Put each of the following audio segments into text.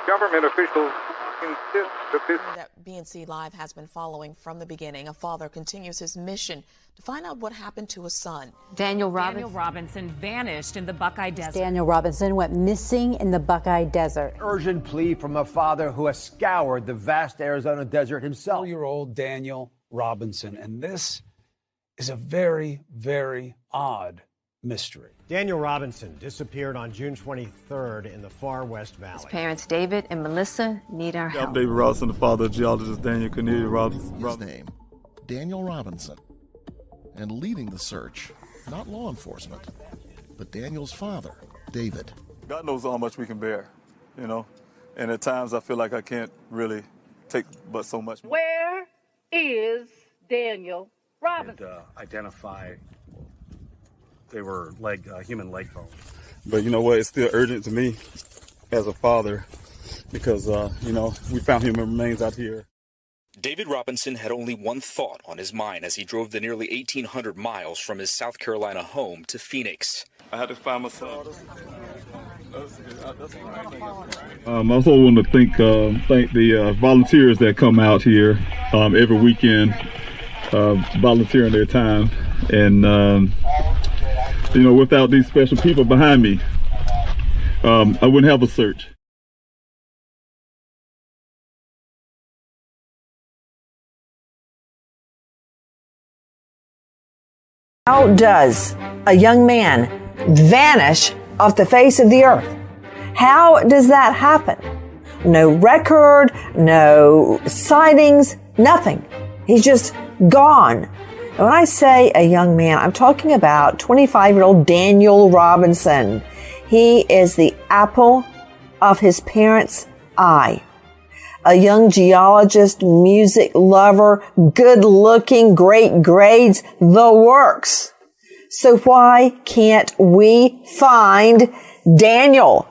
Government officials insist that this... That BNC Live has been following from the beginning. A father continues his mission to find out what happened to his son. Daniel Robinson vanished in the Buckeye Desert. Daniel Robinson went missing in the Buckeye Desert. Urgent plea from a father who has scoured the vast Arizona desert himself. 4-year-old Daniel Robinson, and this is a very, very odd mystery. Daniel Robinson disappeared on June 23rd in the far West Valley. His parents, David and Melissa, need our help. I'm David Robinson, the father of geologist Daniel Robinson. His name, Daniel Robinson. And leading the search, not law enforcement, but Daniel's father, David. God knows how much we can bear, you know, and at times I feel like I can't really take but so much. Where is Daniel Robinson? And identify they were human leg bones. But you know what? It's still urgent to me as a father because, you know, we found human remains out here. David Robinson had only one thought on his mind as he drove the nearly 1,800 miles from his South Carolina home to Phoenix. I had to find my son. I also want to thank the volunteers that come out here every weekend, volunteering their time. And, you know, without these special people behind me, I wouldn't have a search. How does a young man vanish off the face of the earth? How does that happen? No record, no sightings, nothing. He's just gone. And when I say a young man, I'm talking about 25-year-old Daniel Robinson. He is the apple of his parents' eye. A young geologist, music lover, good looking, great grades, the works. So why can't we find Daniel?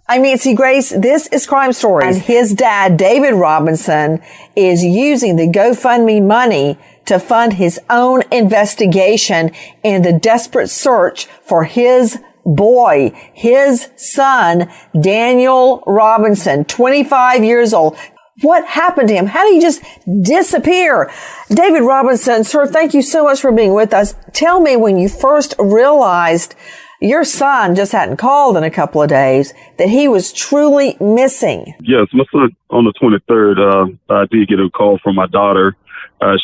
I'm Nancy Grace. This is Crime Stories. And his dad, David Robinson, is using the GoFundMe money to fund his own investigation and the desperate search for his boy, his son, Daniel Robinson, 25 years old. What happened to him? How did he just disappear? David Robinson, sir, thank you so much for being with us. Tell me, when you first realized your son just hadn't called in a couple of days, that he was truly missing. Yes, my son, on the 23rd, I did get a call from my daughter.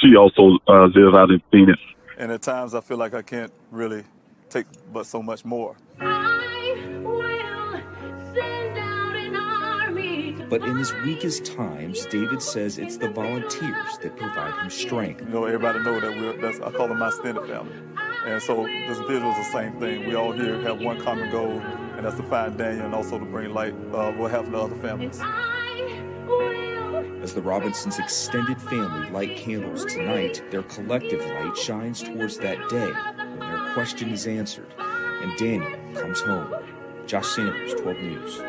She also lives out in Phoenix. And at times I feel like I can't really take but so much more. But in his weakest times, David says it's the volunteers that provide him strength. You know, everybody know that I call them my extended family. And so this video is the same thing. We all here have one common goal, and that's to find Daniel and also to bring light what happened to other families. As the Robinsons' extended family light candles tonight, their collective light shines towards that day when their question is answered and Daniel comes home. Josh Sanders, 12 News.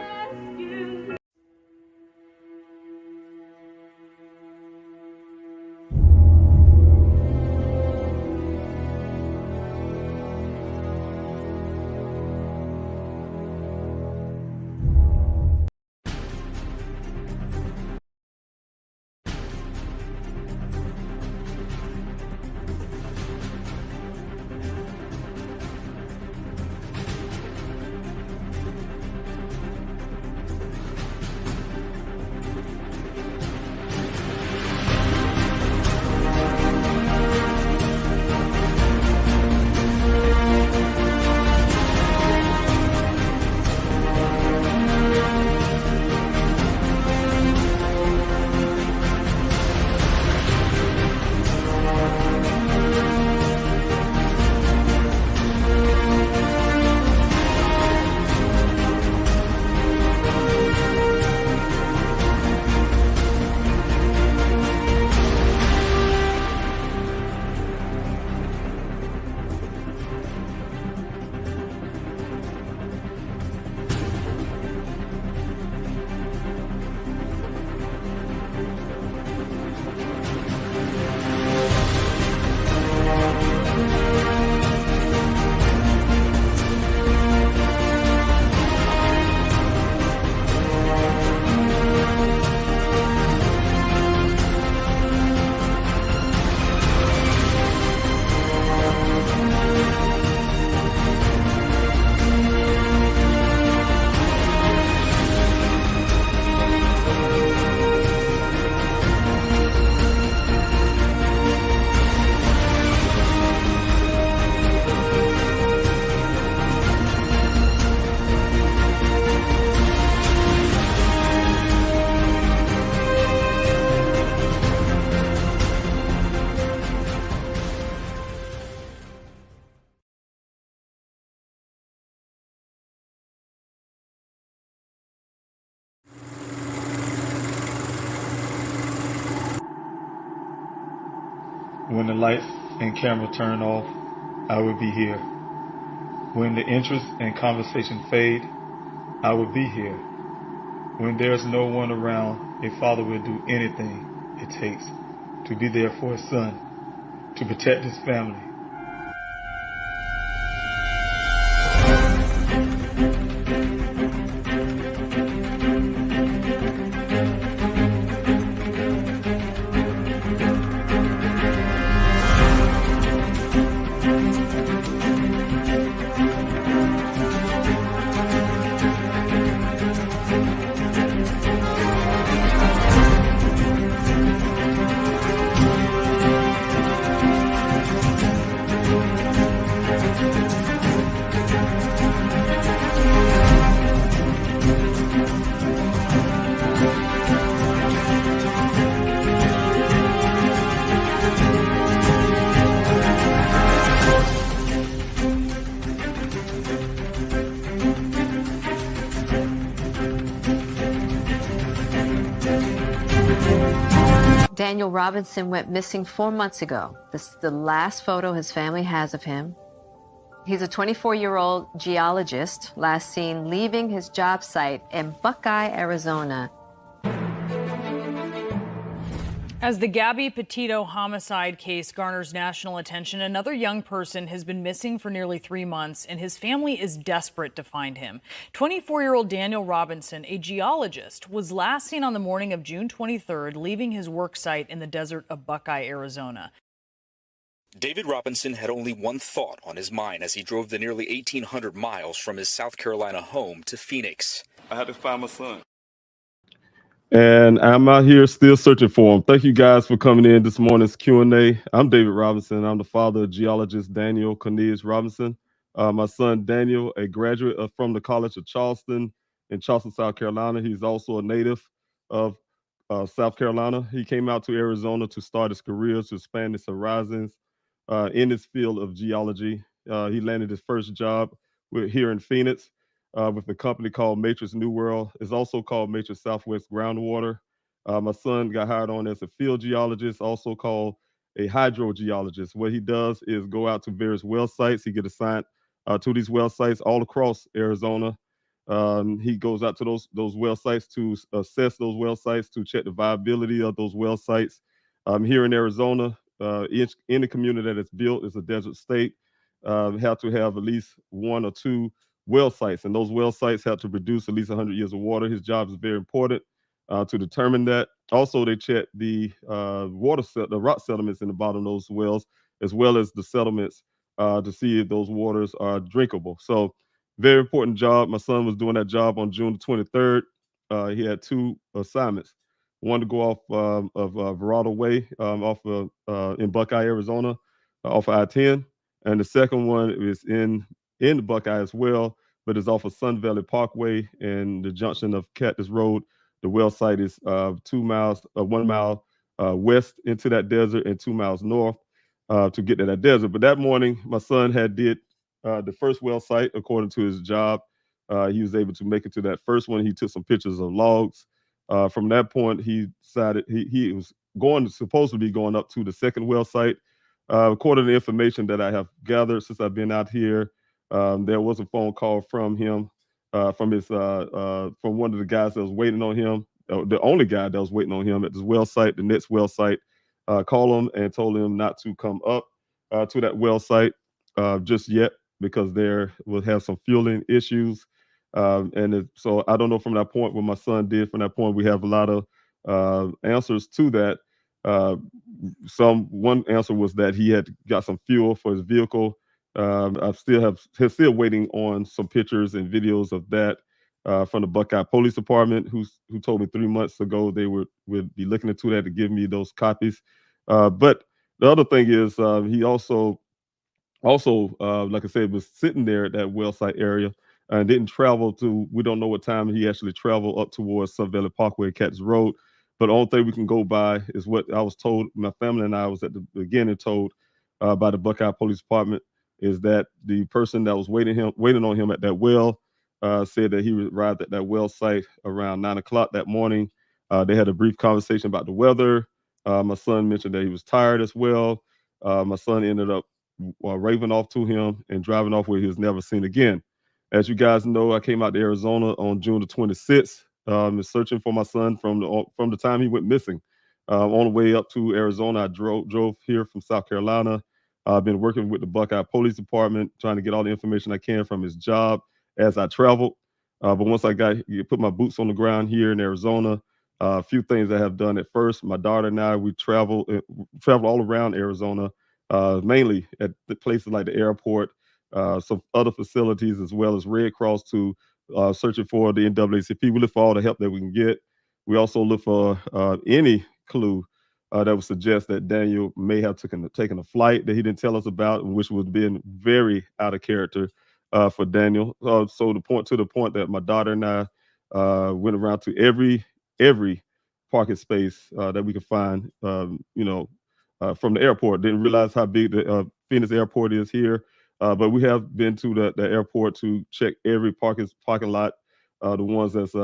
When the lights and camera turn off, I will be here. When the interest and conversation fade, I will be here. When there's no one around, a father will do anything it takes to be there for his son, to protect his family. Daniel Robinson went missing 4 months ago. This is the last photo his family has of him. He's a 24-year-old geologist, last seen leaving his job site in Buckeye, Arizona. As the Gabby Petito homicide case garners national attention, another young person has been missing for nearly 3 months, and his family is desperate to find him. 24-year-old Daniel Robinson, a geologist, was last seen on the morning of June 23rd, leaving his work site in the desert of Buckeye, Arizona. David Robinson had only one thought on his mind as he drove the nearly 1,800 miles from his South Carolina home to Phoenix. I had to find my son. And I'm out here still searching for him. Thank you guys for coming in this morning's Q&A. I'm David Robinson. I'm the father of geologist Daniel Cornelius Robinson. My son Daniel, a graduate from the College of Charleston in Charleston, South Carolina. He's also a native of South Carolina. He came out to Arizona to start his career, to expand his horizons in his field of geology. He landed his first job here in Phoenix. With a company called Matrix New World. It's also called Matrix Southwest Groundwater. My son got hired on as a field geologist, also called a hydrogeologist. What he does is go out to various well sites. He gets assigned to these well sites all across Arizona. He goes out to those well sites to assess those well sites, to check the viability of those well sites. Here in Arizona, in the community that it's built, is a desert state. Have to have at least 1 or 2 well sites, and those well sites have to produce at least 100 years of water. His job is very important to determine that. Also, they check the the rock sediments in the bottom of those wells, as well as the settlements to see if those waters are drinkable. So, very important job. My son was doing that job on June 23rd. He had 2 assignments. One to go off of Verrado Way in Buckeye, Arizona, off of I-10, and the second one is in the Buckeye as well, but it's off of Sun Valley Parkway and the junction of Cactus Road. The well site is 1 mile west into that desert and 2 miles north to get to that desert. But that morning, my son did the first well site according to his job. He was able to make it to that first one. He took some pictures of logs. From that point, he decided he was supposed to be going up to the second well site. According to the information that I have gathered since I've been out here, there was a phone call from him, from one of the guys that was waiting on him, the only guy that was waiting on him at this well site, the next well site. Called him and told him not to come up to that well site just yet because there will have some fueling issues. So I don't know from that point what my son did. From that point, we have a lot of answers to that. One answer was that he had got some fuel for his vehicle. I'm still waiting on some pictures and videos of that from the Buckeye Police Department, who told me 3 months ago they would be looking into that to give me those copies. But the other thing is he also like I said, was sitting there at that well site area and didn't travel to. We don't know what time he actually traveled up towards Sun Valley Parkway, Cactus Road. But the only thing we can go by is what I was told. My family and I was at the beginning told by the Buckeye Police Department is that the person that was waiting on him at that well said that he arrived at that well site around 9 o'clock that morning. They had a brief conversation about the weather. My son mentioned that he was tired as well. my son ended up raving off to him and driving off where he was never seen again. As you guys know, I came out to Arizona on June the 26th, searching for my son from the time he went missing. On the way up to Arizona, I drove here from South Carolina. I've been working with the Buckeye Police Department, trying to get all the information I can from his job as I traveled. But once I put my boots on the ground here in Arizona, a few things I have done at first. My daughter and I, we travel all around Arizona, mainly at the places like the airport, some other facilities, as well as Red Cross, to searching for the NAACP. We look for all the help that we can get. We also look for any clue that would suggest that Daniel may have taken a flight that he didn't tell us about, which would have been very out of character for Daniel. So the point that my daughter and I went around to every parking space that we could find, from the airport. Didn't realize how big the Phoenix airport is here, but we have been to the airport to check every parking lot, the ones that's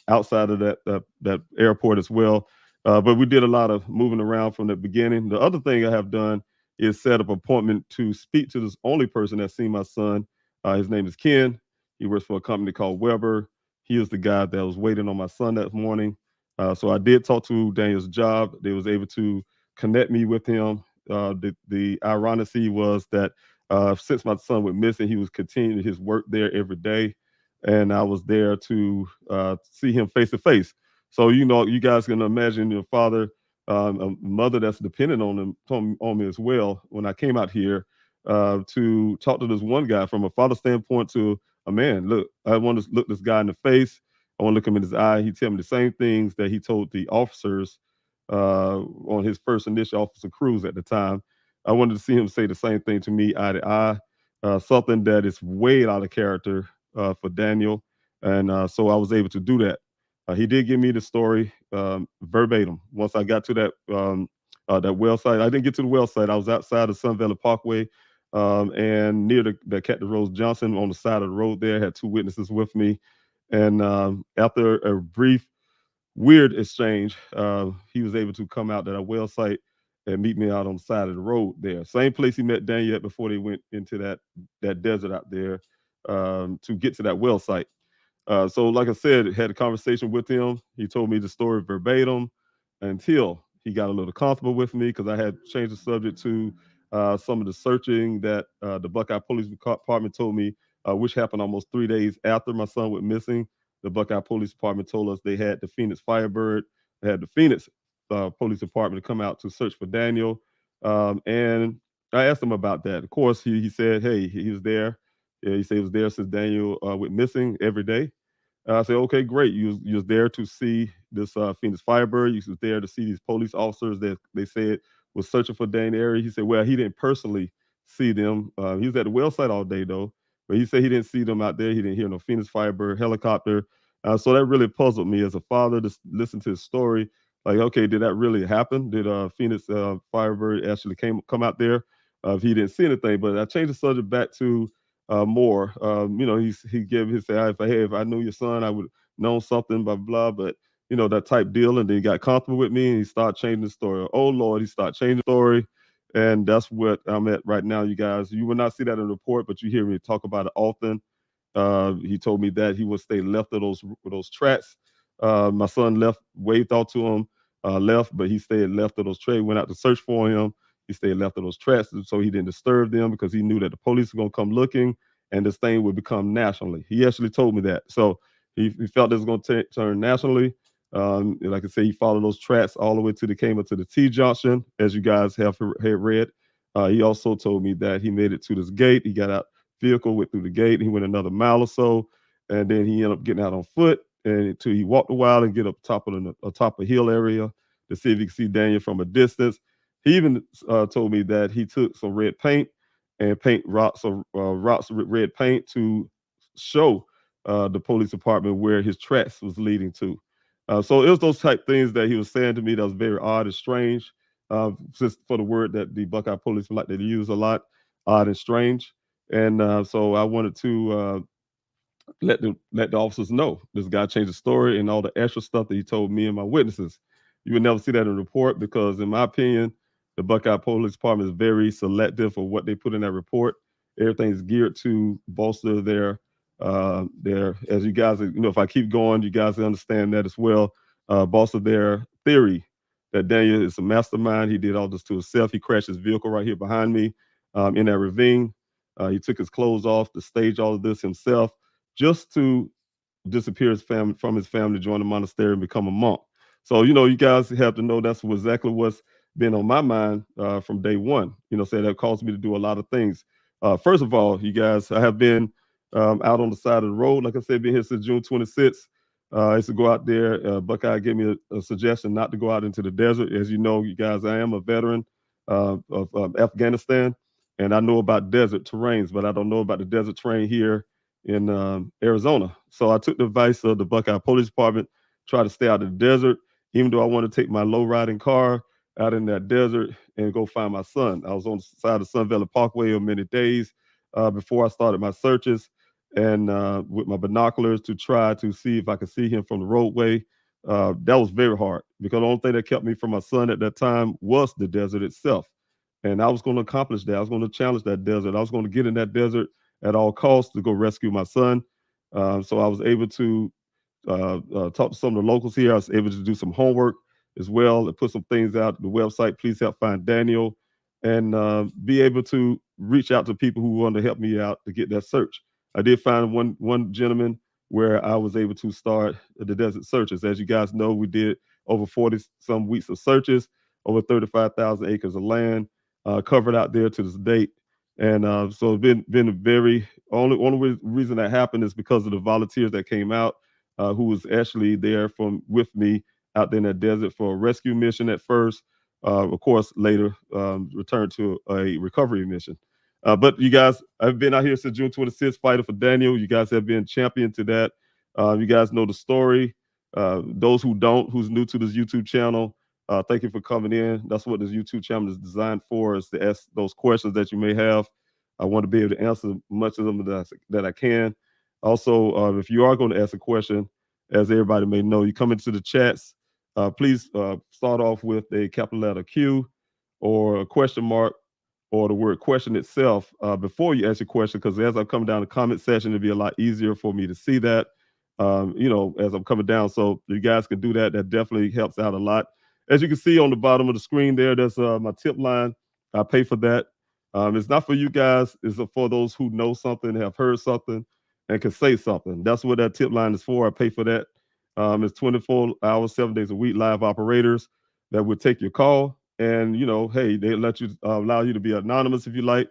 outside of that airport as well. But we did a lot of moving around from the beginning. The other thing I have done is set up an appointment to speak to this only person that's seen my son. His name is Ken. He works for a company called Weber. He is the guy that was waiting on my son that morning. So I did talk to Daniel's job. They was able to connect me with him. The irony was that since my son went missing, he was continuing his work there every day, and I was there to see him face to face. So you guys can imagine your father, a mother that's dependent on me as well. When I came out here to talk to this one guy from a father standpoint to a man, look, I want to look this guy in the face. I want to look him in his eye. He tell me the same things that he told the officers on his first initial officer cruise at the time. I wanted to see him say the same thing to me eye to eye, something that is way out of character for Daniel. And so I was able to do that. He did give me the story verbatim. Once I got to that well site, I didn't get to the well site. I was outside of Sun Valley Parkway and near the Captain Rose Johnson on the side of the road there. I had two witnesses with me. And after a brief, weird exchange, he was able to come out to that well site and meet me out on the side of the road there. Same place he met Daniel at before they went into that desert out there to get to that well site. So like I said, had a conversation with him. He told me the story verbatim until he got a little comfortable with me, because I had changed the subject to some of the searching that the Buckeye Police Department told me, which happened almost 3 days after my son went missing. The Buckeye Police Department told us they had the Phoenix Firebird, they had the Phoenix Police Department to come out to search for Daniel. And I asked him about that. Of course, he said, hey, he was there. Yeah, he said he was there since Daniel went missing every day. I said, okay, great. You was there to see this Phoenix Firebird. You was there to see these police officers that they said was searching for Daniel area. He said, well, he didn't personally see them. He was at the well site all day, though. But he said he didn't see them out there. He didn't hear no Phoenix Firebird helicopter. So that really puzzled me as a father to listen to his story. Like, okay, did that really happen? Did Phoenix Firebird actually come out there? If he didn't see anything. But I changed the subject back to more. He gave his say, if I knew your son, I would know something, blah, blah, but that type deal. And then he got comfortable with me and he started changing the story. Oh Lord, he started changing the story. And that's what I'm at right now, you guys. You will not see that in the report, but you hear me talk about it often. He told me that he would stay left of those tracks. My son waved out to him, left, but he stayed left of those tracks, went out to search for him. He stayed left of those tracks so he didn't disturb them, because he knew that the police were going to come looking and this thing would become nationally. He actually told me that. So he felt it was going to turn nationally. Like I said, he followed those tracks all the way came up to the T junction, as you guys have read. He also told me that he made it to this gate. He got out vehicle, went through the gate, he went another mile or so, and then he ended up getting out on foot until he walked a while and get up top of a hill area to see if he could see Daniel from a distance. He even told me that he took some red paint and rocks with red paint to show the police department where his tracks was leading to. So it was those type things that he was saying to me that was very odd and strange, just for the word that the Buckeye Police like to use a lot, odd and strange. And so I wanted to let the officers know this guy changed the story and all the extra stuff that he told me and my witnesses. You would never see that in the report because, in my opinion, The Buckeye Police Department is very selective of what they put in that report. Everything's geared to bolster their, as you guys, if I keep going, you guys understand that as well, bolster their theory that Daniel is a mastermind. He did all this to himself. He crashed his vehicle right here behind me in that ravine. He took his clothes off to stage all of this himself just to disappear from his family, join the monastery, and become a monk. So, you guys have to know that's exactly what's been on my mind from day one. That caused me to do a lot of things. First of all, you guys, I have been out on the side of the road. Like I said, been here since June 26th. I used to go out there. Buckeye gave me a suggestion not to go out into the desert. As you know, you guys, I am a veteran of Afghanistan, and I know about desert terrains, but I don't know about the desert terrain here in Arizona. So I took the advice of the Buckeye Police Department, try to stay out of the desert, even though I want to take my low riding car out in that desert and go find my son. I was on the side of Sun Valley Parkway on many days before I started my searches, and with my binoculars to try to see if I could see him from the roadway. That was very hard because the only thing that kept me from my son at that time was the desert itself. And I was going to accomplish that. I was going to challenge that desert. I was going to get in that desert at all costs to go rescue my son. So I was able to talk to some of the locals here. I was able to do some homework as well and put some things out. The website, Please Help Find Daniel, and be able to reach out to people who want to help me out to get that search. I did find one gentleman where I was able to start the desert searches. As you guys know, we did over 40 some weeks of searches, over 35,000 acres of land covered out there to this date. And so it's been a very only reason that happened is because of the volunteers that came out, who was actually there with me out there in that desert for a rescue mission at first. Of course, later returned to a recovery mission. But you guys, I've been out here since June 26th fighting for Daniel. You guys have been champion to that. You guys know the story. Those who don't, who's new to this YouTube channel, thank you for coming in. That's what this YouTube channel is designed for, is to ask those questions that you may have. I want to be able to answer much of them that I can. Also, if you are going to ask a question, as everybody may know, you come into the chats. Please start off with a capital letter Q or a question mark or the word question itself before you ask your question, because as I'm coming down the comment section, it'll be a lot easier for me to see that, as I'm coming down. So you guys can do that. That definitely helps out a lot. As you can see on the bottom of the screen there, that's my tip line. I pay for that. It's not for you guys. It's for those who know something, have heard something, and can say something. That's what that tip line is for. I pay for that. It's 24 hours, 7 days a week, live operators that would take your call. And, hey, they let you allow you to be anonymous if you like.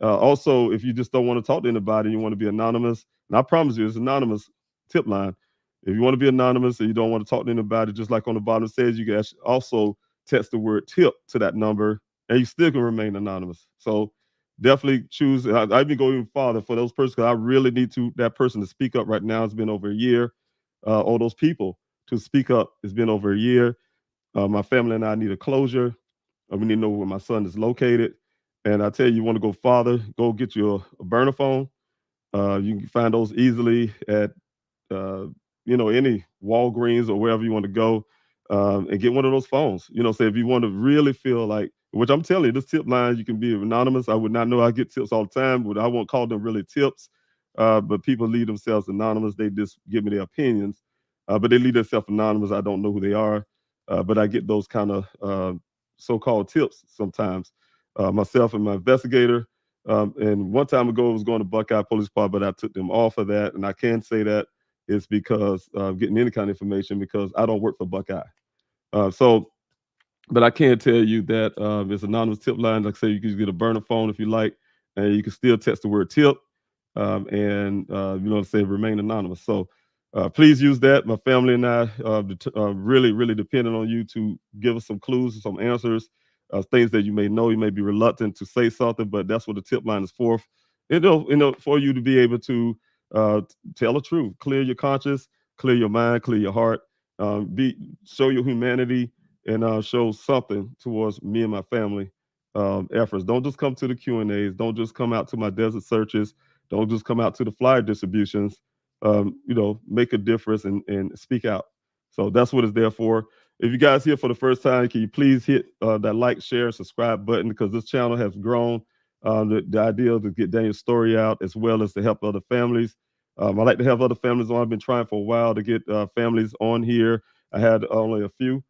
Also, if you just don't want to talk to anybody, you want to be anonymous. And I promise you, it's anonymous tip line. If you want to be anonymous and you don't want to talk to anybody, just like on the bottom it says, you can also text the word tip to that number and you still can remain anonymous. So definitely choose. I even go even farther for those persons, because I really need that person to speak up right now. It's been over a year. All those people to speak up. It's been over a year. My family and I need a closure. We need to know where my son is located. And I tell you, you want to go farther, go get you a burner phone. You can find those easily at any Walgreens or wherever you want to go, and get one of those phones. So if you want to really feel like, which I'm telling you, this tip line, you can be anonymous. I would not know I get tips all the time, but I won't call them really tips. But people leave themselves anonymous. They just give me their opinions, but they leave themselves anonymous. I don't know who they are, but I get those kind of so-called tips sometimes. Myself and my investigator, and one time ago, I was going to Buckeye Police Department, but I took them off of that. And I can say that it's because of getting any kind of information, because I don't work for Buckeye. But I can tell you that it's anonymous tip line. Like I say, you can get a burner phone if you like, and you can still text the word tip, and say remain anonymous. So please use that. My family and I really, really dependent on you to give us some clues, some answers, things that you may know. You may be reluctant to say something, but that's what the tip line is for. For you to be able to tell the truth, clear your conscience, clear your mind, clear your heart, show your humanity, and show something towards me and my family efforts. Don't just come to the Q&As. Don't just come out to my desert searches. Don't just come out to the flyer distributions. Make a difference and speak out. So that's what it's there for. if you guys here for the first time, can you please hit that like, share, subscribe button, because this channel has grown. The idea is to get Daniel's story out as well as to help other families. I like to have other families on. I've been trying for a while to get families on here. I had only a few,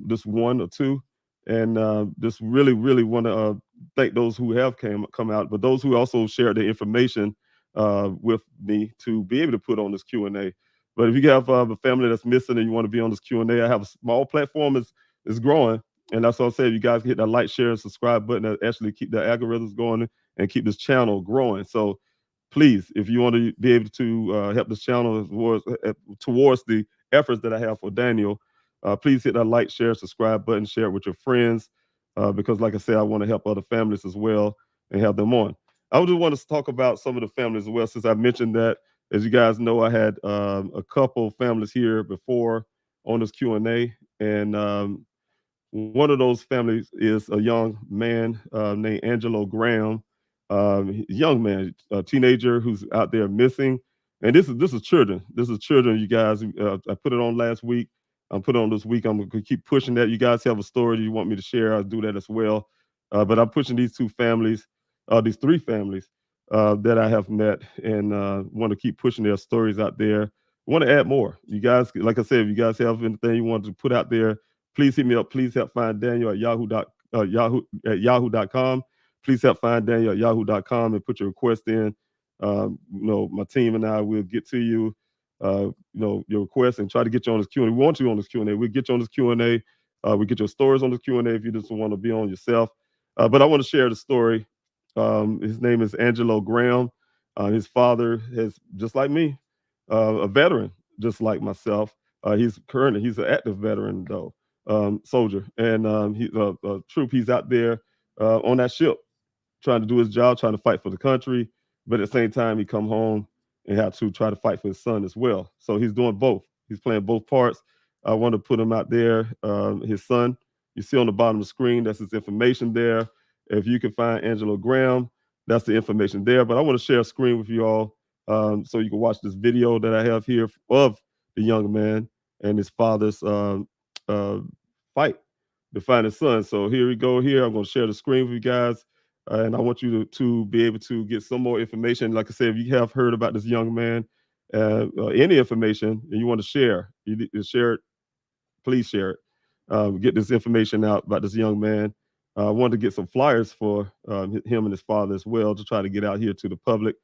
just one or two, and just really want to thank those who have come out, but those who also shared the information with me to be able to put on this Q&A. But if you have a family that's missing and you want to be on this Q&A, I have a small platform is growing, and that's what I say. If you guys hit that like, share, and subscribe button, that actually keep the algorithms going and keep this channel growing. So please, if you want to be able to help this channel towards the efforts that I have for Daniel, please hit that like, share, subscribe button, share it with your friends, because like I said, I want to help other families as well and have them on. I just want to talk about some of the families as well, since I mentioned that. As you guys know, I had a couple families here before on this Q&A, and one of those families is a young man named Angelo Graham, young man, a teenager who's out there missing. And this is children. This is children, you guys. I put it on last week. I'm put it on this week. I'm going to keep pushing that. You guys have a story that you want me to share, I'll do that as well. But I'm pushing these three families that I have met, and want to keep pushing their stories out there. I want to add more. You guys, like I said, if you guys have anything you want to put out there, please hit me up. Please help find Daniel at yahoo.com. Please help find Daniel at yahoo.com and put your request in. My team and I will get to you, your request, and try to get you on this Q&A. We want you on this Q&A. We'll get you on this Q&A. We get your stories on this Q&A if you just want to be on yourself. But I want to share the story. His name is Angelo Graham. His father is just like me, a veteran, just like myself. He's an active veteran though, soldier, and he's a troop. He's out there on that ship, trying to do his job, trying to fight for the country. But at the same time, he come home and had to try to fight for his son as well. So he's doing both. He's playing both parts. I want to put him out there. His son, you see on the bottom of the screen, that's his information there. If you can find Angelo Graham, that's the information there. But I want to share a screen with you all so you can watch this video that I have here of the young man and his father's fight to find his son. So here we go. Here, I'm going to share the screen with you guys. And I want you to be able to get some more information. Like I said, if you have heard about this young man, any information, and you want to share, share it, please share it. Get this information out about this young man. I wanted to get some flyers for him and his father as well to try to get out here to the public.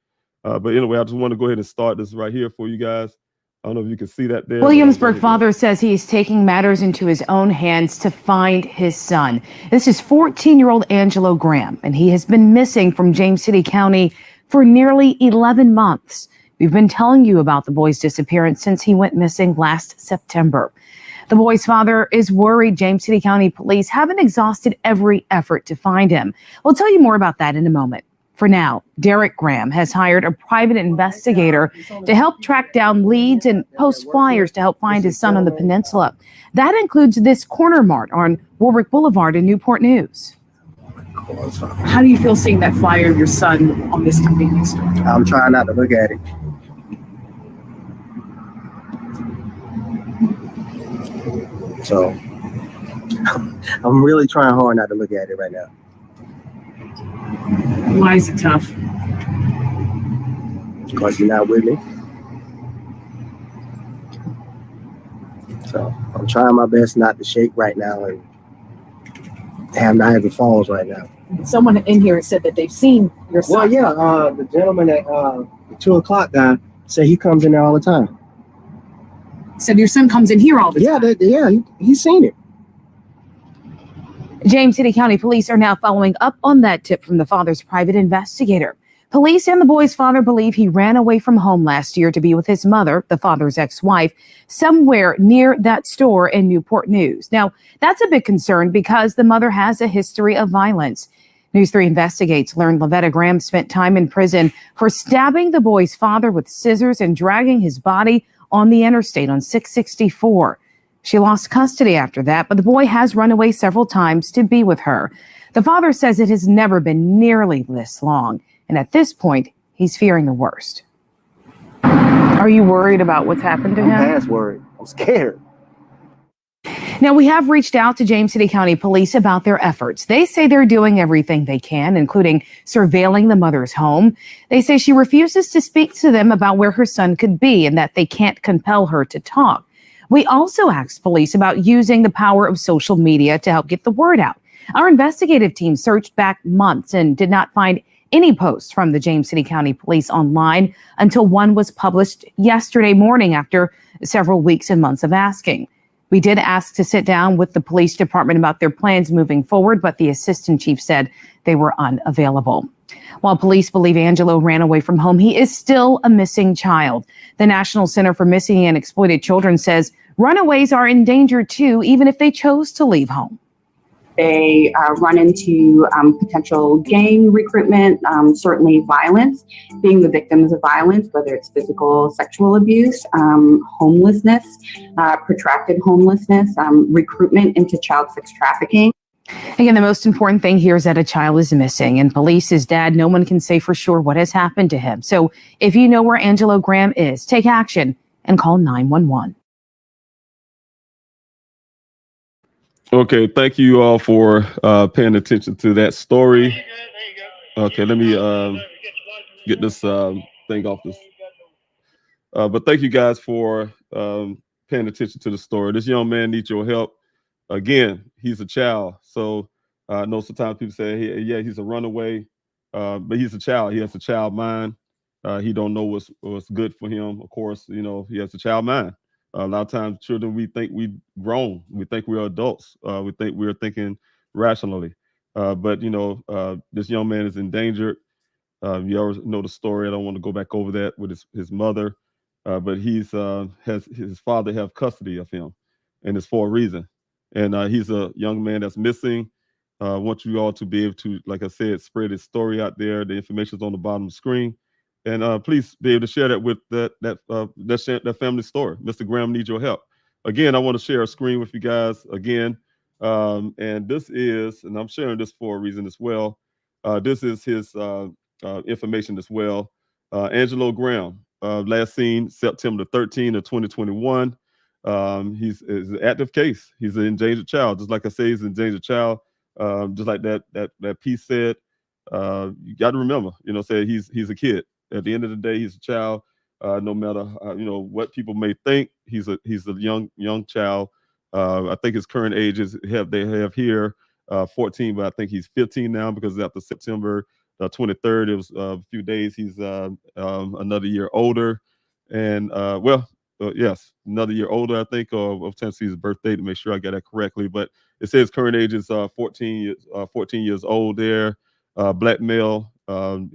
But anyway, I just want to go ahead and start this right here for you guys. I don't know if you can see that there. Williamsburg father says he is taking matters into his own hands to find his son. This is 14-year-old Angelo Graham, and he has been missing from James City County for nearly 11 months. We've been telling you about the boy's disappearance since he went missing last September. The boy's father is worried James City County police haven't exhausted every effort to find him. We'll tell you more about that in a moment. For now, Derek Graham has hired a private investigator to help track down leads and post flyers to help find his son on the peninsula. That includes this corner mart on Warwick Boulevard in Newport News. How do you feel seeing that flyer of your son on this convenience store? I'm trying not to look at it. So I'm really trying hard not to look at it right now. Why is it tough? Because you're not with me. So I'm trying my best not to shake right now and not having falls right now. Someone in here said that they've seen your son. Well, yeah, the gentleman at the 2 o'clock guy said he comes in there all the time. Said your son comes in here all the time. He's seen it. James City County police are now following up on that tip from the father's private investigator. Police and the boy's father believe he ran away from home last year to be with his mother, the father's ex-wife, somewhere near that store in Newport News. Now, that's a big concern because the mother has a history of violence. News 3 investigates learned Lavetta Graham spent time in prison for stabbing the boy's father with scissors and dragging his body on the interstate on 664. She lost custody after that, but the boy has run away several times to be with her. The father says it has never been nearly this long, and at this point, he's fearing the worst. Are you worried about what's happened to him? I'm past worried. I'm scared. Now, we have reached out to James City County Police about their efforts. They say they're doing everything they can, including surveilling the mother's home. They say she refuses to speak to them about where her son could be and that they can't compel her to talk. We also asked police about using the power of social media to help get the word out. Our investigative team searched back months and did not find any posts from the James City County Police online until one was published yesterday morning after several weeks and months of asking. We did ask to sit down with the police department about their plans moving forward, but the assistant chief said they were unavailable. While police believe Angelo ran away from home, he is still a missing child. The National Center for Missing and Exploited Children says runaways are in danger too, even if they chose to leave home. They run into potential gang recruitment, certainly violence, being the victims of violence, whether it's physical, sexual abuse, homelessness, protracted homelessness, recruitment into child sex trafficking. Again, the most important thing here is that a child is missing, and police, his dad, no one can say for sure what has happened to him. So if you know where Angelo Graham is, take action and call 911. Okay, thank you all for paying attention to that story. Okay, let me get this thing off this. But thank you guys for paying attention to the story. This young man needs your help. Again, he's a child. So I know sometimes people say, hey, yeah, he's a runaway, but he's a child. He has a child mind. He don't know what's good for him. Of course, you know, he has a child mind. A lot of times children, we think we grown. We think we're adults. We think we're thinking rationally. But, you know, this young man is endangered. You already know the story. I don't want to go back over that with his mother. But he's has his father have custody of him. And it's for a reason. And he's a young man that's missing. I want you all to be able to, like I said, spread his story out there. The information is on the bottom of the screen. And please be able to share that with that family story. Mr. Graham needs your help. Again, I want to share a screen with you guys again. And this is, and I'm sharing this for a reason as well. This is his information as well. Angelo Graham, last seen September 13 of 2021. He's an active case. He's an endangered child. Just like I say, he's an endangered child. Just like that piece said, you got to remember, you know, say he's a kid. At the end of the day, he's a child. No matter you know what people may think, he's a young child. I think his current age is they have here 14, but I think he's 15 now because after September 23rd, it was a few days. He's another year older, and yes, another year older, I think, of Tennessee's birthday to make sure I got that correctly. But it says current age is 14 years old there. Black male.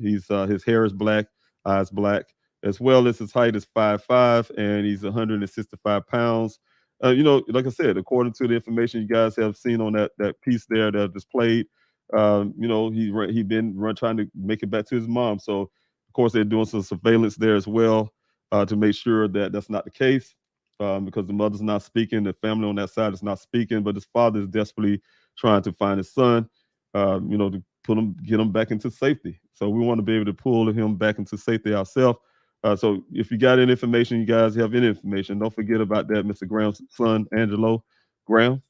His hair is black, eyes black, as well as his height is 5'5", and he's 165 pounds. You know, like I said, according to the information you guys have seen on that piece there that displayed, you know, he been trying to make it back to his mom. So of course they're doing some surveillance there as well to make sure that that's not the case, because the mother's not speaking, the family on that side is not speaking, but his father is desperately trying to find his son, you know, to get him back into safety. So we want to be able to pull him back into safety ourselves. So if you got any information, you guys have any information, don't forget about that, Mr. Graham's son, Angelo Graham.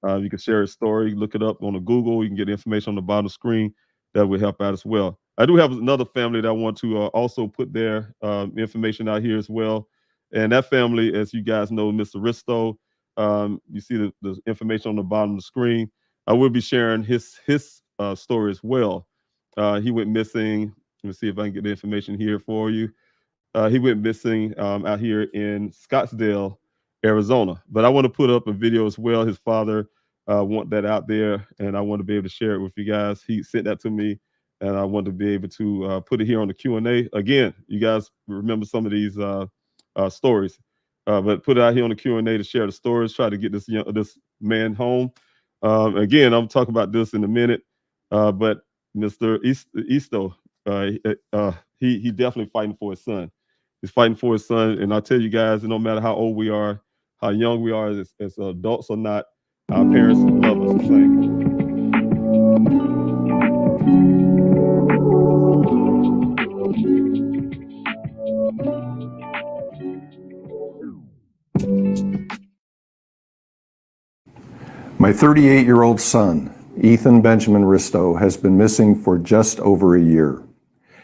You can share his story, look it up on the Google. You can get information on the bottom of the screen. That will help out as well. I do have another family that I want to also put their information out here as well. And that family, as you guys know, Mr. Risto, you see the information on the bottom of the screen. I will be sharing his story as well. He went missing. Let me see if I can get the information here for you. He went missing out here in Scottsdale, Arizona. But I want to put up a video as well. His father want that out there, and I want to be able to share it with you guys. He sent that to me, and I want to be able to put it here on the Q&A. Again, you guys remember some of these stories, but put it out here on the Q&A to share the stories, try to get this man home. Again, I'm talking about this in a minute, but Mr. Easto, he definitely fighting for his son. He's fighting for his son, and I tell you guys, no matter how old we are, how young we are as adults or not, our parents love us the same. My 38-year-old son, Ethan Benjamin Risto, has been missing for just over a year.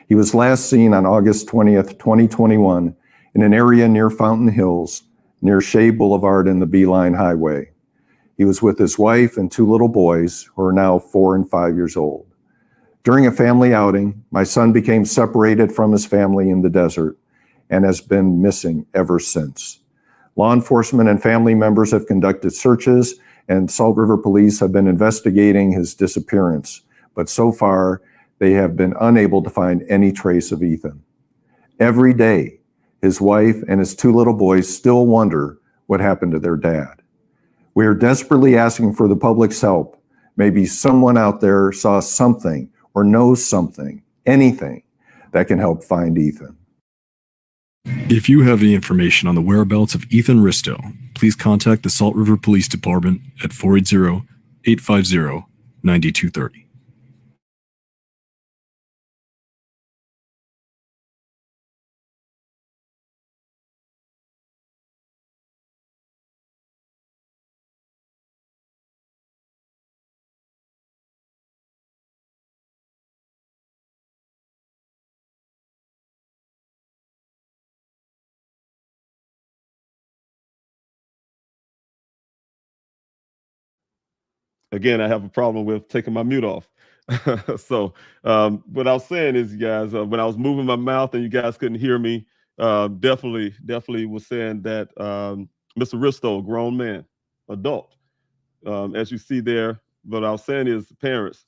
He was last seen on August 20th, 2021, in an area near Fountain Hills, near Shea Boulevard and the Beeline Highway. He was with his wife and two little boys, who are now 4 and 5 years old. During a family outing, my son became separated from his family in the desert and has been missing ever since. Law enforcement and family members have conducted searches, and Salt River Police have been investigating his disappearance, but so far they have been unable to find any trace of Ethan. Every day, his wife and his two little boys still wonder what happened to their dad. We are desperately asking for the public's help. Maybe someone out there saw something or knows something, anything that can help find Ethan. If you have any information on the whereabouts of Ethan Risto, please contact the Salt River Police Department at 480-850-9230. Again, I have a problem with taking my mute off. So what I was saying is, you guys, when I was moving my mouth and you guys couldn't hear me, definitely was saying that Mr. Risto, grown man, adult, as you see there. What I was saying is, parents,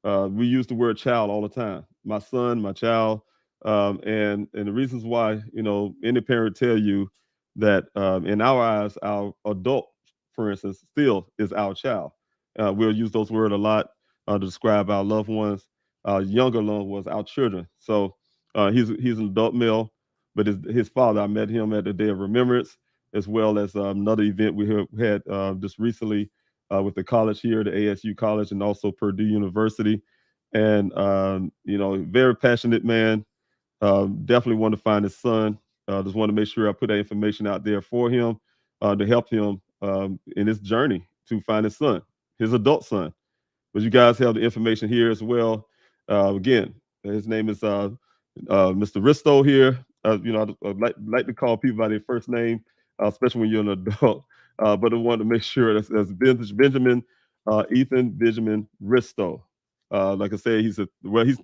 we use the word child all the time. My son, my child, and the reasons why, any parent tell you that in our eyes, our adult, for instance, still is our child. We'll use those words a lot to describe our loved ones, younger loved ones, our children. So he's an adult male, but his father, I met him at the Day of Remembrance, as well as another event we had just recently with the college here, the ASU College, and also Purdue University. And, very passionate man. Definitely want to find his son. Just want to make sure I put that information out there for him to help him in his journey to find his son, his adult son. But you guys have the information here as well. Again, his name is Mr. Risto here. I like to call people by their first name, especially when you're an adult. But I wanted to make sure that's Benjamin, Ethan Benjamin Risto. Like I said, he's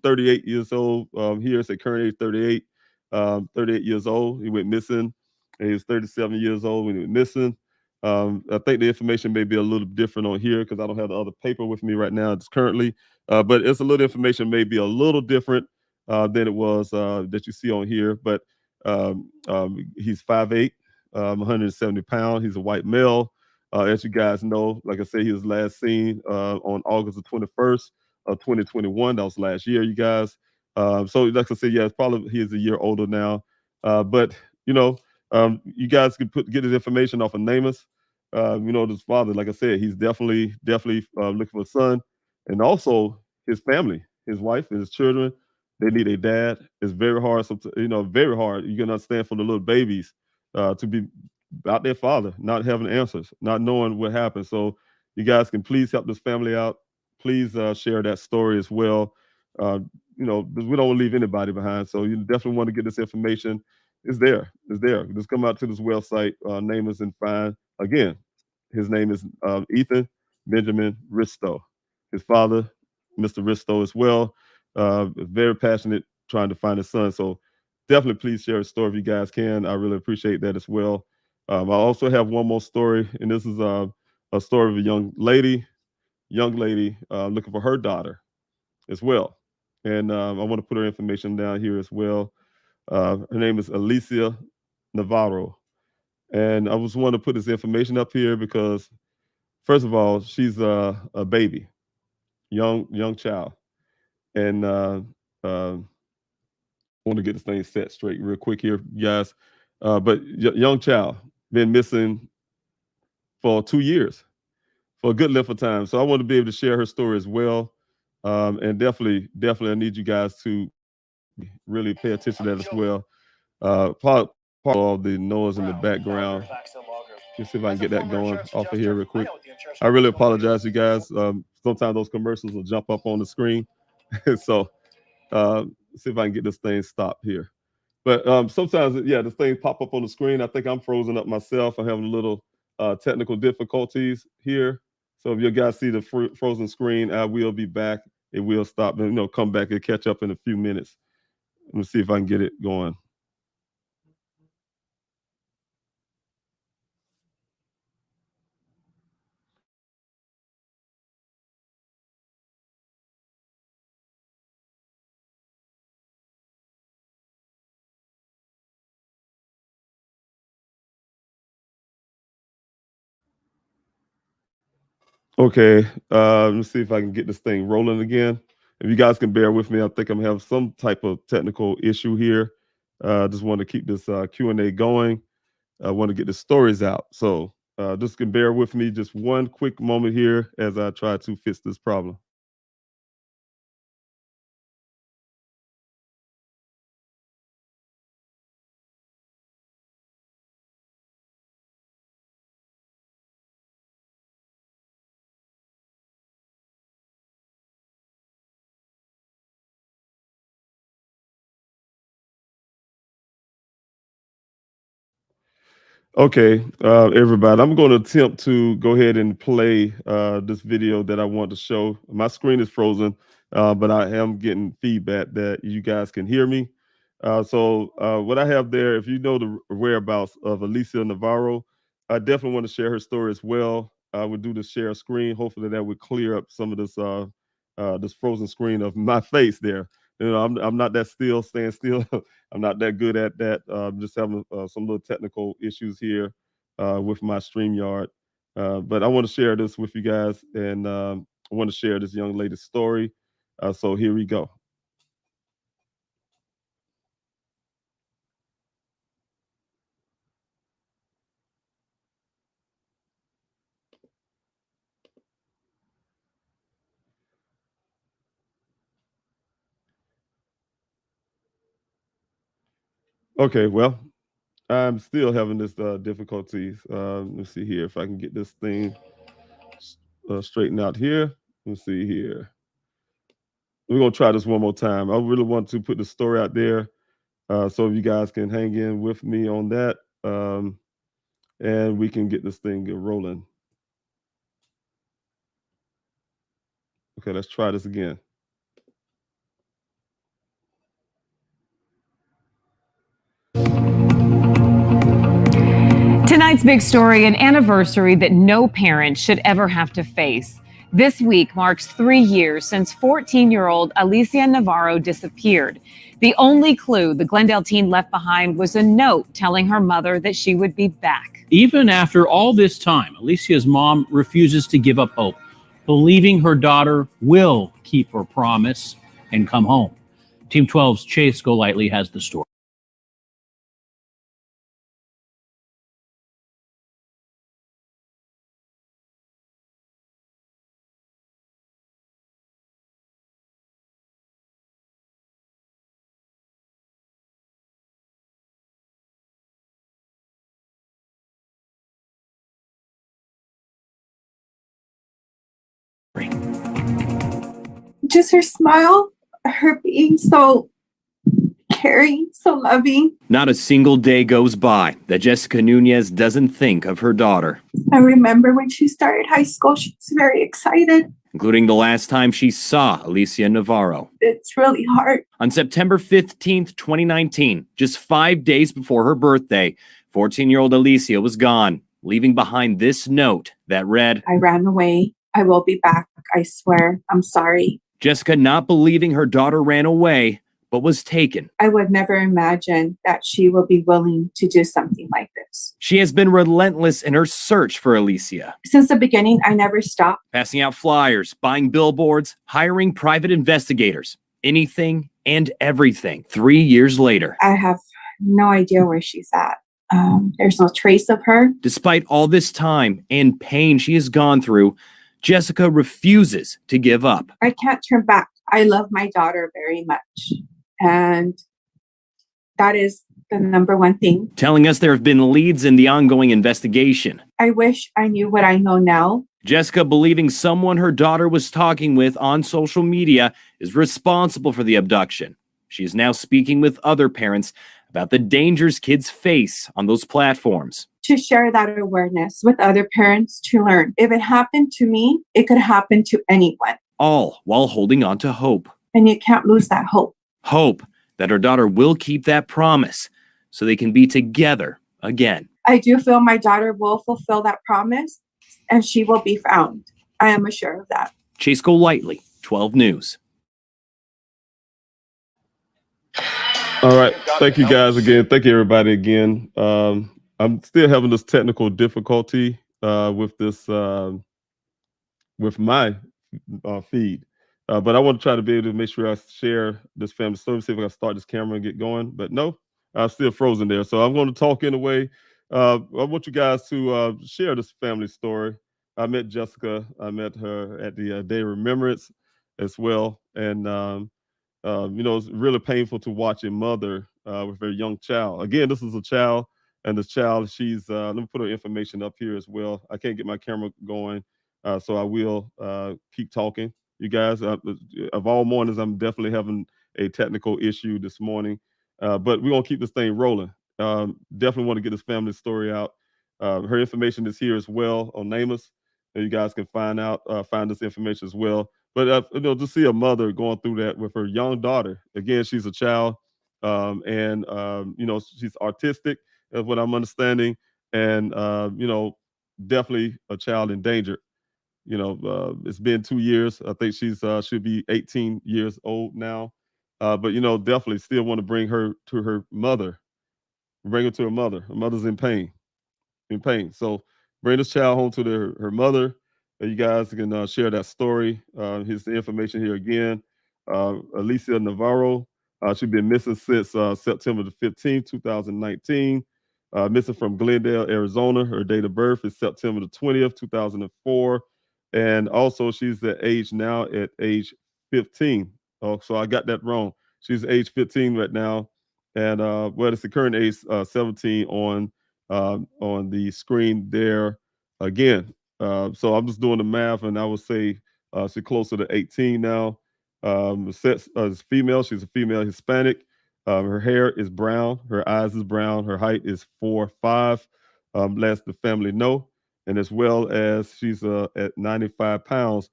38 years old here. It's a current age 38, 38 years old. He went missing. And he was 37 years old when he went missing. I think the information may be a little different on here because I don't have the other paper with me right now. It's currently, but it's a little information may be a little different than it was that you see on here. But he's 5'8", 170 pounds. He's a white male. As you guys know, like I said, he was last seen on August the 21st of 2021. That was last year, you guys. So like I said, yeah, probably he is a year older now. But you guys can get his information off of NamUs. His father, like I said, he's definitely looking for a son, and also his family, his wife and his children. They need a dad. It's very hard, very hard. You can understand for the little babies to be about their father, not having answers, not knowing what happened. So you guys can please help this family out. Please share that story as well. Because we don't want to leave anybody behind. So you definitely want to get this information. It's there. Just come out to this website, NamUs, and find. Again, his name is Ethan Benjamin Risto. His father, Mr. Risto, as well. Very passionate trying to find his son. So definitely please share his story if you guys can. I really appreciate that as well. I also have one more story, and this is a story of a young lady looking for her daughter as well. And I want to put her information down here as well. Her name is Alicia Navarro. And I just want to put this information up here because, first of all, she's a baby, young child. And I want to get this thing set straight real quick here, guys. But young child, been missing for 2 years, for a good length of time. So I want to be able to share her story as well. And definitely I need you guys to really pay attention to that as well. Part of the noise in the background Let's see if I can get that going off of here real quick. I really apologize, you guys. Sometimes those commercials will jump up on the screen. So see if I can get this thing stopped here. But sometimes, yeah, this thing pop up on the screen. I think I'm frozen up myself. I'm having a little technical difficulties here. So if you guys see the frozen screen, I will be back. It will stop and come back and catch up in a few minutes. Let me see if I can get it going. Okay, let me see if I can get this thing rolling again. If you guys can bear with me, I think I'm having some type of technical issue here. Just want to keep this Q&A going. I want to get the stories out. So just can bear with me just one quick moment here as I try to fix this problem. Okay, everybody, I'm going to attempt to go ahead and play this video that I want to show. My screen is frozen, but I am getting feedback that you guys can hear me. So what I have there, if you know the whereabouts of Alicia Navarro, I definitely want to share her story as well. I would do the share screen. Hopefully that would clear up some of this frozen screen of my face there. I'm not that staying still. I'm not that good at that. Just having some little technical issues here with my StreamYard. But I want to share this with you guys, and I want to share this young lady's story. So here we go. Okay, well, I'm still having this difficulties. Let's see here if I can get this thing straightened out here. Let's see here. We're gonna try this one more time. I really want to put the story out there, so you guys can hang in with me on that, and we can get this thing rolling. Okay, let's try this again. Tonight's big story, an anniversary that no parent should ever have to face. This week marks 3 years since 14-year-old Alicia Navarro disappeared. The only clue the Glendale teen left behind was a note telling her mother that she would be back. Even after all this time, Alicia's mom refuses to give up hope, believing her daughter will keep her promise and come home. Team 12's Chase Golightly has the story. Just her smile, her being so caring, so loving. Not a single day goes by that Jessica Nunez doesn't think of her daughter. I remember when she started high school, she was very excited. Including the last time she saw Alicia Navarro. It's really hard. On September 15th, 2019, just 5 days before her birthday, 14-year-old Alicia was gone, leaving behind this note that read, I ran away. I will be back. I swear. I'm sorry. Jessica not believing her daughter ran away, but was taken. I would never imagine that she will be willing to do something like this. She has been relentless in her search for Alicia. Since the beginning, I never stopped. Passing out flyers, buying billboards, hiring private investigators, anything and everything. 3 years later. I have no idea where she's at. There's no trace of her. Despite all this time and pain she has gone through, Jessica refuses to give up. I can't turn back. I love my daughter very much. And that is the number one thing. telling us there have been leads in the ongoing investigation. I wish I knew what I know now. Jessica believing someone her daughter was talking with on social media is responsible for the abduction. She is now speaking with other parents about the dangers kids face on those platforms. To share that awareness with other parents to learn. If it happened to me, it could happen to anyone. All while holding on to hope. And you can't lose that hope. Hope that her daughter will keep that promise so they can be together again. I do feel my daughter will fulfill that promise and she will be found. I am assured of that. Chase Golightly, 12 News. All right. Thank you guys again. Thank you everybody again. I'm still having this technical difficulty with this with my feed. But I want to try to be able to make sure I share this family story, see if I can start this camera and get going. But no, I'm still frozen there. So I'm going to talk in a way. I want you guys to share this family story. I met Jessica. I met her at the Day of Remembrance as well. And, you know, it's really painful to watch a mother with her young child. Again, this is a child. And this child, she's, let me put her information up here as well. I can't get my camera going, so I will keep talking. You guys, of all mornings, I'm definitely having a technical issue this morning, but we're going to keep this thing rolling. Definitely want to get this family story out. Her information is here as well on NamUs, and you guys can find this information as well. But, you know, to see a mother going through that with her young daughter, again, she's a child, and, you know, she's artistic, is what I'm understanding, and, you know, definitely a child in danger. You know, it's been 2 years. I think she's should be 18 years old now. But, you know, definitely still want to bring her to her mother. Bring her to her mother. Her mother's in pain. So bring this child home to her mother. You guys can share that story. Here's the information here again. Alicia Navarro. She's been missing since September the 15th, 2019. Missing from Glendale, Arizona. Her date of birth is September the 20th, 2004. And also she's at age now at age 15. Oh, so I got that wrong. She's age 15 right now. And well, it's the current age 17 on the screen there again. So I'm just doing the math, and I would say she's closer to 18 now. Is female. She's a female Hispanic. Her hair is brown. Her eyes is brown. Her height is 4'5". Lets the family know, and as well as she's at 95 pounds.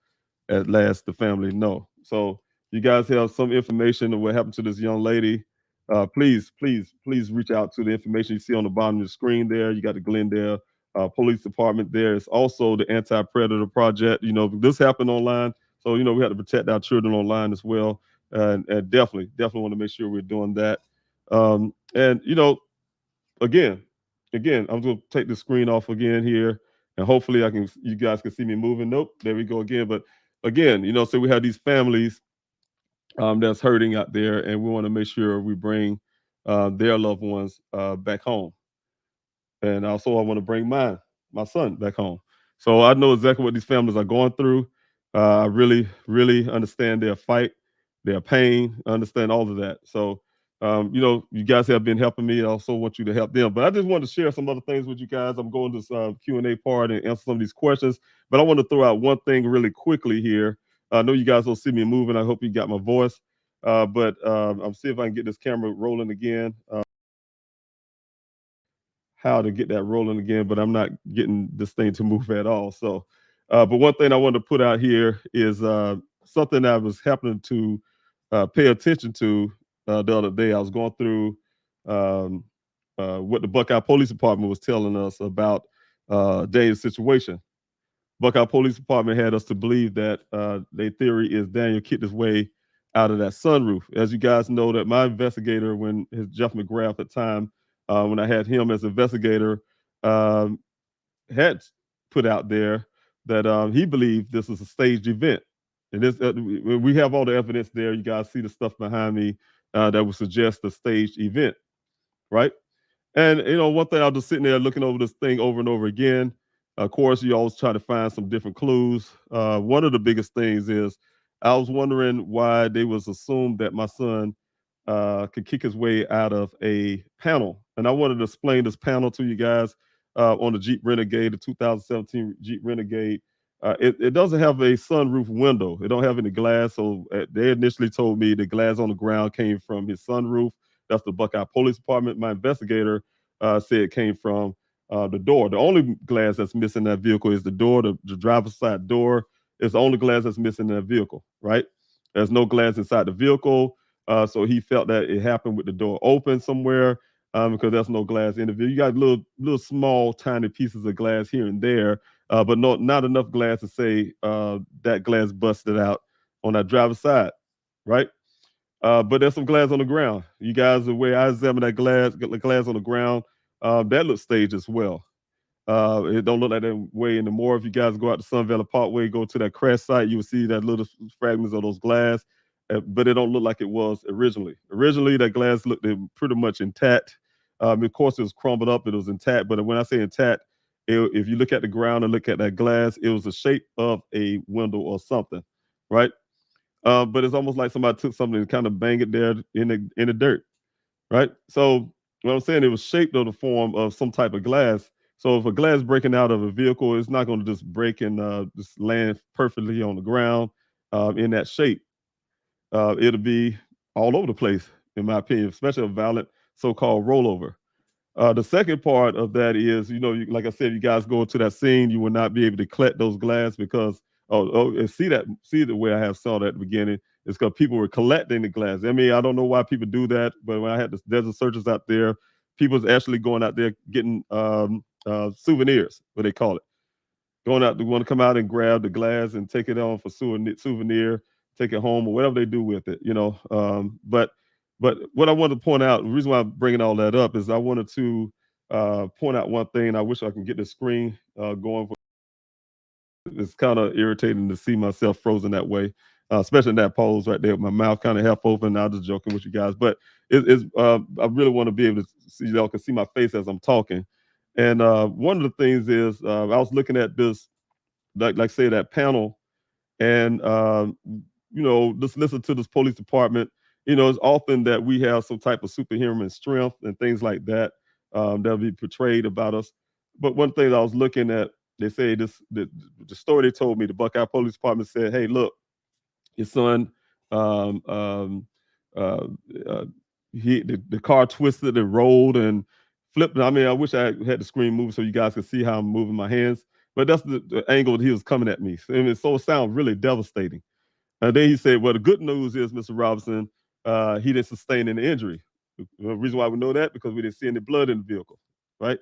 At last, the family know. So you guys have some information of what happened to this young lady. Please reach out to the information you see on the bottom of the screen there. You got the Glendale Police Department there. It's also the Anti-Predator Project. You know, this happened online. So, you know, we have to protect our children online as well. And definitely want to make sure we're doing that. And, you know, again, I'm going to take the screen off again here. And hopefully you guys can see me moving. Nope, there we go again. But again, you know, so we have these families that's hurting out there, and we want to make sure we bring their loved ones back home. And also I want to bring my son back home. So I know exactly what these families are going through. I really understand their fight, their pain, understand all of that. So, you know, you guys have been helping me. I also want you to help them. But I just wanted to share some other things with you guys. I'm going to this Q&A part and answer some of these questions. But I want to throw out one thing really quickly here. I know you guys don't see me moving. I hope you got my voice. But I'm seeing if I can get this camera rolling again. How to get that rolling again, but I'm not getting this thing to move at all. So, but one thing I want to put out here is something that was happening to pay attention to the other day. I was going through what the Buckeye Police Department was telling us about Daniel's situation. Buckeye Police Department had us to believe that their theory is Daniel kicked his way out of that sunroof. As you guys know, that my investigator, when his Jeff McGrath at the time, when I had him as investigator, had put out there that he believed this was a staged event. And this, we have all the evidence there. You guys see the stuff behind me that would suggest a staged event, right? And, you know, one thing, I was just sitting there looking over this thing over and over again. Of course, you always try to find some different clues. One of the biggest things is I was wondering why they was assumed that my son could kick his way out of a panel. And I wanted to explain this panel to you guys on the Jeep Renegade, the 2017 Jeep Renegade. It doesn't have a sunroof window. It don't have any glass. So they initially told me the glass on the ground came from his sunroof. That's the Buckeye Police Department. My investigator said it came from the door. The only glass that's missing in that vehicle is the door, the driver's side door. It's the only glass that's missing in that vehicle, right? There's no glass inside the vehicle. So he felt that it happened with the door open somewhere because there's no glass in the vehicle. You got little small, tiny pieces of glass here and there, but not enough glass to say that glass busted out on that driver's side, right? But there's some glass on the ground. You guys, the way I examined that glass on the ground, that looks staged as well. It don't look like that way anymore. If you guys go out to Sun Valley Parkway, go to that crash site, you will see that little fragments of those glass, but it don't look like it was originally. Originally, that glass looked pretty much intact. Of course, it was crumbled up. It was intact. But when I say intact, if you look at the ground and look at that glass, it was the shape of a window or something, right? But it's almost like somebody took something and kind of banged it there in the dirt, right? So what I'm saying, it was shaped of the form of some type of glass. So if a glass breaking out of a vehicle, it's not going to just break and just land perfectly on the ground in that shape. It'll be all over the place, in my opinion, especially a violent so-called rollover. The second part of that is, like I said, you guys go to that scene, you will not be able to collect those glass because and see the way I have saw that at the beginning. It's because people were collecting the glass. I mean, I don't know why people do that, but when I had the desert searchers out there, people was actually going out there getting souvenirs, what they call it. Going out, they want to come out and grab the glass and take it on for souvenir, take it home or whatever they do with it, But what I wanted to point out, the reason why I'm bringing all that up is I wanted to point out one thing. I wish I can get the screen going. It's kind of irritating to see myself frozen that way, especially in that pose right there with my mouth kind of half open. I'm just joking with you guys, but I really want to be able to see, y'all can see my face as I'm talking. And one of the things is I was looking at this, like say that panel, and just listen to this police department. It's often that we have some type of superhuman strength and things like that that'll be portrayed about us. But one thing I was looking at, they say the story they told me, the Buckeye Police Department said, "Hey, look, your son, the car twisted and rolled and flipped." I mean, I wish I had the screen move so you guys could see how I'm moving my hands. But that's the angle that he was coming at me. And it sounds really devastating. And then he said, well, the good news is, Mr. Robinson, he didn't sustain any injury. The reason why we know that, because we didn't see any blood in the vehicle, right?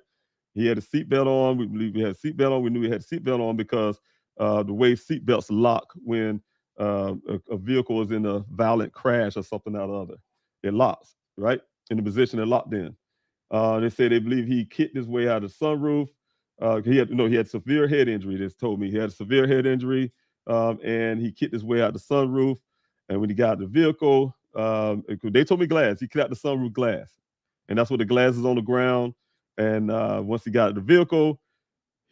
He had a seatbelt on. We believe he had a seatbelt on. We knew he had a seatbelt on because the way seatbelts lock when a vehicle is in a violent crash or something or other. It locks, right? In the position it locked in. They say they believe he kicked his way out of the sunroof. He had severe head injury. They told me he had a severe head injury, and he kicked his way out the sunroof. And when he got out the vehicle, they told me glass. He kicked out the sunroof glass, and that's what the glass is on the ground. And once he got out the vehicle,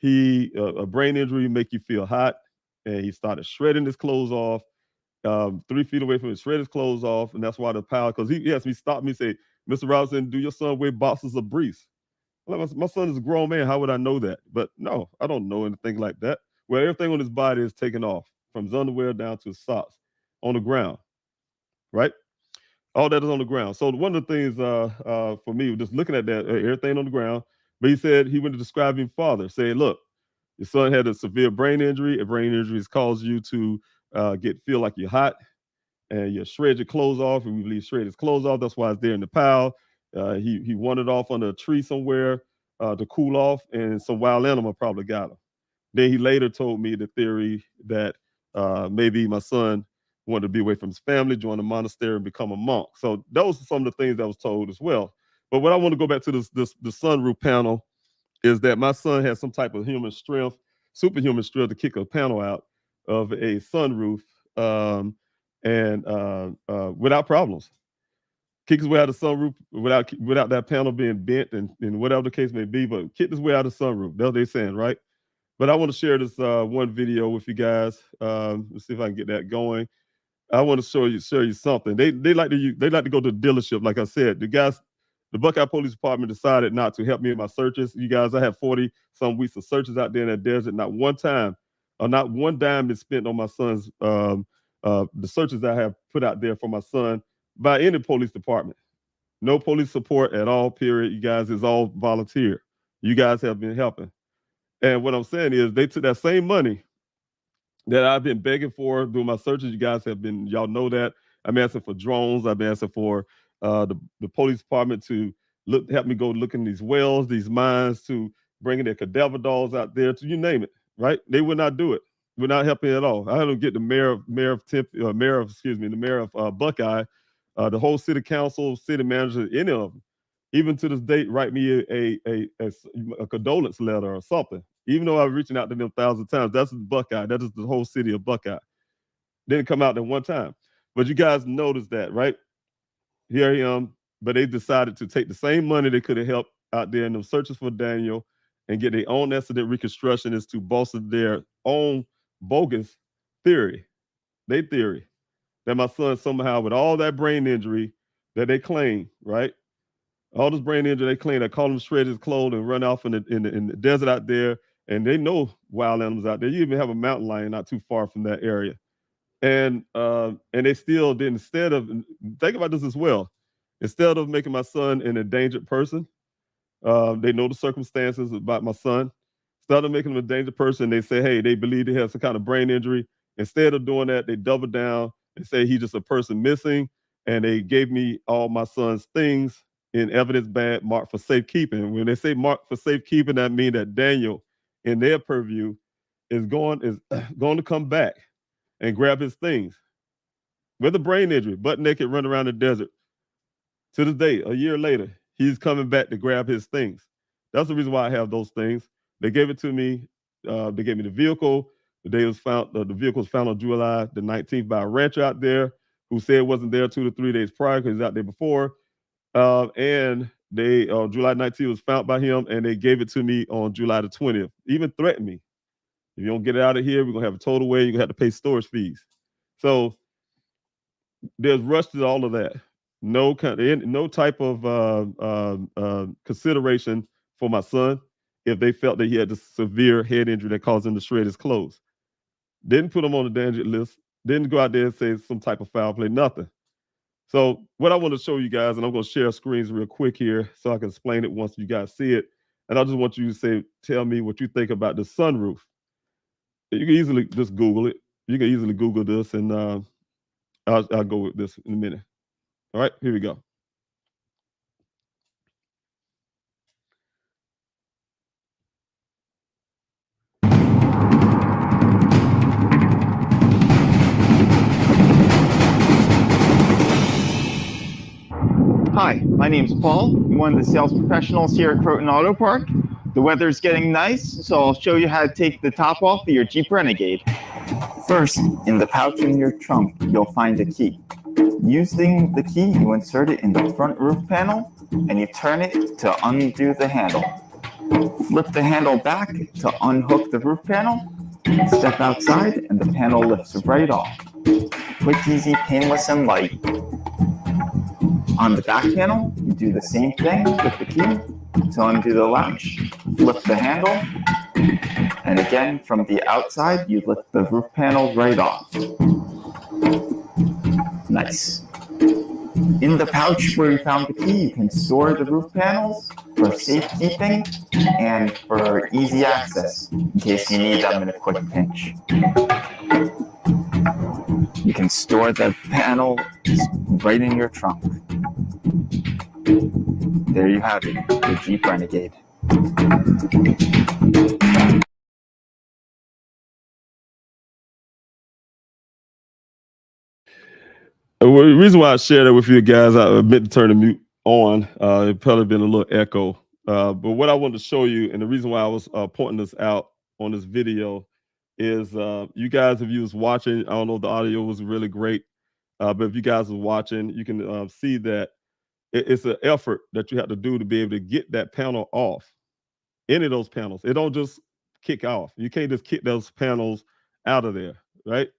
a brain injury make you feel hot, and he started shredding his clothes off. 3 feet away from him, shred his clothes off, and that's why the power. Because he asked me, stopped me, say, "Mr. Robinson, do your son wear boxes of briefs?" My son is a grown man. How would I know that? But no, I don't know anything like that. Well, everything on his body is taken off, from his underwear down to his socks, on the ground, right? All that is on the ground. So one of the things for me, just looking at that, everything on the ground. But he said he went to describe his father, saying, "Look, your son had a severe brain injury. A brain injury has caused you to feel like you're hot, and you shred your clothes off, and we believe shred his clothes off. That's why it's there in the pile. He wandered off under a tree somewhere to cool off, and some wild animal probably got him." Then he later told me the theory that maybe my son wanted to be away from his family, join a monastery, and become a monk. So those are some of the things I was told as well. But what I want to go back to the sunroof panel is that my son has some type of human strength, superhuman strength, to kick a panel out of a sunroof and without problems. Kick his way out of the sunroof without that panel being bent and whatever the case may be, but kick his way out of the sunroof. That's what they're saying, right? But I want to share this one video with you guys. Let's see if I can get that going. I want to show you something. They like to go to the dealership. Like I said, the Buckeye Police Department decided not to help me in my searches. You guys, I have 40 some weeks of searches out there in that desert. Not one time, or not one dime is spent on my son's the searches I have put out there for my son by any police department. No police support at all. Period. You guys, it's all volunteer. You guys have been helping. And what I'm saying is, they took that same money that I've been begging for doing my searches. You guys have been, y'all know that. I'm asking for drones. I've been asking for the police department to help me go look in these wells, these mines, to bringing their cadaver dogs out there, to you name it, right? They would not do it. We're not helping at all. I had to get the mayor of Buckeye, the whole city council, city manager, any of them, even to this date, write me a condolence letter or something. Even though I'm reaching out to them 1,000 times, that's Buckeye. That is the whole city of Buckeye. Didn't come out there one time. But you guys noticed that, right? Here I am. But they decided to take the same money they could have helped out there in them searches for Daniel and get their own accident reconstructionist to bolster their own bogus theory. Their theory that my son somehow, with all that brain injury that they claim, right? All this brain injury they claim, that call him shred his clothes and run off in the desert out there. And they know wild animals out there. You even have a mountain lion not too far from that area. And they still did, instead of, think about this as well, instead of making my son an endangered person, they know the circumstances about my son. Instead of making him a dangerous person, they say, hey, they believe he has some kind of brain injury. Instead of doing that, they double down and say he's just a person missing. And they gave me all my son's things in evidence bag marked for safekeeping. When they say marked for safekeeping, that means that Daniel, in their purview, is going to come back and grab his things with a brain injury, butt naked, run around the desert. To this day, a year later, he's coming back to grab his things. That's the reason why I have those things. They gave it to me. They gave me the vehicle. The day it was found, the vehicle was found on July the 19th by a rancher out there who said it wasn't there 2 to 3 days prior because he was out there before. And they July 19th was found by him, and they gave it to me on July the 20th. Even threatened me. If you don't get it out of here, we're gonna have a total away. You're gonna have to pay storage fees. So there's rush to all of that. No type of consideration for my son if they felt that he had a severe head injury that caused him to shred his clothes. Didn't put him on the danger list. Didn't go out there and say some type of foul play. Nothing. So what I want to show you guys, and I'm going to share screens real quick here so I can explain it once you guys see it. And I just want you to tell me what you think about the sunroof. You can easily just Google it. You can easily Google this, and I'll go with this in a minute. All right, here we go. Hi, my name's Paul. I'm one of the sales professionals here at Croton Auto Park. The weather's getting nice, so I'll show you how to take the top off of your Jeep Renegade. First, in the pouch in your trunk, you'll find a key. Using the key, you insert it in the front roof panel, and you turn it to undo the handle. Flip the handle back to unhook the roof panel. Step outside, and the panel lifts right off. Quick, easy, painless, and light. On the back panel, you do the same thing with the key to undo the latch. Flip the handle, and again, from the outside, you lift the roof panel right off. Nice. In the pouch where you found the key, you can store the roof panels for safekeeping and for easy access in case you need them in a quick pinch. You can store the panel right in your trunk. There you have it, the Jeep Renegade. The reason why I shared it with you guys, I meant to turn the mute on. It probably been a little echo. But what I wanted to show you, and the reason why I was pointing this out on this video, is you guys, if you was watching, I don't know if the audio was really great, but if you guys was watching, you can see that it's an effort that you have to do to be able to get that panel off. Any of those panels. It don't just kick off. You can't just kick those panels out of there, right?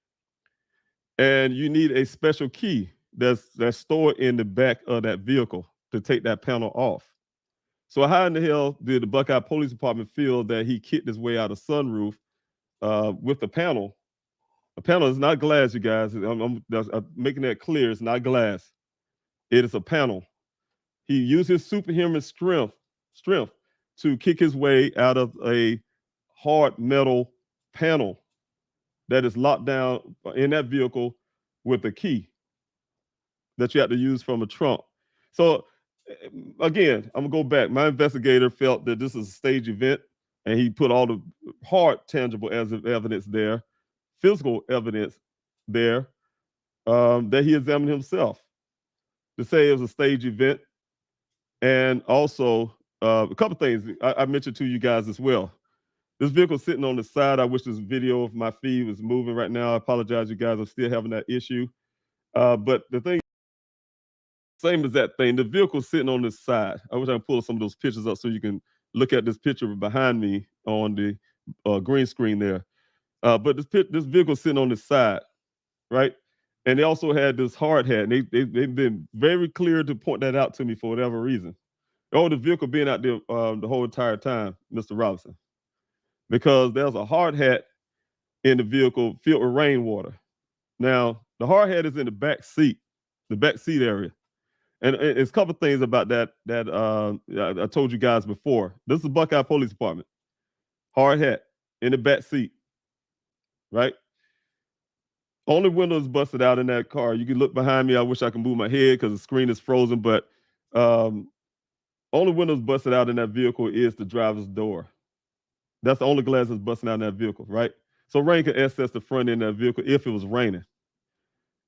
and you need a special key that's stored in the back of that vehicle to take that panel off. So how in the hell did the Buckeye Police Department feel that he kicked his way out of sunroof with the panel? A panel is not glass, you guys. I'm making that clear. It's not glass. It is a panel. He used his superhuman strength to kick his way out of a hard metal panel that is locked down in that vehicle with a key that you have to use from a trunk. So again, I'm gonna go back. My investigator felt that this is a stage event, and he put all the hard, tangible evidence there, physical evidence there, that he examined himself to say it was a stage event. And also, a couple things I mentioned to you guys as well. This vehicle sitting on the side. I wish this video of my feed was moving right now. I apologize, you guys. I'm still having that issue. But the thing, same as that thing, the vehicle sitting on the side. I wish I could pull some of those pictures up so you can look at this picture behind me on the green screen there. But this vehicle sitting on the side, right? And they also had this hard hat. And they've been very clear to point that out to me for whatever reason. Oh, the vehicle being out there the whole entire time, Mr. Robinson. Because there's a hard hat in the vehicle filled with rainwater. Now, the hard hat is in the back seat area. And it's a couple things about that I told you guys before. This is the Buckeye Police Department. Hard hat in the back seat, right? Only windows busted out in that car. You can look behind me. I wish I could move my head because the screen is frozen, but only windows busted out in that vehicle is the driver's door. That's the only glass that's busting out in that vehicle, right? So rain can access the front end of that vehicle if it was raining.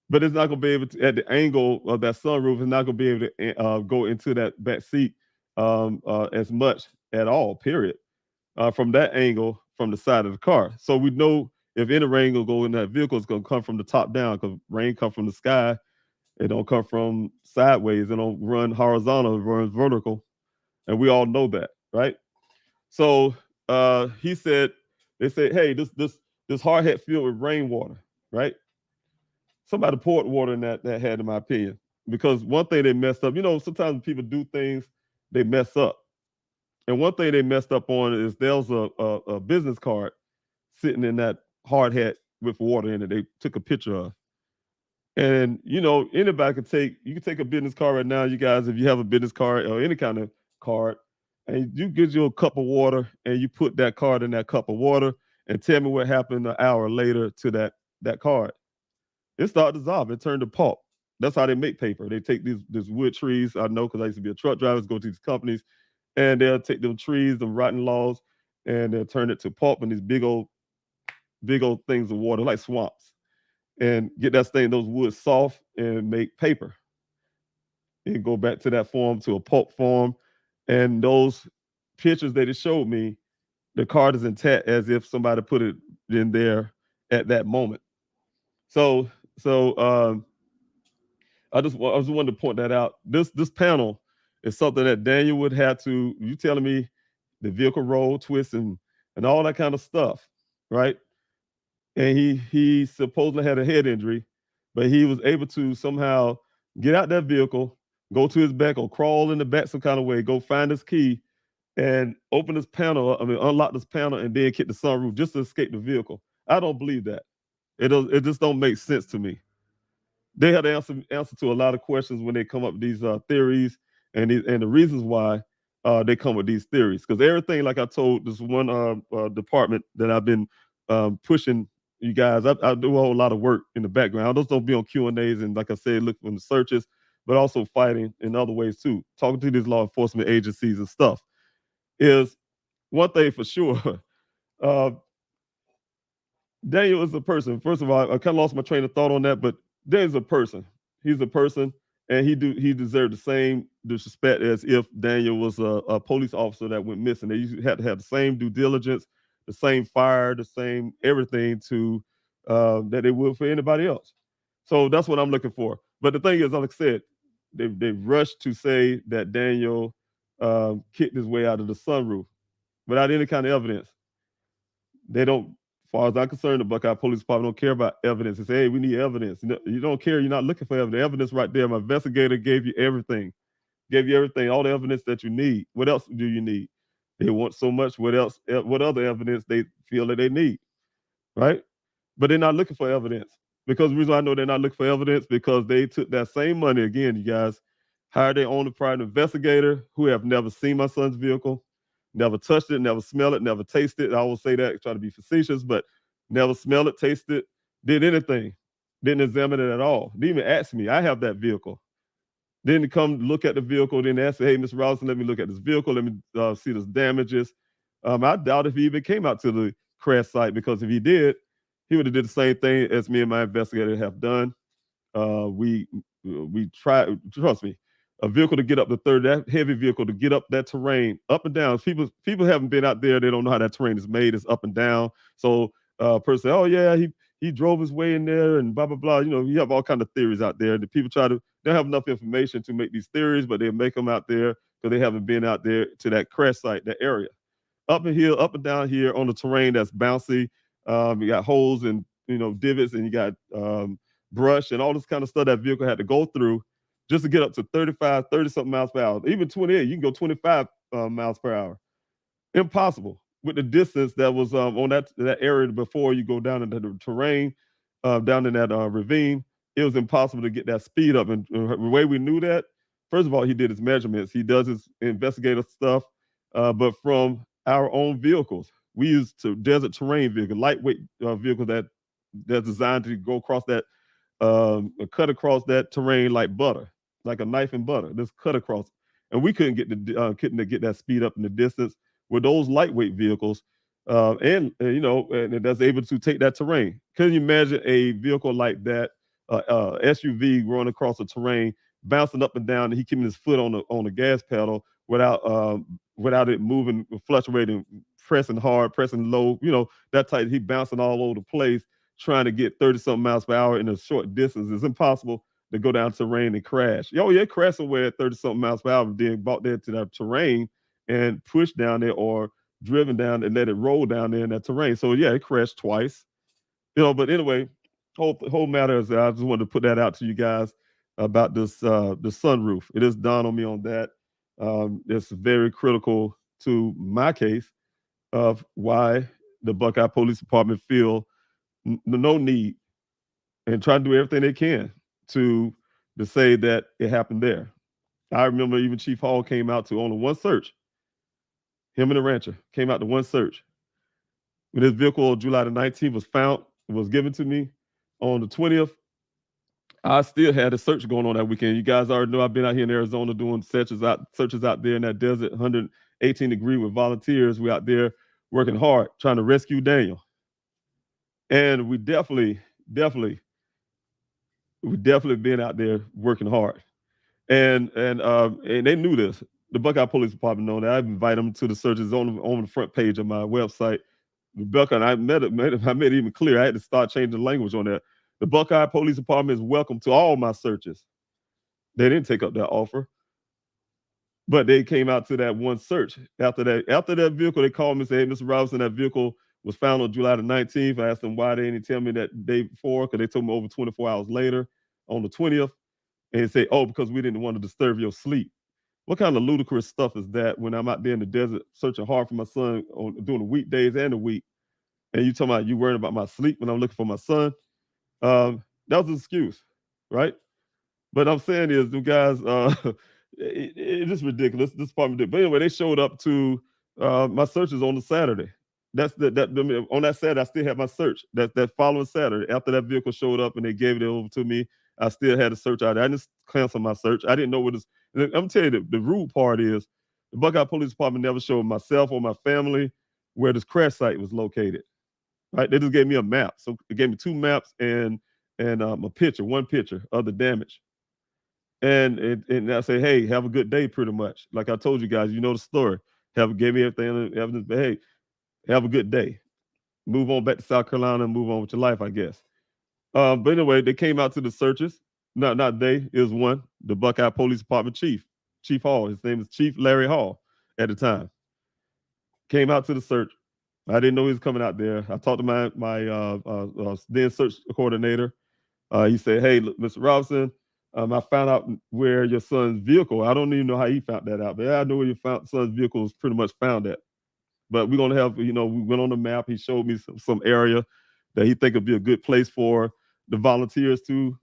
But it's not going to be able to, at the angle of that sunroof, it's not going to be able to go into that back seat as much at all, period, from that angle from the side of the car. So we know if any rain will go in that vehicle, it's going to come from the top down because rain comes from the sky. It don't come from sideways. It don't run horizontal, it runs vertical. And we all know that, right? So they said, hey, this hard hat filled with rainwater, right? Somebody poured water in that hat, in my opinion, because one thing they messed up, sometimes when people do things, they mess up. And one thing they messed up on is there was a business card sitting in that hard hat with water in it. They took a picture of. And, anybody you can take a business card right now, you guys, if you have a business card or any kind of card, and you get you a cup of water and you put that card in that cup of water and tell me what happened an hour later to that card. It started dissolving. It turned to pulp. That's how they make paper. They take these wood trees. I know because I used to be a truck driver, go to these companies, and they'll take them trees, them rotten logs, and they'll turn it to pulp in these big old things of water, like swamps, and get those woods soft and make paper. And go back to that form, to a pulp form. And those pictures that it showed me, the card is intact as if somebody put it in there at that moment. So I just wanted to point that out. This panel is something that Daniel would have to. You telling me the vehicle roll, twist, and all that kind of stuff, right? And he supposedly had a head injury, but he was able to somehow get out that vehicle, go to his back or crawl in the back some kind of way, go find his key, and open this panel. Unlock this panel and then kick the sunroof just to escape the vehicle. I don't believe that. It just don't make sense to me. They had to answer to a lot of questions when they come up with these theories and the reasons why they come with these theories. Because everything, like I told this one department that I've been pushing you guys, I do a whole lot of work in the background. Those don't be on Q&As and, like I said, look from the searches, but also fighting in other ways too. Talking to these law enforcement agencies and stuff is one thing for sure. Daniel is a person. First of all, I kind of lost my train of thought on that, but Daniel's a person. He's a person, and he deserved the same disrespect as if Daniel was a police officer that went missing. They had to have the same due diligence, the same fire, the same everything to that they would for anybody else. So that's what I'm looking for. But the thing is, like I said, they rushed to say that Daniel kicked his way out of the sunroof without any kind of evidence. They don't far as I'm concerned, the Buckeye Police Department don't care about evidence. They say, hey, we need evidence. You don't care. You're not looking for evidence. The evidence right there. My investigator gave you everything. Gave you everything, all the evidence that you need. What else do you need? They want so much. What else? What other evidence they feel that they need, right? But they're not looking for evidence. Because the reason I know they're not looking for evidence, because they took that same money, again, you guys, hired their own private investigator who have never seen my son's vehicle, never touched it, never smelled it, never tasted it. I will say that, try to be facetious, but never smelled it, tasted it, did anything, didn't examine it at all. Didn't even ask me. I have that vehicle. Didn't come look at the vehicle, didn't ask, hey, Mr. Robinson, let me look at this vehicle, let me see this damages. I doubt if he even came out to the crash site, because if he did, he would have did the same thing as me and my investigator have done. We tried, trust me, a vehicle to get up that heavy vehicle to get up that terrain, up and down. People haven't been out there. They don't know how that terrain is made. It's up and down. So person, oh yeah, he drove his way in there and blah, blah, blah. You know, you have all kinds of theories out there. The people they don't have enough information to make these theories, but they make them out there because they haven't been out there to that crash site, that area. Up and here, up and down here on the terrain that's bouncy. You got holes and, divots, and you got brush and all this kind of stuff that vehicle had to go through just to get up to 35, 30-something miles per hour. Even 28, you can go 25 miles per hour. Impossible with the distance that was on that area before you go down into the terrain, down in that ravine. It was impossible to get that speed up. And the way we knew that, first of all, he did his measurements. He does his investigative stuff, but from our own vehicles. We use desert terrain vehicle, lightweight vehicle that's designed to go across that, cut across that terrain like butter, like a knife and butter. Just cut across, and we couldn't get that speed up in the distance with those lightweight vehicles, and that's able to take that terrain. Can you imagine a vehicle like that, SUV running across the terrain, bouncing up and down, and he keeping his foot on the gas pedal without it moving, fluctuating, pressing hard, pressing low, that type. He bouncing all over the place, trying to get 30-something miles per hour in a short distance. It's impossible to go down terrain and crash. Oh, yeah, crash somewhere at 30-something miles per hour, then brought there to that terrain and pushed down there or driven down and let it roll down there in that terrain. So, yeah, it crashed twice. But anyway, whole matter is, I just wanted to put that out to you guys about this, the sunroof. It is dawned on me on that. It's very critical to my case of why the Buckeye Police Department feel no need and try to do everything they can to say that it happened there. I remember even Chief Hall came out to only one search. Him and the rancher came out to one search. When his vehicle on July the 19th was given to me on the 20th, I still had a search going on that weekend. You guys already know I've been out here in Arizona doing searches out there in that desert, 118 degree with volunteers. We're out there working hard, trying to rescue Daniel. And we definitely been out there working hard. And they knew this. The Buckeye Police Department know that. I invite them to the searches on the front page of my website. Rebecca and I made it even clear. I had to start changing the language on that. The Buckeye Police Department is welcome to all my searches. They didn't take up that offer, but they came out to that one search. After that vehicle, they called me and said, hey, Mr. Robinson, that vehicle was found on July the 19th. I asked them why they didn't tell me that day before, because they told me over 24 hours later on the 20th. And they say, oh, because we didn't want to disturb your sleep. What kind of ludicrous stuff is that when I'm out there in the desert searching hard for my son during the weekdays and the week, and you talking about you worrying about my sleep when I'm looking for my son? That was an excuse, right? But I'm saying is, the guys, it is ridiculous. This department, but anyway, they showed up to my searches on the Saturday. On that Saturday, I still had my search. That following Saturday, after that vehicle showed up and they gave it over to me, I still had a search out there. I didn't cancel my search. I didn't know what this. I'm telling you, the rude part is the Buckeye Police Department never showed myself or my family where this crash site was located. Right? They just gave me a map. So it gave me two maps and one picture of the damage. And I say, hey, have a good day, pretty much. Like I told you guys, you know the story. Gave me everything, evidence, but hey, have a good day. Move on back to South Carolina and move on with your life, I guess. But anyway, they came out to the searches. Not they, it was one, the Buckeye Police Department Chief Hall. His name is Chief Larry Hall at the time. Came out to the search. I didn't know he was coming out there. I talked to my then search coordinator. He said, "Hey, look, Mr. Robinson, I found out where your son's vehicle. I don't even know how he found that out, but I know where your son's vehicle was pretty much found at. But we're gonna have, we went on the map. He showed me some area that he think would be a good place for the volunteers to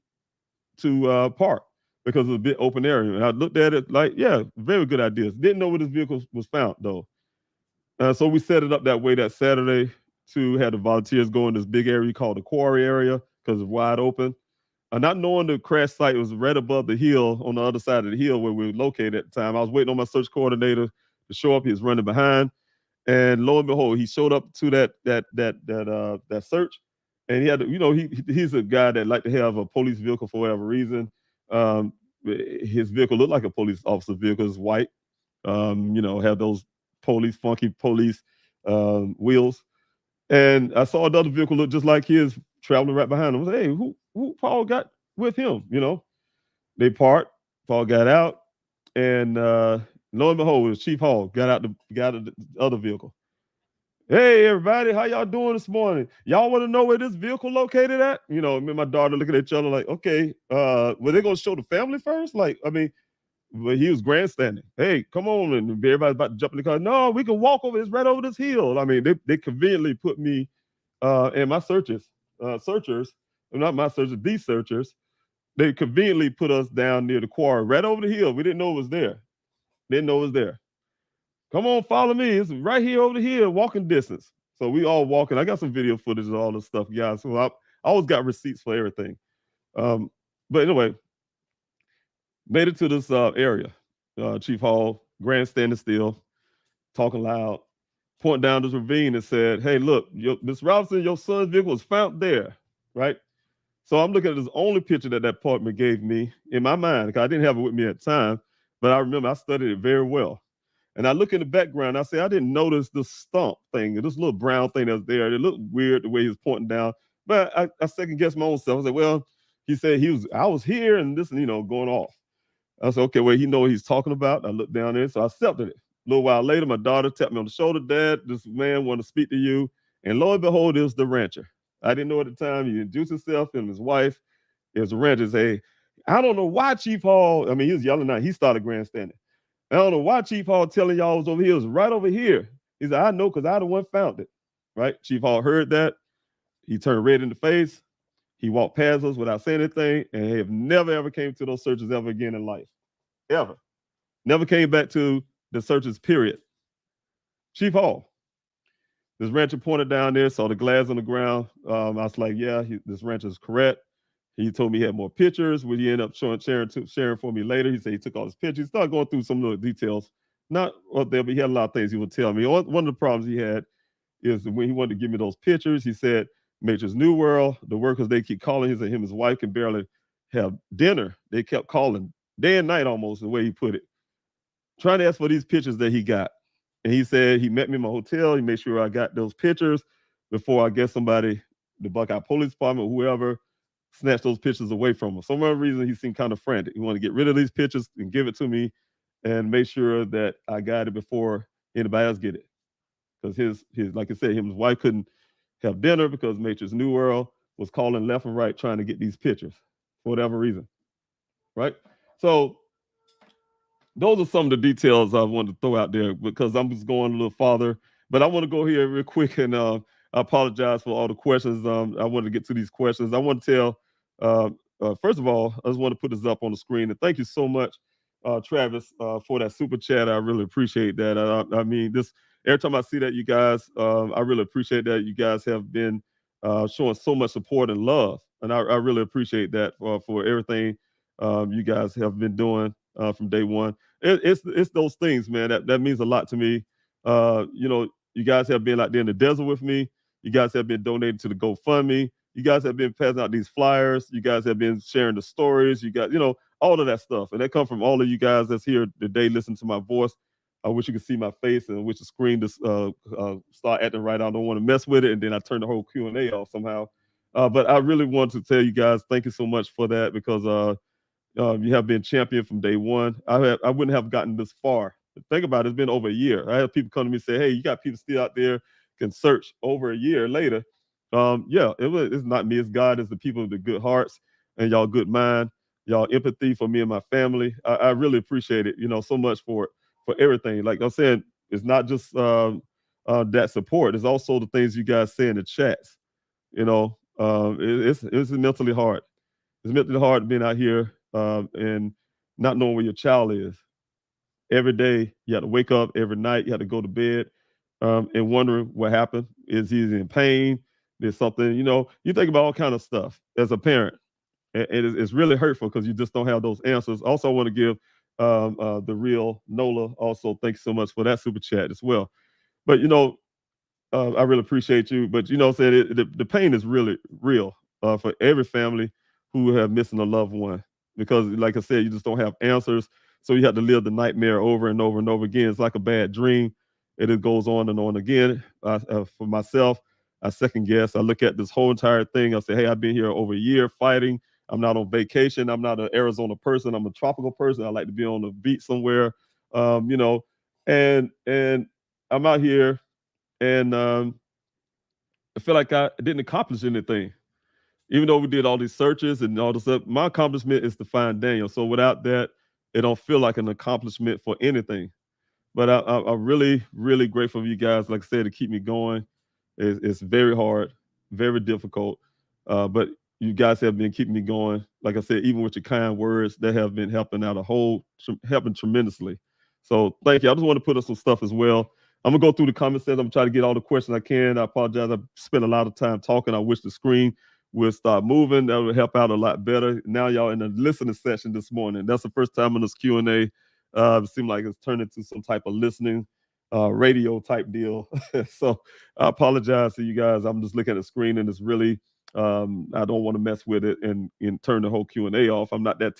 park because it's a bit open area. And I looked at it like, yeah, very good ideas. Didn't know where this vehicle was found though. So we set it up that way that Saturday to have the volunteers go in this big area called the quarry area because it's wide open. Not knowing the crash site was right above the hill on the other side of the hill where we were located at the time. I was waiting on my search coordinator to show up. He was running behind, and lo and behold, he showed up to that search, and he had he's a guy that like to have a police vehicle for whatever reason. His vehicle looked like a police officer vehicle. It's white. Have those funky police wheels. And I saw another vehicle look just like his traveling right behind him. I was like, hey, who Paul got with him? They parked. Paul got out, and lo and behold, it was Chief Hall got out the other vehicle. Hey, everybody, how y'all doing this morning? Y'all want to know where this vehicle located at? Me and my daughter looking at each other like, okay, were they gonna show the family first? But he was grandstanding. Hey, come on, and everybody's about to jump in the car. No, we can walk over this right over this hill. They conveniently put me and my searchers, not my searchers, these searchers, they conveniently put us down near the quarry, right over the hill. We didn't know it was there. Come on, follow me. It's right here over the hill, walking distance. So we all walking. I got some video footage of all this stuff, guys. So I always got receipts for everything. But anyway, made it to this area. Chief Hall, grandstanding still, talking loud, pointing down this ravine and said, hey, look, Mr. Robinson, your son's vehicle was found there, right? So I'm looking at this only picture that department gave me in my mind, because I didn't have it with me at the time, but I remember I studied it very well. And I look in the background, I say, I didn't notice the stump thing, this little brown thing that's there. It looked weird the way he was pointing down, but I second guessed my own self. I was like, well, he said I was here and this, going off. I said, okay, well, he know what he's talking about. I looked down there, so I accepted it. A little while later, my daughter tapped me on the shoulder. Dad, this man wanted to speak to you. And lo and behold, it was the rancher. I didn't know at the time. He introduced himself and his wife. It was the rancher. Say, I don't know why Chief Hall, he was yelling out. He started grandstanding. I don't know why Chief Hall telling y'all was over here. It was right over here. He said, I know because I the one found it. Right? Chief Hall heard that. He turned red in the face. He walked past us without saying anything, and he have never, ever came to those searches ever again in life. Ever. Never came back to the searches, period. Chief Hall. This rancher pointed down there, saw the glass on the ground. I was like, yeah, this rancher is correct. He told me he had more pictures, which he ended up sharing for me later. He said he took all his pictures. He started going through some little details. Not up there, but he had a lot of things he would tell me. One of the problems he had is when he wanted to give me those pictures, he said, Nature's New World, the workers, they keep calling. He said him and his wife can barely have dinner. They kept calling day and night almost, the way he put it, trying to ask for these pictures that he got. And he said he met me in my hotel. He made sure I got those pictures before I guess somebody, the Buckeye Police Department, whoever, snatched those pictures away from him. For some reason, he seemed kind of frantic. He wanted to get rid of these pictures and give it to me and make sure that I got it before anybody else get it. Because his like I said, him and his wife couldn't have dinner because Nature's New World was calling left and right trying to get these pictures for whatever reason, right? So those are some of the details I wanted to throw out there because I'm just going a little farther. But I want to go here real quick and I apologize for all the questions. I want to get to these questions. I want to tell, first of all, I just want to put this up on the screen. And thank you so much, Travis, for that super chat. I really appreciate that. Every time I see that, you guys, I really appreciate that. You guys have been showing so much support and love. And I really appreciate that for everything you guys have been doing from day one. It's those things, man, that means a lot to me. You guys have been out there in the desert with me. You guys have been donating to the GoFundMe. You guys have been passing out these flyers. You guys have been sharing the stories. You got, all of that stuff. And that comes from all of you guys that's here today listening to my voice. I wish you could see my face and I wish the screen to start acting right. I don't want to mess with it. And then I turn the whole Q&A off somehow. But I really want to tell you guys, thank you so much for that because you have been champion from day one. I wouldn't have gotten this far. Think about it. It's been over a year. I have people come to me and say, hey, you got people still out there can search over a year later. It's not me, it's God, it's the people with the good hearts and y'all good mind, y'all empathy for me and my family. I really appreciate it, so much for everything. Like I'm saying, it's not just that support, it's also the things you guys say in the chats. It's mentally hard. It's mentally hard being out here and not knowing where your child is. Every day, you have to wake up. Every night, you have to go to bed and wondering what happened. Is he in pain? There's something, you think about all kind of stuff as a parent. And it's really hurtful because you just don't have those answers. Also, I want to give the real Nola also, thanks so much for that super chat as well. But, I really appreciate you. But, the pain is really real for every family who have missing a loved one. Because, like I said, you just don't have answers. So you have to live the nightmare over and over and over again. It's like a bad dream. It goes on and on again. For myself, I second guess. I look at this whole entire thing. I say, hey, I've been here over a year fighting. I'm not on vacation. I'm not an Arizona person. I'm a tropical person. I like to be on the beach somewhere, and I'm out here and I feel like I didn't accomplish anything. Even though we did all these searches and all this stuff, my accomplishment is to find Daniel. So without that, it don't feel like an accomplishment for anything. But I'm really, really grateful for you guys, like I said, to keep me going. It's very hard, very difficult. But you guys have been keeping me going. Like I said, even with your kind words, that have been helping out helping tremendously. So thank you. I just want to put up some stuff as well. I'm gonna go through the comment section. I'm gonna try to get all the questions I can. I apologize. I spent a lot of time talking. I wish the screen would start moving. That would help out a lot better. Now y'all in the listening session this morning. That's the first time in this Q&A. It seemed like it's turned into some type of listening radio type deal. So I apologize to you guys. I'm just looking at the screen and it's really I don't want to mess with it and turn the whole Q&A off. I'm not that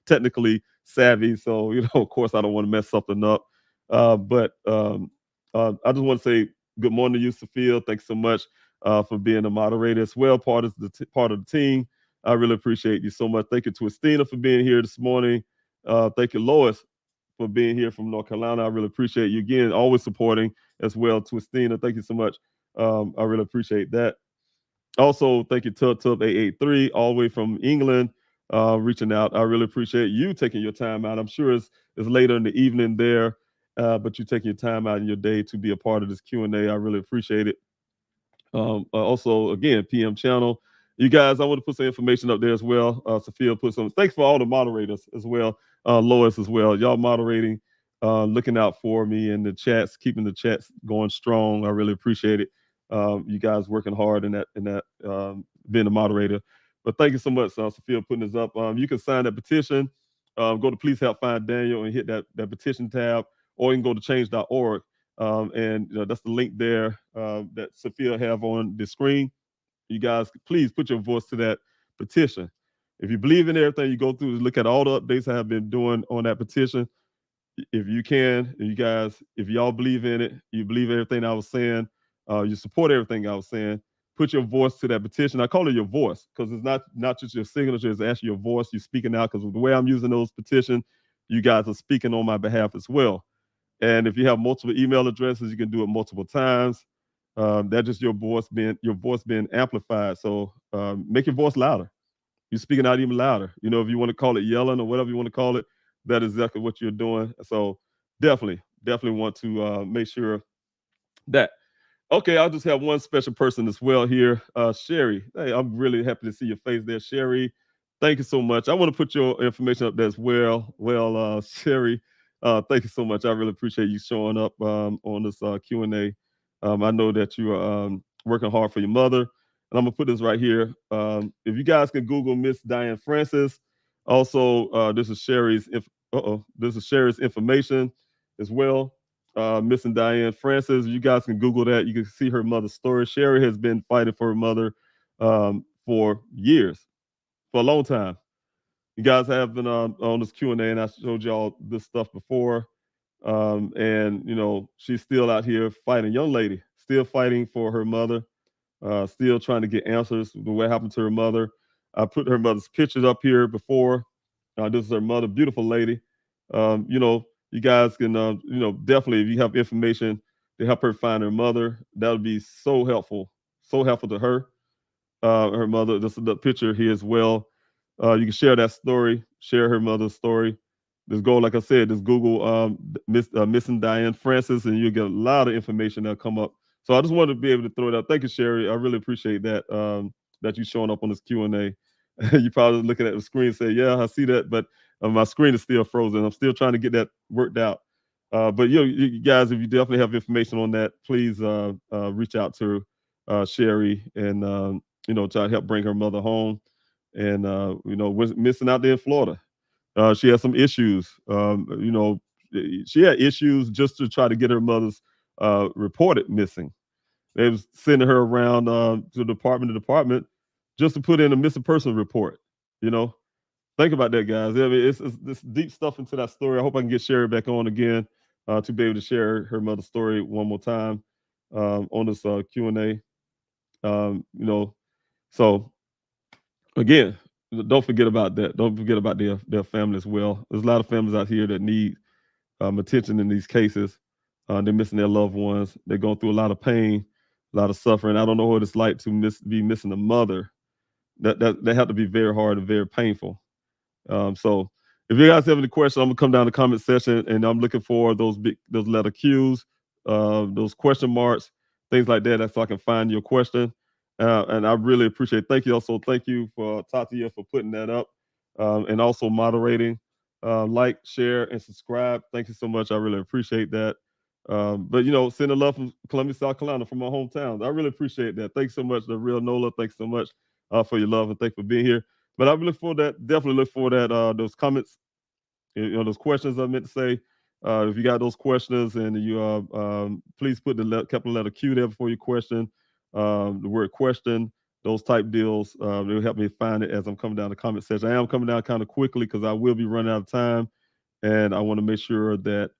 technically savvy. So, of course I don't want to mess something up. But I just want to say good morning to you, Sophia. Thanks so much for being a moderator as well, part of the team. I really appreciate you so much. Thank you to Estina for being here this morning. Thank you, Lois, for being here from North Carolina. I really appreciate you again, always supporting as well. To Estina, thank you so much. I really appreciate that. Also, thank you, Tub 883, all the way from England, reaching out. I really appreciate you taking your time out. I'm sure it's later in the evening there, but you taking your time out in your day to be a part of this Q&A. I really appreciate it. Also, again, PM channel. You guys, I want to put some information up there as well. Sophia put some. Thanks for all the moderators as well. Lois as well. Y'all moderating, looking out for me in the chats, keeping the chats going strong. I really appreciate it. You guys working hard in that being a moderator. But thank you so much, Sophia, putting this up. You can sign that petition. Go to Please Help Find Daniel and hit that petition tab, or you can go to change.org. And that's the link there that Sophia have on the screen. You guys, please put your voice to that petition. If you believe in everything you go through, look at all the updates I have been doing on that petition. If you can, you guys, if y'all believe in it, you believe everything I was saying, you support everything I was saying, put your voice to that petition. I call it your voice because it's not just your signature, it's actually your voice. You're speaking out because the way I'm using those petitions, you guys are speaking on my behalf as well. And if you have multiple email addresses, you can do it multiple times. That's just your voice being amplified. So make your voice louder. You're speaking out even louder. If you want to call it yelling or whatever you want to call it, that is exactly what you're doing. So definitely want to make sure that. Okay, I'll just have one special person as well here. Sherry. Hey, I'm really happy to see your face there, Sherry. Thank you so much. I want to put your information up there as well. Well, Sherry, thank you so much. I really appreciate you showing up on this Q&A. I know that you are working hard for your mother. And I'm going to put this right here. If you guys can Google Miss Diane Francis. Also, this is Sherry's information as well. Missing Diane Francis. You guys can Google that. You can see her mother's story. Sherry has been fighting for her mother for years, for a long time. You guys have been on this Q&A, and I showed y'all this stuff before. And she's still out here fighting, young lady, still fighting for her mother, still trying to get answers to what happened to her mother. I put her mother's pictures up here before. This is her mother, beautiful lady. You guys can, definitely, if you have information, to help her find her mother. That would be so helpful to her. Her mother. This is the picture here as well. You can share that story, share her mother's story. Just go, like I said, just Google missing Diane Francis, and you'll get a lot of information that'll come up. So I just wanted to be able to throw it out. Thank you, Sherry. I really appreciate that that you showing up on this Q&A. You probably looking at the screen and say, yeah, I see that, but my screen is still frozen. I'm still trying to get that worked out. But you guys, if you definitely have information on that, please reach out to Sherry and try to help bring her mother home. And was missing out there in Florida. She had some issues. She had issues just to try to get her mother's reported missing. They was sending her around to department just to put in a missing person report. Think about that, guys. I mean, it's this deep stuff into that story. I hope I can get Sherry back on again to be able to share her mother's story one more time on this Q&A. So again, don't forget about that. Don't forget about their family as well. There's a lot of families out here that need attention in these cases. They're missing their loved ones. They're going through a lot of pain, a lot of suffering. I don't know what it's like to be missing a mother. That have to be very hard and very painful. So if you guys have any questions, I'm gonna come down to the comment section, and I'm looking for those letter Q's, those question marks, things like that, so I can find your question. And I really appreciate it. Thank you also. Thank you for Tatia for putting that up and also moderating. Like, share, and subscribe. Thank you so much. I really appreciate that. But send a love from Columbia, South Carolina, from my hometown. I really appreciate that. Thanks so much, the real Nola. Thanks so much for your love, and thanks for being here. But I definitely look for that those comments, those questions I meant to say. If you got those questions, and you please put the capital letter Q there before your question. The word question, those type deals, they'll help me find it as I'm coming down the comment section. I am coming down kind of quickly because I will be running out of time, and I want to make sure that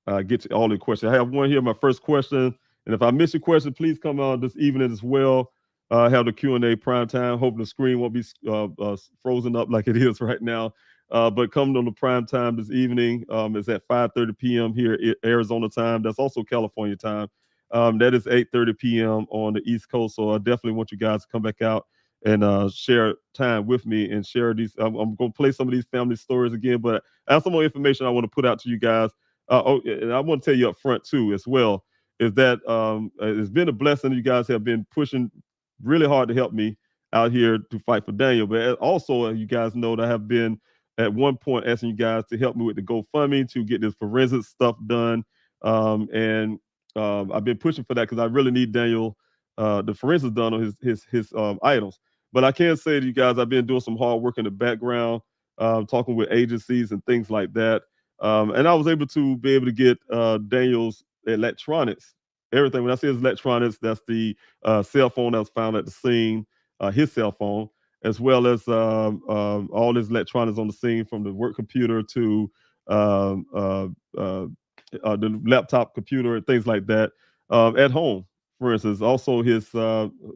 I get to all the questions. I have one here, my first question, and if I miss your question, please come on this evening as well. I have the Q&A prime time. Hope the screen won't be frozen up like it is right now. But coming on the prime time this evening, it's at 5:30 p.m. here Arizona time. That's also California time. That is 8:30 p.m. on the East Coast. So I definitely want you guys to come back out and share time with me and share these. I'm going to play some of these family stories again, but I have some more information I want to put out to you guys. And I want to tell you up front too, as well, is that it's been a blessing. You guys have been pushing really hard to help me out here to fight for Daniel. But also, you guys know that I have been at one point asking you guys to help me with the GoFundMe to get this forensic stuff done. And I've been pushing for that because I really need Daniel, the forensics done on his items. But I can say to you guys, I've been doing some hard work in the background, talking with agencies and things like that. And I was able to get Daniel's electronics. Everything. When I say his electronics, that's the cell phone that was found at the scene, his cell phone, as well as all his electronics on the scene, from the work computer to the laptop computer and things like that. At home, for instance, also his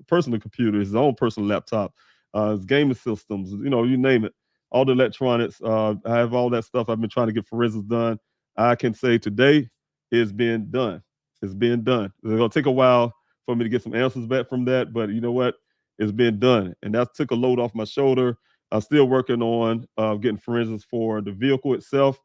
personal computer, his own personal laptop, his gaming systems, you name it. All the electronics, I have all that stuff. I've been trying to get forensics done. I can say today it's been done. It's been done. It's going to take a while for me to get some answers back from that, but you know what? It's been done. And that took a load off my shoulder. I'm still working on getting forensics for the vehicle itself.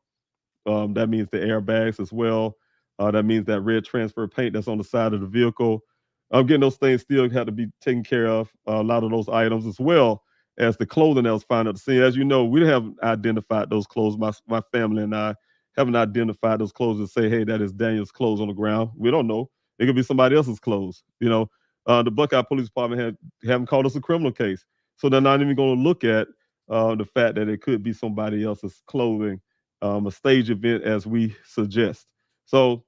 That means the airbags as well. That means that red transfer paint that's on the side of the vehicle. I'm getting those things still had to be taken care of. A lot of those items, as well as the clothing that was found at the scene. As you know, we haven't identified those clothes. My family and I haven't identified those clothes and say, hey, that is Daniel's clothes on the ground. We don't know. It could be somebody else's clothes. The Buckeye Police Department haven't called us a criminal case. So they're not even going to look at the fact that it could be somebody else's clothing, a stage event, as we suggest. So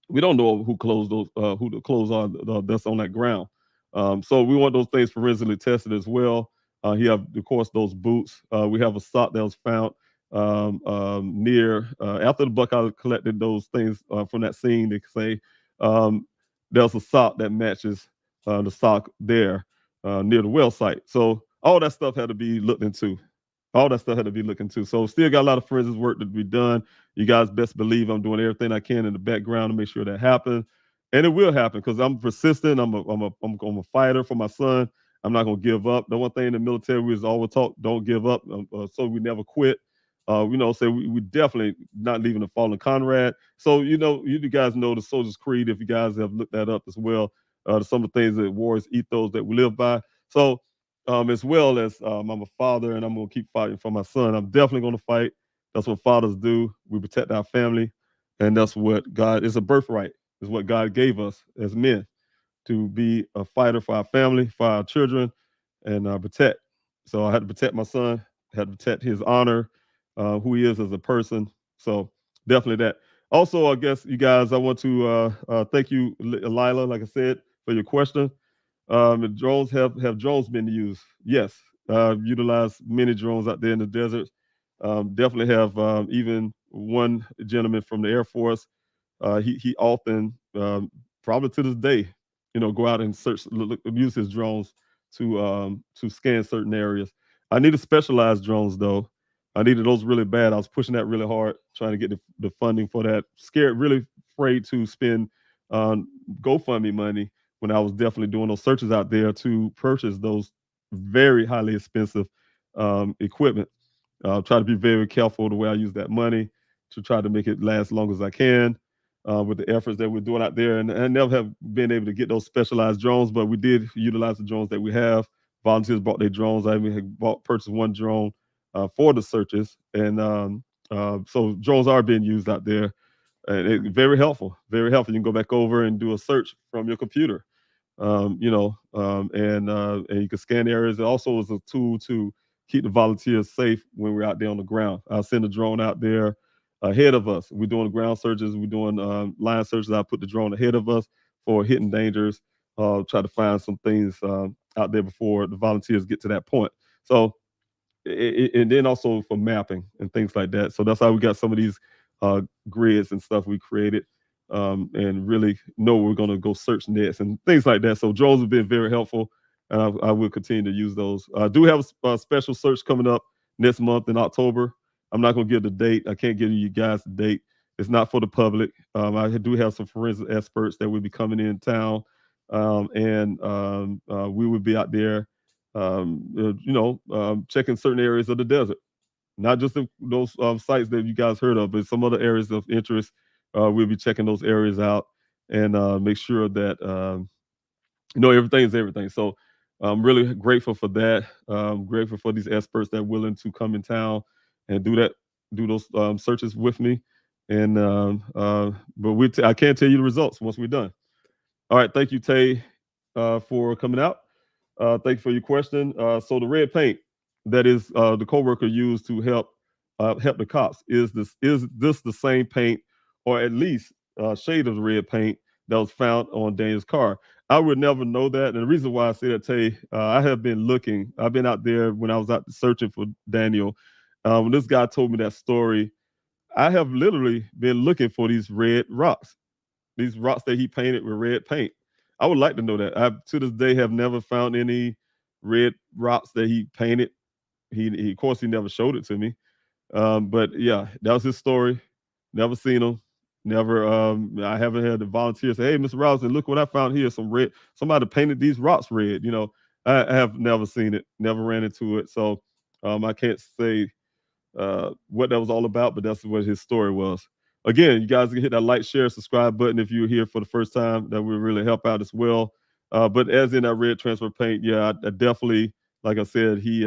we don't know who the clothes are that's on that ground. So we want those things forensically tested as well. He have, of course, those boots. We have a sock that was found near after the Buckeye collected those things from that scene. They say there's a sock that matches the sock there near the well site. So all that stuff had to be looked into. So still got a lot of forensics work to be done. You guys best believe I'm doing everything I can in the background to make sure that happens. and it will happen because I'm persistent. I'm a fighter for my son. I'm not gonna give up. The one thing in the military we was always taught: don't give up. So we never quit. So we definitely not leaving a fallen comrade. So you guys know the Soldier's Creed if you guys have looked that up as well. Some of the things that warriors ethos that we live by. So as well as I'm a father and I'm gonna keep fighting for my son. I'm definitely gonna fight. That's what fathers do. We protect our family, and that's what God is a birthright. Is what God gave us as men to be a fighter for our family, for our children, and protect. So I had to protect my son. Had to protect his honor, who he is as a person. So definitely that. Also, I guess you guys, I want to thank you, Lila, like I said, for your question. Drones have drones been used? Yes, utilized many drones out there in the desert. Definitely have even one gentleman from the Air Force. He often, probably to this day, go out and use his drones to scan certain areas. I needed specialized drones though. I needed those really bad. I was pushing that really hard, trying to get the funding for that. Scared, really afraid to spend GoFundMe money when I was definitely doing those searches out there to purchase those very highly expensive equipment. Try to be very careful the way I use that money to try to make it last as long as I can with the efforts that we're doing out there. And I never have been able to get those specialized drones, but we did utilize the drones that we have. Volunteers bought their drones. I even had purchased one drone for the searches. And so drones are being used out there. And it's very helpful, very helpful. You can go back over and do a search from your computer, and you can scan areas. It also is a tool to keep the volunteers safe when we're out there on the ground. I'll send a drone out there ahead of us. We're doing ground searches. We're doing line searches. I put the drone ahead of us for hidden dangers. Try to find some things out there before the volunteers get to that point. So, and then also for mapping and things like that. So that's how we got some of these grids and stuff we created, and really know we're going to go search nets and things like that. So drones have been very helpful, and I will continue to use those. I do have a special search coming up next month in October. I'm not going to give the date. I can't give you guys the date. It's not for the public. I do have some forensic experts that will be coming in town, and we will be out there, checking certain areas of the desert. Not just those sites that you guys heard of, but some other areas of interest. We'll be checking those areas out and make sure that everything is everything. So I'm really grateful for that. Grateful for these experts that are willing to come in town and do those searches with me. And but I can't tell you the results once we're done. All right, thank you, Tay, for coming out. Thank you for your question. So the red paint that is the coworker used to help the cops, is this the same paint, or at least shade of the red paint that was found on Daniel's car? I would never know that. And the reason why I say that, Tay, I have been looking. I've been out there when I was out searching for Daniel. When this guy told me that story, I have literally been looking for these red rocks, these rocks that he painted with red paint. I would like to know that. I, to this day, have never found any red rocks that he painted. He of course, he never showed it to me. But yeah, that was his story. Never seen him. Never. I haven't had the volunteer say, "Hey, Mr. Robinson, look what I found here. Some red. Somebody painted these rocks red." I have never seen it. Never ran into it. So I can't say what that was all about, but that's what his story was. Again, you guys can hit that like, share, subscribe button if you're here for the first time. That will really help out as well. But as in that red transfer paint, yeah, I definitely, like I said, he,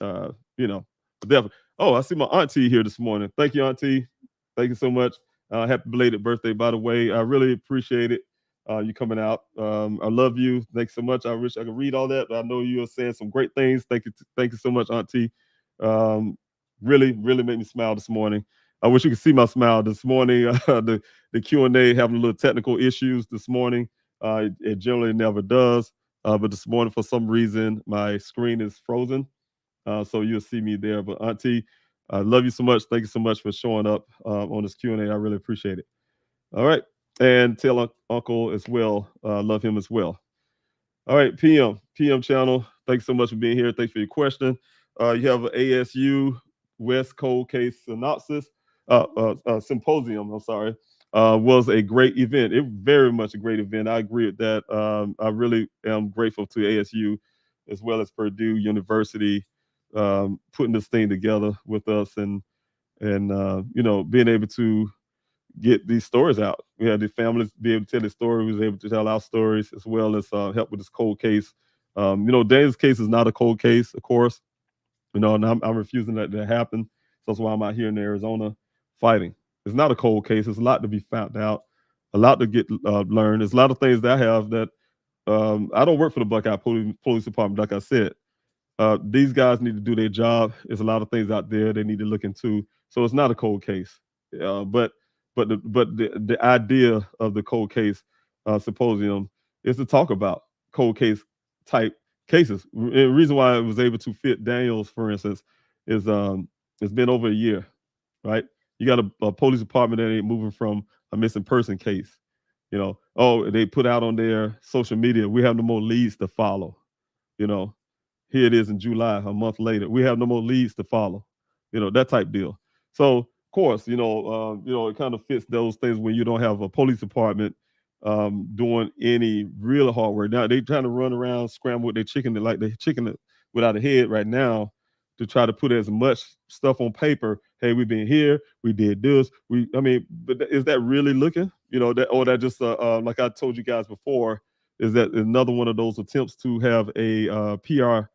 definitely. Oh, I see my auntie here this morning. Thank you, auntie. Thank you so much. Happy belated birthday, by the way. I really appreciate it. You coming out. I love you. Thanks so much. I wish I could read all that, but I know you are saying some great things. Thank you so much, auntie. Really made me smile this morning. I wish you could see my smile this morning. The Q&A having a little technical issues this morning. It generally never does, but this morning for some reason my screen is frozen, so you'll see me there. But auntie, I love you so much. Thank you so much for showing up on this Q&A. I really appreciate it. All right, and tell uncle as well. Love him as well. All right, PM channel. Thanks so much for being here. Thanks for your question. You have an ASU West Cold Case Synopsis symposium. I'm sorry. was a great event. It very much a great event. I agree with that. I really am grateful to ASU as well as Purdue University putting this thing together with us and being able to get these stories out. We had the families be able to tell their story. We was able to tell our stories as well as help with this cold case. Daniel's case is not a cold case, of course. And I'm refusing that to happen. So that's why I'm out here in Arizona fighting. It's not a cold case. There's a lot to be found out, a lot to get learned. There's a lot of things that I have that I don't work for the Buckeye Police Department, like I said. These guys need to do their job. There's a lot of things out there they need to look into. So it's not a cold case. But the idea of the cold case symposium is to talk about cold case type cases. The reason why I was able to fit Daniel's, for instance, is it's been over a year, right? You got a police department that ain't moving from a missing person case. They put out on their social media, we have no more leads to follow. Here it is in July, a month later, we have no more leads to follow. That type deal. So of course, it kind of fits those things when you don't have a police department doing any real hard work. Now they trying to run around, scramble with their chicken, like the chicken without a head right now, to try to put as much stuff on paper. Hey, we've been here, we did this. But is that really looking? That just like I told you guys before, is that another one of those attempts to have a PR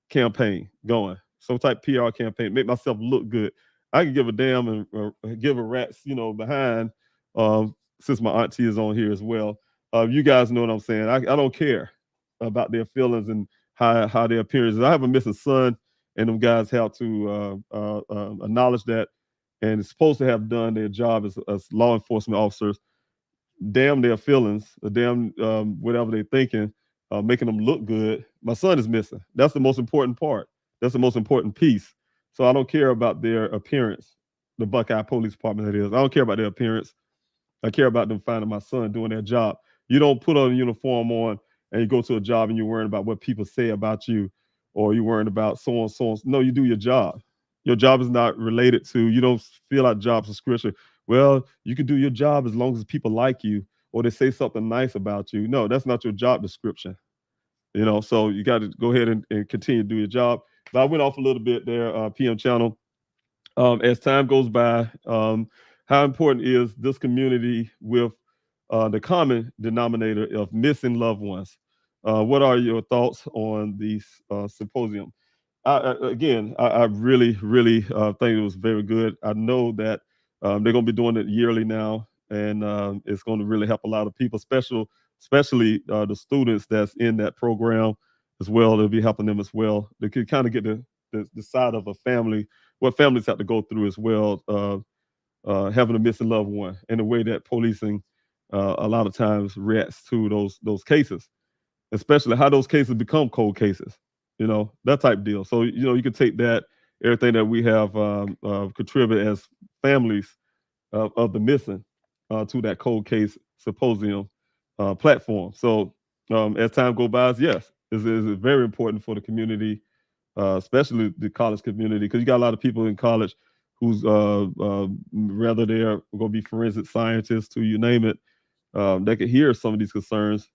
campaign going, some type PR campaign, make myself look good. I can give a damn and give a rat's behind. Since my auntie is on here as well, you guys know what I'm saying. I don't care about their feelings and how their appearance is. I have a missing son, and them guys have to acknowledge that, and it's supposed to have done their job as law enforcement officers. Damn their feelings, damn whatever they're thinking, making them look good. My son is missing. That's the most important part. That's the most important piece. So I don't care about their appearance. The Buckeye Police Department, that is. I don't care about their appearance. I care about them finding my son, doing their job. You don't put a uniform on and you go to a job and you're worrying about what people say about you, or you're worrying about so on, so on. No, you do your job. Your job is not related to, you don't feel like job description. Well, you can do your job as long as people like you or they say something nice about you. No, that's not your job description. So you got to go ahead and continue to do your job. But I went off a little bit there, PM channel. As time goes by, how important is this community with the common denominator of missing loved ones? What are your thoughts on these symposium? I really, really think it was very good. I know that they're going to be doing it yearly now, and it's going to really help a lot of people, especially the students that's in that program as well. They'll be helping them as well. They could kind of get the side of a family, what families have to go through as well, having a missing loved one, and the way that policing a lot of times reacts to those cases, especially how those cases become cold cases, that type deal. So, you can take that, everything that we have contributed as families of the missing to that cold case symposium platform. So as time goes by, yes, it's very important for the community, especially the college community, because you got a lot of people in college who's whether they're going to be forensic scientists, you name it, they can hear some of these concerns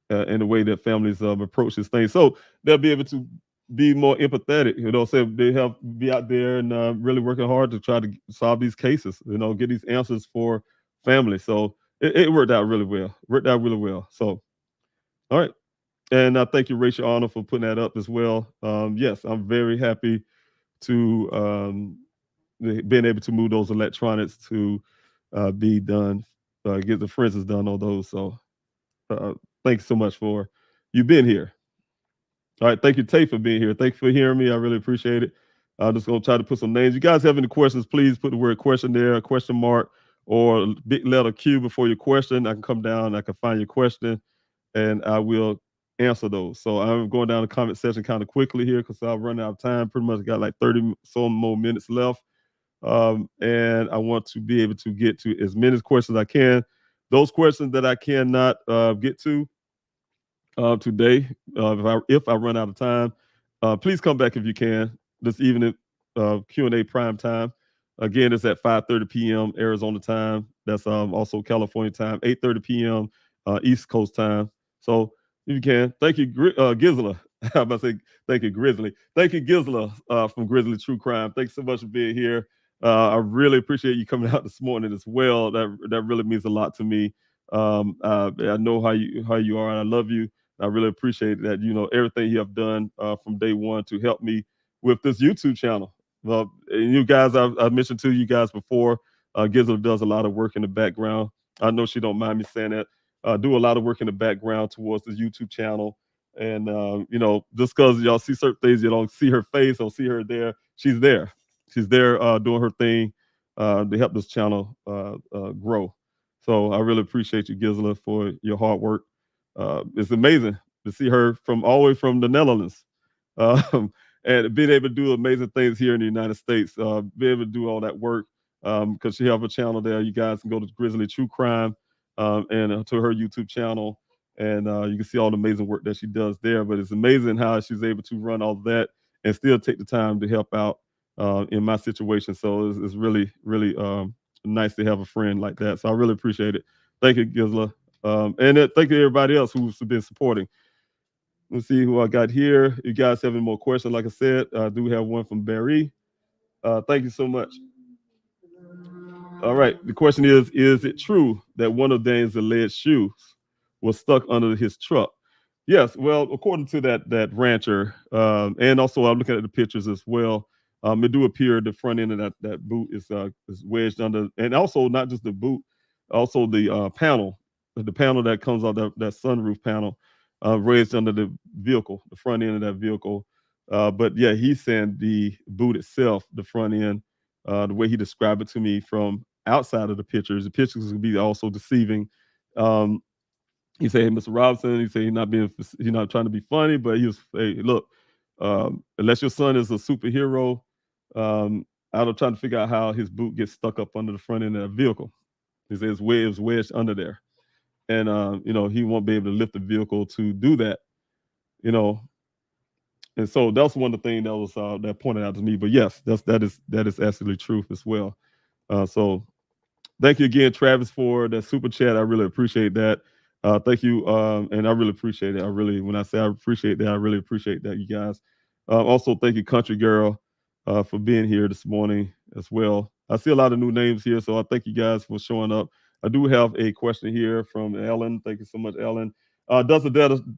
in the way that families approach this thing. So they'll be able to be more empathetic. So they have be out there and really working hard to try to solve these cases. Get these answers for families. So it worked out really well. So, all right. And I thank you, Rachel Arnold, for putting that up as well. Yes, I'm very happy to being able to move those electronics to be done, get the forensics done on those. So thanks so much for you being here. All right, thank you, Tate, for being here. Thank you for hearing me. I really appreciate it. I'm just going to try to put some names. You guys have any questions, please put the word question there, a question mark, or a big letter Q before your question. I can come down, I can find your question, and I will answer those. So I'm going down the comment section kind of quickly here because I'll run out of time. Pretty much got like 30 some more minutes left. And I want to be able to get to as many questions as I can. Those questions that I cannot get to today, if I run out of time, please come back if you can. This evening, Q&A prime time. Again, it's at 5:30 p.m. Arizona time. That's also California time, 8:30 p.m. East Coast time. So if you can, thank you, Gizla. I'm about to say thank you, Grizzly. Thank you, Gizla, from Grizzly True Crime. Thanks so much for being here. I really appreciate you coming out this morning as well. That really means a lot to me. I know how you are, and I love you. I really appreciate that. Everything you have done from day one to help me with this YouTube channel. Well, you guys, I've mentioned to you guys before, Gizla does a lot of work in the background. I know she don't mind me saying that. Do a lot of work in the background towards this YouTube channel. And, just because y'all see certain things, you don't see her face, don't see her there. She's there. She's there doing her thing to help this channel grow. So I really appreciate you, Gizla, for your hard work. It's amazing to see her from all the way from the Netherlands. And being able to do amazing things here in the United States, be able to do all that work, because she have a channel there. You guys can go to Grizzly True Crime and to her YouTube channel, and you can see all the amazing work that she does there. But it's amazing how she's able to run all that and still take the time to help out in my situation. So it's really, really nice to have a friend like that. So I really appreciate it. Thank you, Gizla. And thank you to everybody else who's been supporting. Let's see who I got here. You guys have any more questions? Like I said, I do have one from Barry. Thank you so much. All right. The question is it true that one of Dane's alleged shoes was stuck under his truck? Yes. Well, according to that rancher, and also I'm looking at the pictures as well, it do appear the front end of that boot is wedged under, and also not just the boot, also the panel that comes out that sunroof panel. Raised under the vehicle, the front end of that vehicle. But yeah, he's saying the boot itself, the front end, the way he described it to me from outside of the pictures can be also deceiving. He said, hey, Mr. Robinson, he said he's not trying to be funny, but he was, hey, look, unless your son is a superhero, I'm trying to figure out how his boot gets stuck up under the front end of the vehicle. He said it was wedged under there. And he won't be able to lift the vehicle to do that, and so that's one of the things that was that pointed out to me. But yes, that is absolutely true as well. So thank you again, Travis, for that super chat. I really appreciate that. Thank you, and I really appreciate it. When I say I appreciate that, I really appreciate that, you guys. Also, thank you, Country Girl, for being here this morning as well. I see a lot of new names here, so I thank you guys for showing up. I do have a question here from Ellen. Thank you so much, Ellen. Does the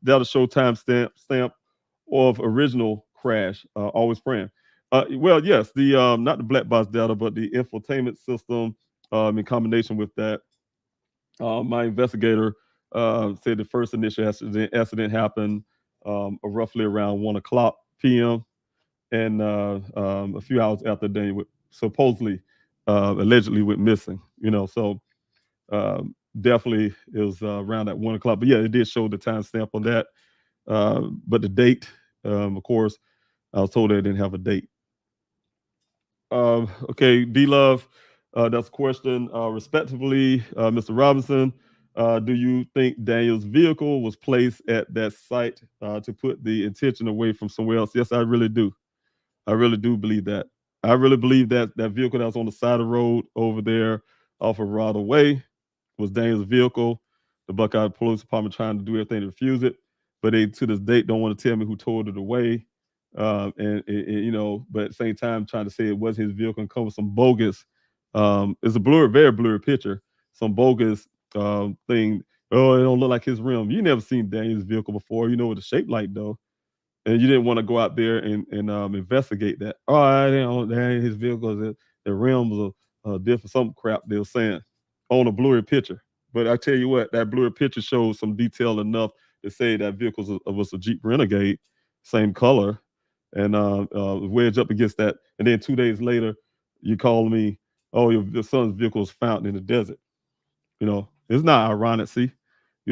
data show time stamp of original crash? Always praying. Well, yes, the not the black box data, but the infotainment system in combination with that. My investigator said the first initial accident happened roughly around 1:00 p.m. and a few hours after Daniel supposedly, allegedly went missing. So. Definitely it was around at 1:00, but yeah, it did show the timestamp on that. But the date, of course, I was told they didn't have a date. Okay, D Love, that's a question. Respectively, Mr. Robinson, do you think Daniel's vehicle was placed at that site to put the intention away from somewhere else? Yes, I really do. I really do believe that. I really believe that vehicle that was on the side of the road over there off of Rada Way was Daniel's vehicle. The Buckeye Police Department trying to do everything to refuse it, but they to this date don't want to tell me who towed it away. But at the same time trying to say it was his vehicle and cover some bogus. It's a very blurry picture. Some bogus thing. Oh, it don't look like his rim. You never seen Daniel's vehicle before. You know what it's shaped like though, and you didn't want to go out there and investigate that. Oh, his vehicle, the rims are different. Some crap they were saying on a blurry picture. But I tell you what, that blurry picture shows some detail enough to say that vehicle was a Jeep Renegade, same color, and wedged up against that. And then 2 days later, you call me, oh, your son's vehicle was found in the desert. It's not ironic, see?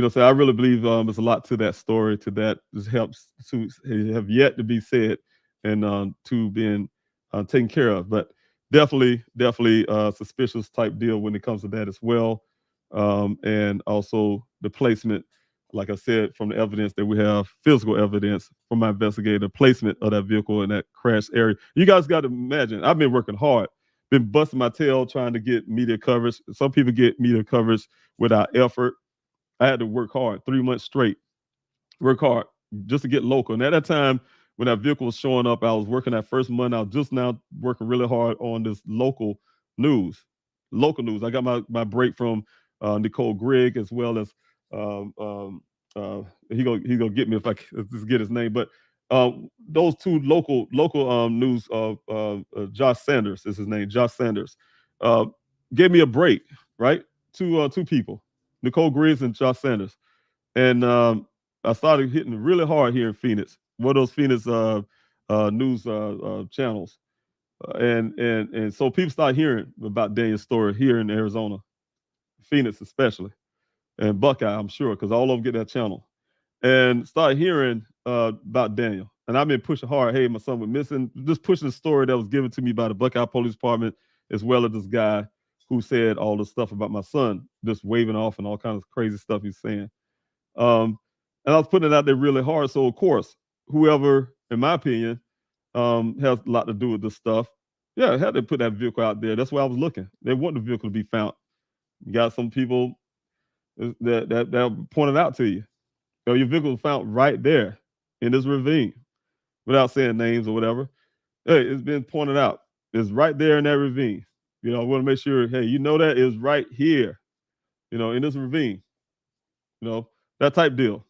So I really believe there's a lot to that story, to that. This helps to have yet to be said and to being taken care of. But definitely suspicious type deal when it comes to that as well. And also the placement, like I said, from the evidence that we have, physical evidence from my investigator, placement of that vehicle in that crash area. You guys got to imagine, I've been working hard been busting my tail trying to get media coverage. Some people get media coverage without effort. I had to work hard, 3 months straight, work hard just to get local. And at that time, when that vehicle was showing up, I was working that first month. I was just now working really hard on this local news. I got my break from Nicole Grigg, as well as he gonna get me if I just get his name. But those two local news. Josh Sanders is his name. Josh Sanders gave me a break. Right, two people, Nicole Grigg and Josh Sanders, and I started hitting really hard here in Phoenix. One of those Phoenix news channels, and so people start hearing about Daniel's story here in Arizona, Phoenix especially, and Buckeye, I'm sure, because all of them get that channel, and start hearing about Daniel. And I've been pushing hard. Hey, my son went missing. Just pushing the story that was given to me by the Buckeye Police Department, as well as this guy who said all this stuff about my son, just waving off and all kinds of crazy stuff he's saying. And I was putting it out there really hard. So of course, whoever, in my opinion, has a lot to do with this stuff, yeah, had to put that vehicle out there. That's why I was looking. They want the vehicle to be found. You got some people that pointed out to you. So your vehicle was found right there in this ravine, without saying names or whatever. Hey, it's been pointed out. It's right there in that ravine. I want to make sure, hey, that is right here, in this ravine. That type deal.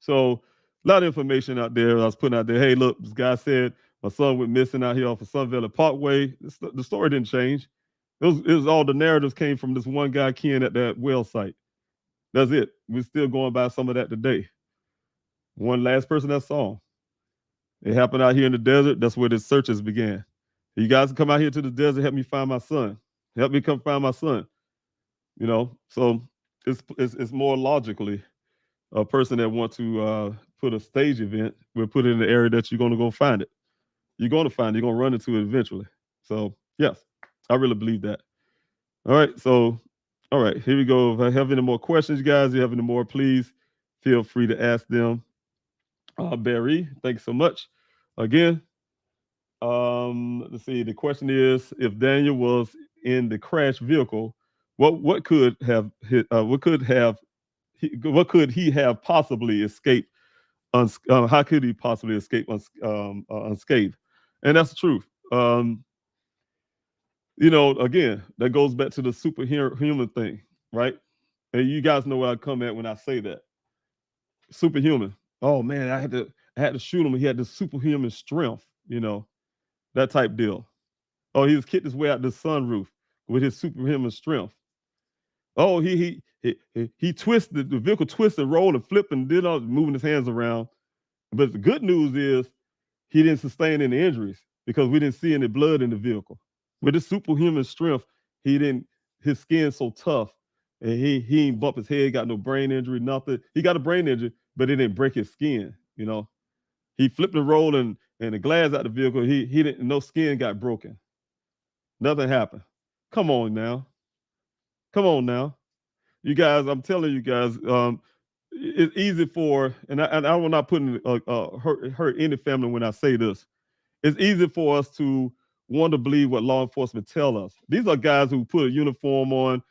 So a lot of information out there. I was putting out there, hey, look, this guy said my son went missing out here off of Sun Valley Parkway. The story didn't change. It was all the narratives came from this one guy, Ken, at that well site. That's it. We're still going by some of that today. One last person that saw him. It happened out here in the desert. That's where the searches began. You guys come out here to the desert, help me find my son. Help me come find my son. So it's more logically a person that wants to put a stage event, we'll put it in the area that you're going to go find it. You're going to find it. You're going to run into it eventually. So, yes, I really believe that. All right. So, all right, here we go. If I have any more questions, you guys, if you have any more, please feel free to ask them. Barry, thanks so much. Again, let's see. The question is, if Daniel was in the crash vehicle, what could he have possibly escaped? How could he possibly escape unscathed? And that's the truth. Again, that goes back to the superhuman thing, right? And you guys know where I come at when I say that. Superhuman. Oh man, I had to shoot him. He had this superhuman strength, that type deal. Oh, he was kicked his way out the sunroof with his superhuman strength. Oh, he twisted, the vehicle twisted, rolled, and flipped, and did all moving his hands around. But the good news is he didn't sustain any injuries because we didn't see any blood in the vehicle. With his superhuman strength, his skin's so tough, and he didn't bump his head, got no brain injury, nothing. He got a brain injury, but it didn't break his skin, He flipped and rolled and the glass out the vehicle, he didn't, no skin got broken. Nothing happened. Come on now. You guys, I'm telling you guys, it's easy for, and I will not put hurt any family when I say this. It's easy for us to want to believe what law enforcement tell us. These are guys who put a uniform on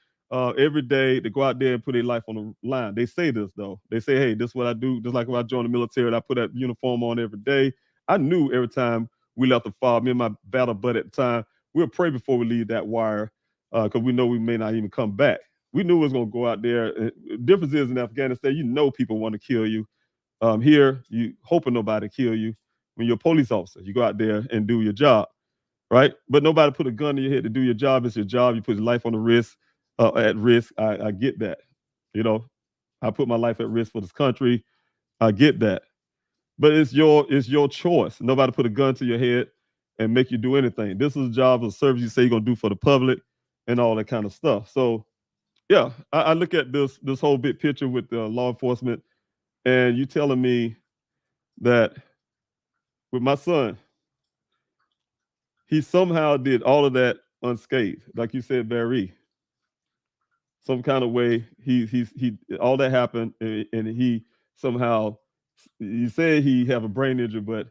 every day to go out there and put their life on the line. They say this though. They say, hey, this is what I do. Just like when I joined the military, and I put that uniform on every day. I knew every time we left the fire, me and my battle buddy at the time, we'll pray before we leave that wire because we know we may not even come back. We knew it was going to go out there. The difference is in Afghanistan, people want to kill you. Here, you hoping nobody kill you. When you're a police officer, you go out there and do your job, right? But nobody put a gun in your head to do your job. It's your job. You put your life on the risk, at risk. I get that. I put my life at risk for this country. I get that. But it's your choice. Nobody put a gun to your head and make you do anything. This is a job of service you say you're going to do for the public and all that kind of stuff. So, yeah, I look at this whole big picture with law enforcement, and you telling me that with my son, he somehow did all of that unscathed, like you said, Barry. Some kind of way he all that happened, and he somehow, you said he have a brain injury, but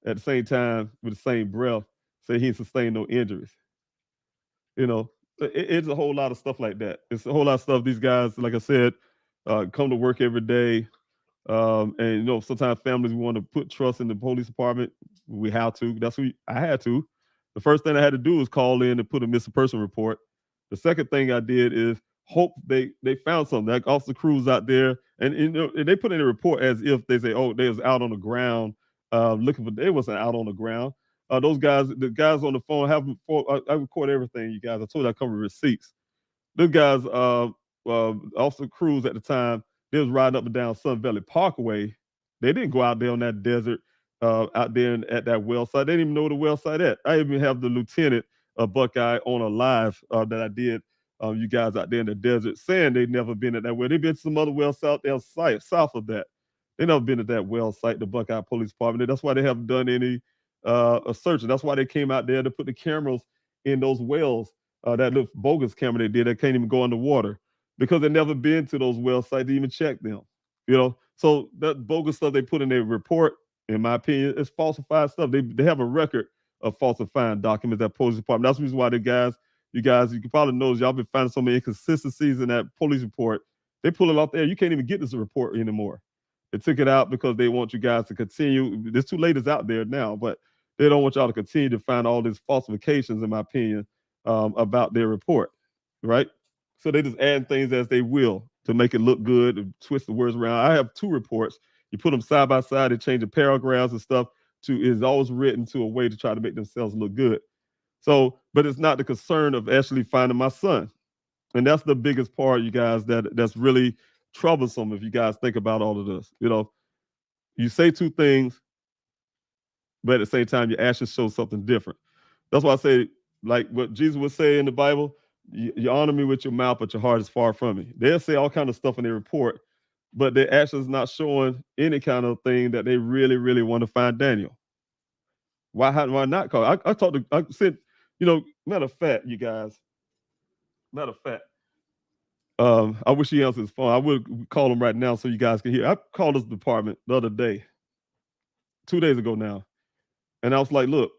at the same time, with the same breath, say he sustained no injuries. It's a whole lot of stuff like that. It's a whole lot of stuff. These guys, like I said, come to work every day. And sometimes families want to put trust in the police department. We have to. I had to. The first thing I had to do was call in and put a missing person report. The second thing I did is hope they found something. Like Officer Cruz out there, and they put in a report as if they say, oh, they was out on the ground looking for. They wasn't out on the ground. The guys on the phone I record everything, you guys. I told you I come with receipts. Those guys, Officer Cruz at the time, they was riding up and down Sun Valley Parkway. They didn't go out there on that desert, out there at that well site. They didn't even know where the well site at. I even have the lieutenant of Buckeye on a live that I did. You guys out there in the desert saying they'd never been at that well. They've been to some other well south of that. They never been at that well site, the Buckeye Police Department. That's why they haven't done any search. And that's why they came out there to put the cameras in those wells. That little bogus camera they did that can't even go underwater because they've never been to those well sites to even check them. So that bogus stuff they put in their report, in my opinion, is falsified stuff. They have a record of falsifying documents at police department. That's the reason why you can probably notice y'all been finding so many inconsistencies in that police report. They pull it off there. You can't even get this report anymore. They took it out because they want you guys to continue. There's two ladies out there now, but they don't want y'all to continue to find all these falsifications, in my opinion, about their report, right? So they just add things as they will to make it look good and twist the words around. I have two reports. You put them side by side, they change the paragraphs and stuff is always written to a way to try to make themselves look good. So, but it's not the concern of actually finding my son. And that's the biggest part, you guys, that's really troublesome if you guys think about all of this. You say two things, but at the same time, your actions show something different. That's why I say, like what Jesus would say in the Bible, you honor me with your mouth, but your heart is far from me. They'll say all kind of stuff in their report, but their actions not showing any kind of thing that they really, really want to find Daniel. Why not call? I said, matter of fact, you guys, I wish he answered his phone. I would call him right now so you guys can hear. I called his department the other day, 2 days ago now. And I was like, look,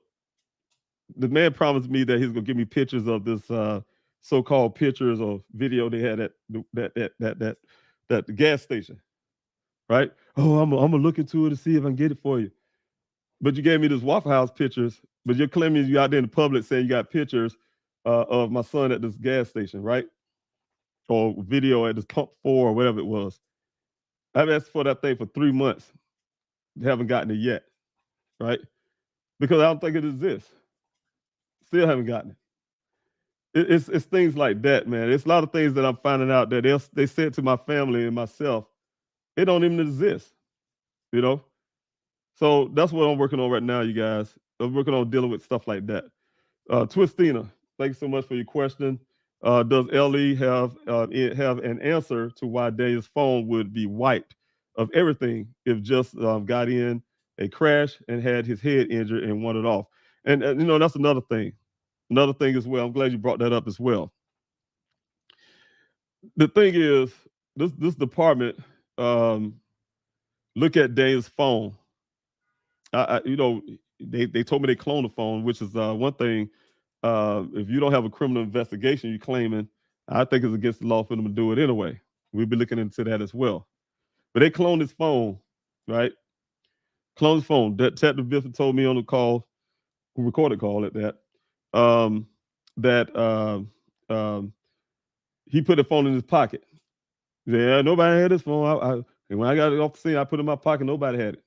the man promised me that he's going to give me pictures of this so-called pictures or video they had at that gas station, right? Oh, I'm gonna look into it to see if I can get it for you. But you gave me this Waffle House pictures, but you're claiming you out there in the public saying you got pictures of my son at this gas station, right? Or video at this pump 4 or whatever it was. I've asked for that thing for 3 months. They haven't gotten it yet, right? Because I don't think it exists. Still haven't gotten it. It's things like that, man. It's a lot of things that I'm finding out that they said to my family and myself, it don't even exist, So that's what I'm working on right now, you guys. I'm working on dealing with stuff like that. Twistina, thank you so much for your question. Does LE have an answer to why Daniel's phone would be wiped of everything if just got in a crash and had his head injured and wanted off? And that's another thing. Another thing as well. I'm glad you brought that up as well. The thing is, this department look at Daniel's phone. They told me they cloned the phone, which is one thing. If you don't have a criminal investigation you're claiming, I think it's against the law for them to do it anyway. We'll be looking into that as well. But they cloned his phone, right? Cloned his phone. Detective Biffin told me on the call, recorded call at that, he put the phone in his pocket. Yeah, nobody had his phone. And when I got it off the scene, I put it in my pocket. Nobody had it.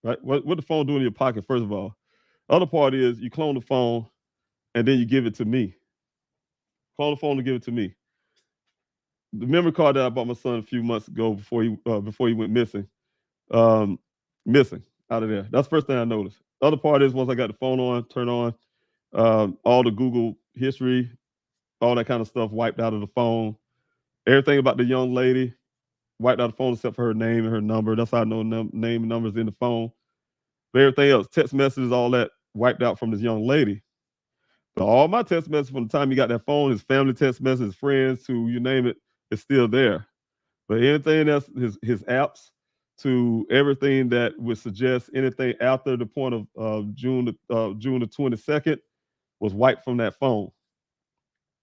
Right? What the phone doing in your pocket, first of all? Other part is you clone the phone and then you give it to me. Clone the phone and give it to me. The memory card that I bought my son a few months ago before he went missing out of there. That's the first thing I noticed. The other part is once I got the phone on, turn on, all the Google history, all that kind of stuff wiped out of the phone. Everything about the young lady wiped out the phone except for her name and her number. That's how I know name and numbers in the phone. But everything else, text messages, all that wiped out from this young lady. But all my text messages from the time he got that phone, his family text messages, his friends, to you name it, is still there. But anything else, his apps, to everything that would suggest anything after the point of June the 22nd was wiped from that phone.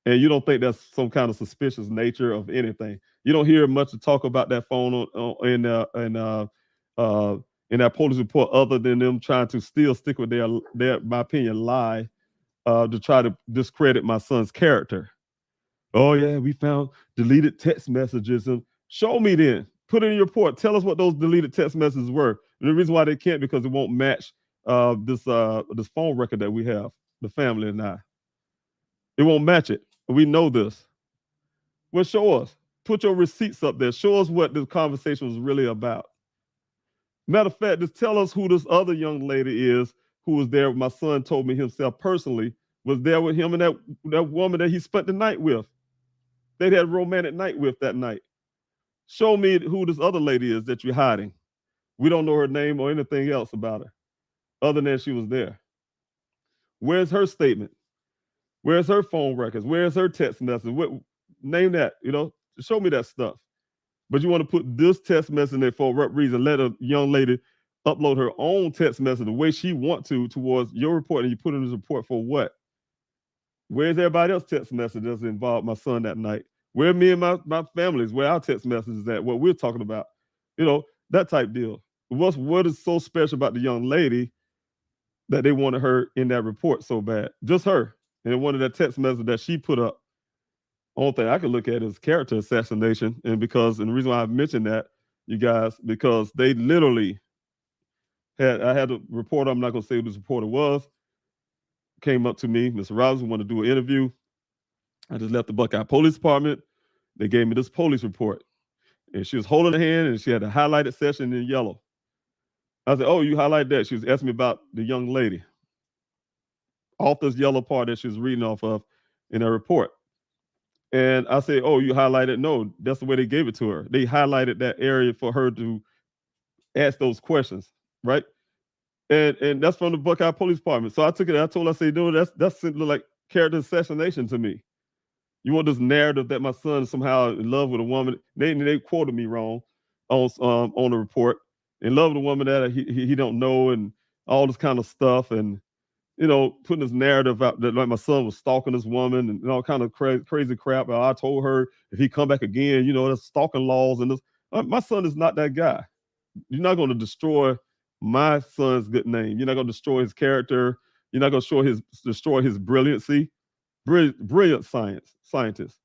and you don't think that's some kind of suspicious nature of anything. You don't hear much to talk about that phone in that police report, other than them trying to still stick with their my opinion, lie to try to discredit my son's character. Oh yeah, we found deleted text messages. And show me then. Put it in your report. Tell us what those deleted text messages were. And the reason why they can't, because it won't match this phone record that we have, the family and I. It won't match it. We know this. Well, show us. Put your receipts up there. Show us what the conversation was really about. Matter of fact, just tell us who this other young lady is who was there. My son told me himself personally was there with him and that woman that he spent the night with. They'd had a romantic night with that night. Show me who this other lady is that you're hiding. We don't know her name or anything else about her, other than she was there. Where's her statement? Where's her phone records? Where's her text message? Name that, show me that stuff. But you want to put this text message in there for what reason? Let a young lady upload her own text message the way she wants to towards your report, and you put in this report for what? Where's everybody else's text message that's involved my son that night? Where me and my families, where our text messages at, what we're talking about, that type deal. What is so special about the young lady that they wanted her in that report so bad? Just her. And one of that text message that she put up. Only thing I could look at is character assassination. And the reason why I mentioned that, you guys, because they literally I had a reporter, I'm not going to say who this reporter was, came up to me, Mr. Robinson, wanted to do an interview. I just left the Buckeye Police Department. They gave me this police report. And she was holding her hand, and she had a highlighted section in yellow. I said, oh, you highlight that? She was asking me about the young lady. Off this yellow part that she was reading off of in her report. And I said, oh, you highlighted? No, that's the way they gave it to her. They highlighted that area for her to ask those questions, right? And that's from the Buckeye Police Department. So I took it, I told her, I said, no, that's simply like character assassination to me. You want this narrative that my son is somehow in love with a woman. They quoted me wrong on the report. In love with a woman that he don't know, and all this kind of stuff. And putting this narrative out that like my son was stalking this woman and all kind of crazy crap. I told her if he come back again, there's stalking laws and this. My son is not that guy. You're not going to destroy my son's good name. You're not going to destroy his character. You're not going to destroy his brilliancy. Brilliant scientist,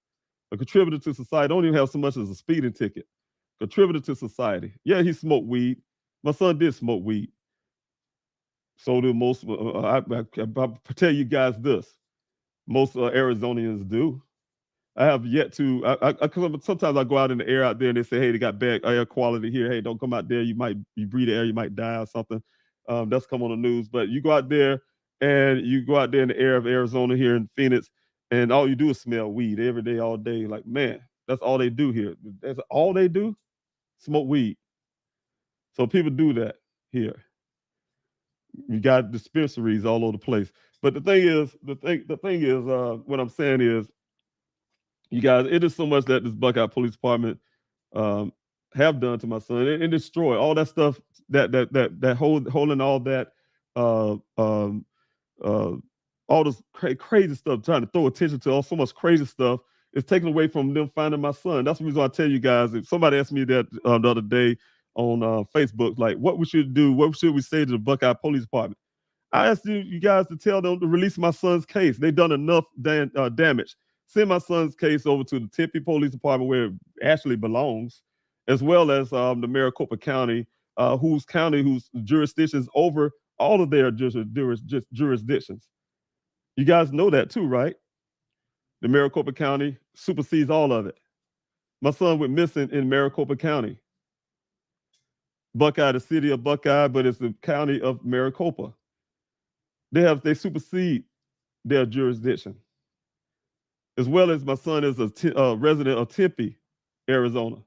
a contributor to society. Don't even have so much as a speeding ticket. Contributor to society. Yeah, he smoked weed. My son did smoke weed. So do most. I tell you guys this: most Arizonians do. I have yet to. Because sometimes I go out in the air out there and they say, "Hey, they got bad air quality here. Hey, don't come out there. You breathe the air, you might die or something." That's come on the news. But you go out there and you go out there in the air of Arizona here in Phoenix, and all you do is smell weed every day, all day. Like, man, that's all they do here. That's all they do, smoke weed. So people do that here. You got dispensaries all over the place. But the thing is, what I'm saying is, you guys, it is so much that this Buckeye Police Department have done to my son and destroy all that stuff that holding all that all this crazy stuff, trying to throw attention to all so much crazy stuff is taken away from them finding my son. That's the reason I tell you guys. If somebody asked me that the other day on Facebook, like what we should do, what should we say to the Buckeye Police Department? I asked you guys to tell them to release my son's case. They've done enough damage. Send my son's case over to the Tempe Police Department where it actually belongs, as well as the Maricopa County, whose jurisdiction is over all of their jurisdictions. You guys know that too, right? The Maricopa County supersedes all of it. My son went missing in Maricopa County. Buckeye, the city of Buckeye, but it's the county of Maricopa. They supersede their jurisdiction. As well as my son is a resident of Tempe, Arizona.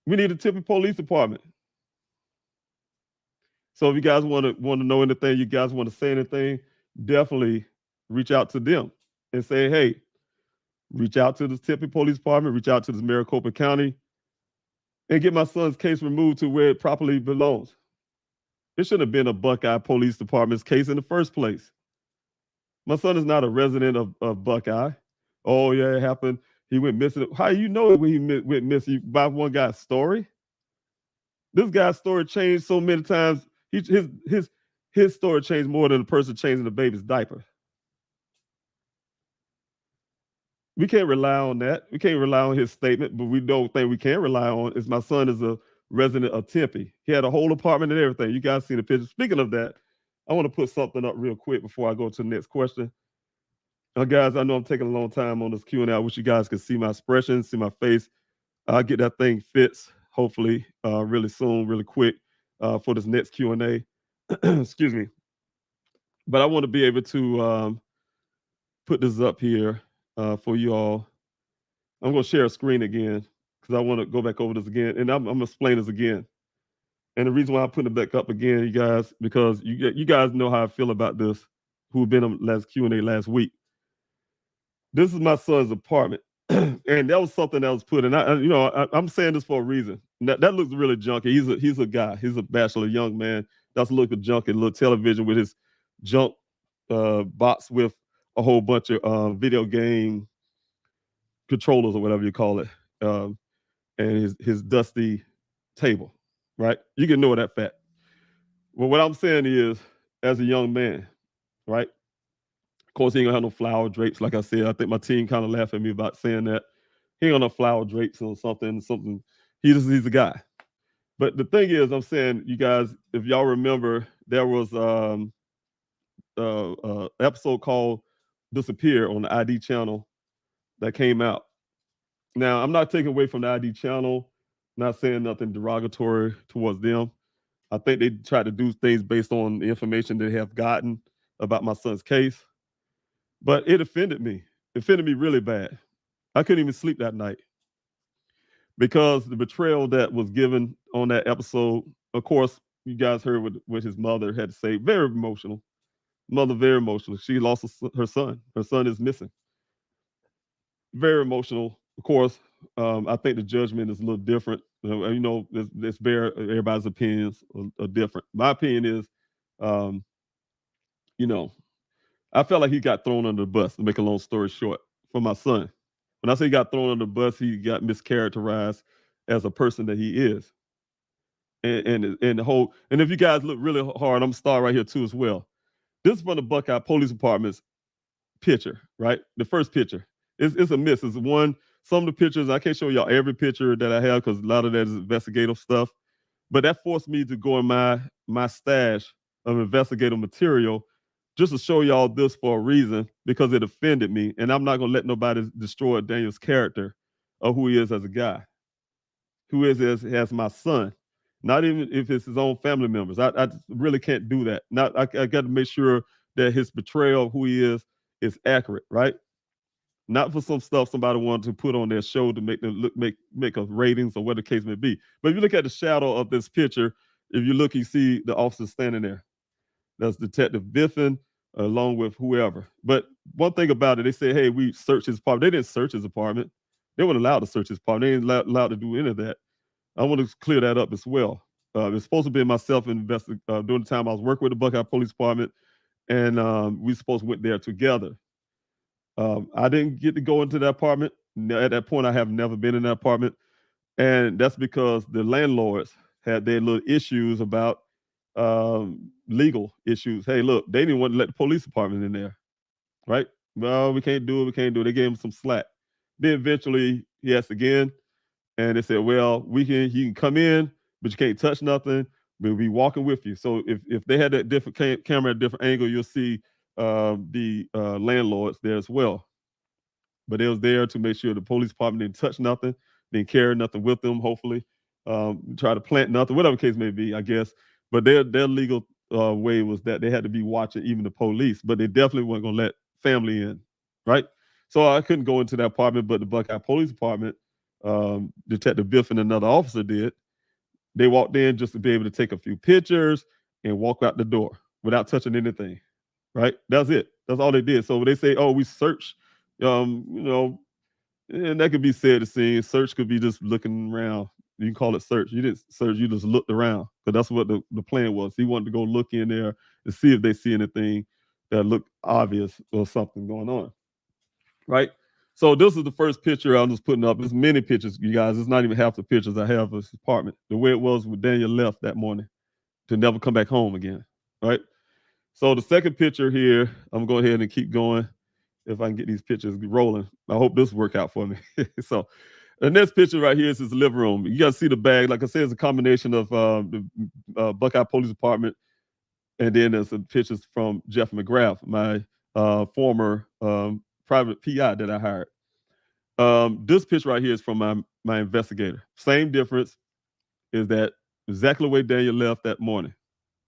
We need a Tempe Police Department. So if you guys want to know anything, you guys want to say anything, definitely reach out to them and say, hey, reach out to the Tempe Police Department, reach out to this Maricopa County, and get my son's case removed to where it properly belongs. It shouldn't have been a Buckeye Police Department's case in the first place. My son is not a resident of Buckeye. Oh yeah, it happened. He went missing. How you know it when he went missing? By one guy's story. This guy's story changed so many times. His story changed more than the person changing the baby's diaper. We can't rely on that. We can't rely on his statement, but we don't think we can rely on is my son is a resident of Tempe. He had a whole apartment and everything. You guys see the picture. Speaking of that, I want to put something up real quick before I go to the next question. Now, guys, I know I'm taking a long time on this Q&A. I wish you guys could see my expression, see my face. I'll get that thing fixed, hopefully, really soon, really quick for this next Q&A. Excuse me. But I want to be able to put this up here for you all. I'm going to share a screen again because I want to go back over this again. And I'm going to explain this again. And the reason why I'm putting it back up again, you guys, because you guys know how I feel about this, who've been on last Q&A last week. This is my son's apartment. And that was something that was put in. I'm saying this for a reason. That looks really junky. He's a guy. He's a bachelor, young man. That's a little junky, little television with his junk box with a whole bunch of video game controllers or whatever you call it, and his dusty table, right? You can ignore that fact. Well, what I'm saying is, as a young man, right? Of course, he ain't gonna have no flower drapes. Like I said, I think my team kind of laughed at me about saying that. He ain't gonna have flower drapes or something. He's a guy. But the thing is, I'm saying, you guys, if y'all remember, there was episode called Disappear on the ID channel that came out. Now, I'm not taking away from the ID channel, not saying nothing derogatory towards them. I think they try to do things based on the information they have gotten about my son's case. But it offended me. It offended me really bad. I couldn't even sleep that night because the betrayal that was given on that episode, of course, you guys heard what his mother had to say. Very emotional. Mother, very emotional. She lost her son. Her son is missing. Very emotional. Of course, I think the judgment is a little different. It's everybody's opinions are different. My opinion is, I felt like he got thrown under the bus, to make a long story short, for my son. When I say he got thrown under the bus, he got mischaracterized as a person that he is. And if you guys look really hard, I'm gonna start right here too as well. This is from the Buckeye Police Department's picture, right? The first picture. It's a miss. It's some of the pictures, I can't show y'all every picture that I have because a lot of that is investigative stuff. But that forced me to go in my stash of investigative material just to show y'all this for a reason, because it offended me. And I'm not going to let nobody destroy Daniel's character of who he is as a guy, who is as my son, not even if it's his own family members. I really can't do that. I got to make sure that his portrayal of who he is accurate, right? Not for some stuff somebody wanted to put on their show to make them make a ratings or what the case may be. But if you look at the shadow of this picture, if you look, you see the officer standing there. That's Detective Biffin, along with whoever. But one thing about it, they say, hey, we searched his apartment. They didn't search his apartment. They weren't allowed to search his apartment. They ain't allowed to do any of that. I want to clear that up as well. It's supposed to be myself during the time I was working with the Buckeye Police Department, and we supposed to went there together. I didn't get to go into that apartment. At that point, I have never been in that apartment. And that's because the landlords had their little issues about legal issues. Hey, look, they didn't want to let the police department in there, right? Well, we can't do it. They gave him some slack. Then eventually he asked again, and they said, well, he can come in, but you can't touch nothing. We'll be walking with you. So if they had that different camera at a different angle, you'll see the landlords there as well. But they was there to make sure the police department didn't touch nothing, didn't carry nothing with them, hopefully. Try to plant nothing, whatever the case may be, I guess. But their legal way was that they had to be watching even the police, but they definitely weren't going to let family in, right? So I couldn't go into that apartment, but the Buckeye Police Department, Detective Biff and another officer did. They walked in just to be able to take a few pictures and walk out the door without touching anything, right? That's it. That's all they did. So when they say, oh, we searched, and that could be said to see. Search could be just looking around. You can call it search. You didn't search, you just looked around, because that's what the plan was. He wanted to go look in there and see if they see anything that looked obvious or something going on, right? So this is the first picture I'm just putting up. There's many pictures, you guys. It's not even half the pictures I have of this apartment. The way it was when Daniel left that morning to never come back home again, right? So the second picture here, I'm going to go ahead and keep going if I can get these pictures rolling. I hope this work out for me. So the next picture right here is his living room. You got to see the bag. Like I said, it's a combination of the Buckeye Police Department, and then there's some pictures from Jeff McGrath, my former private PI that I hired. This picture right here is from my investigator. Same difference is that exactly the way Daniel left that morning.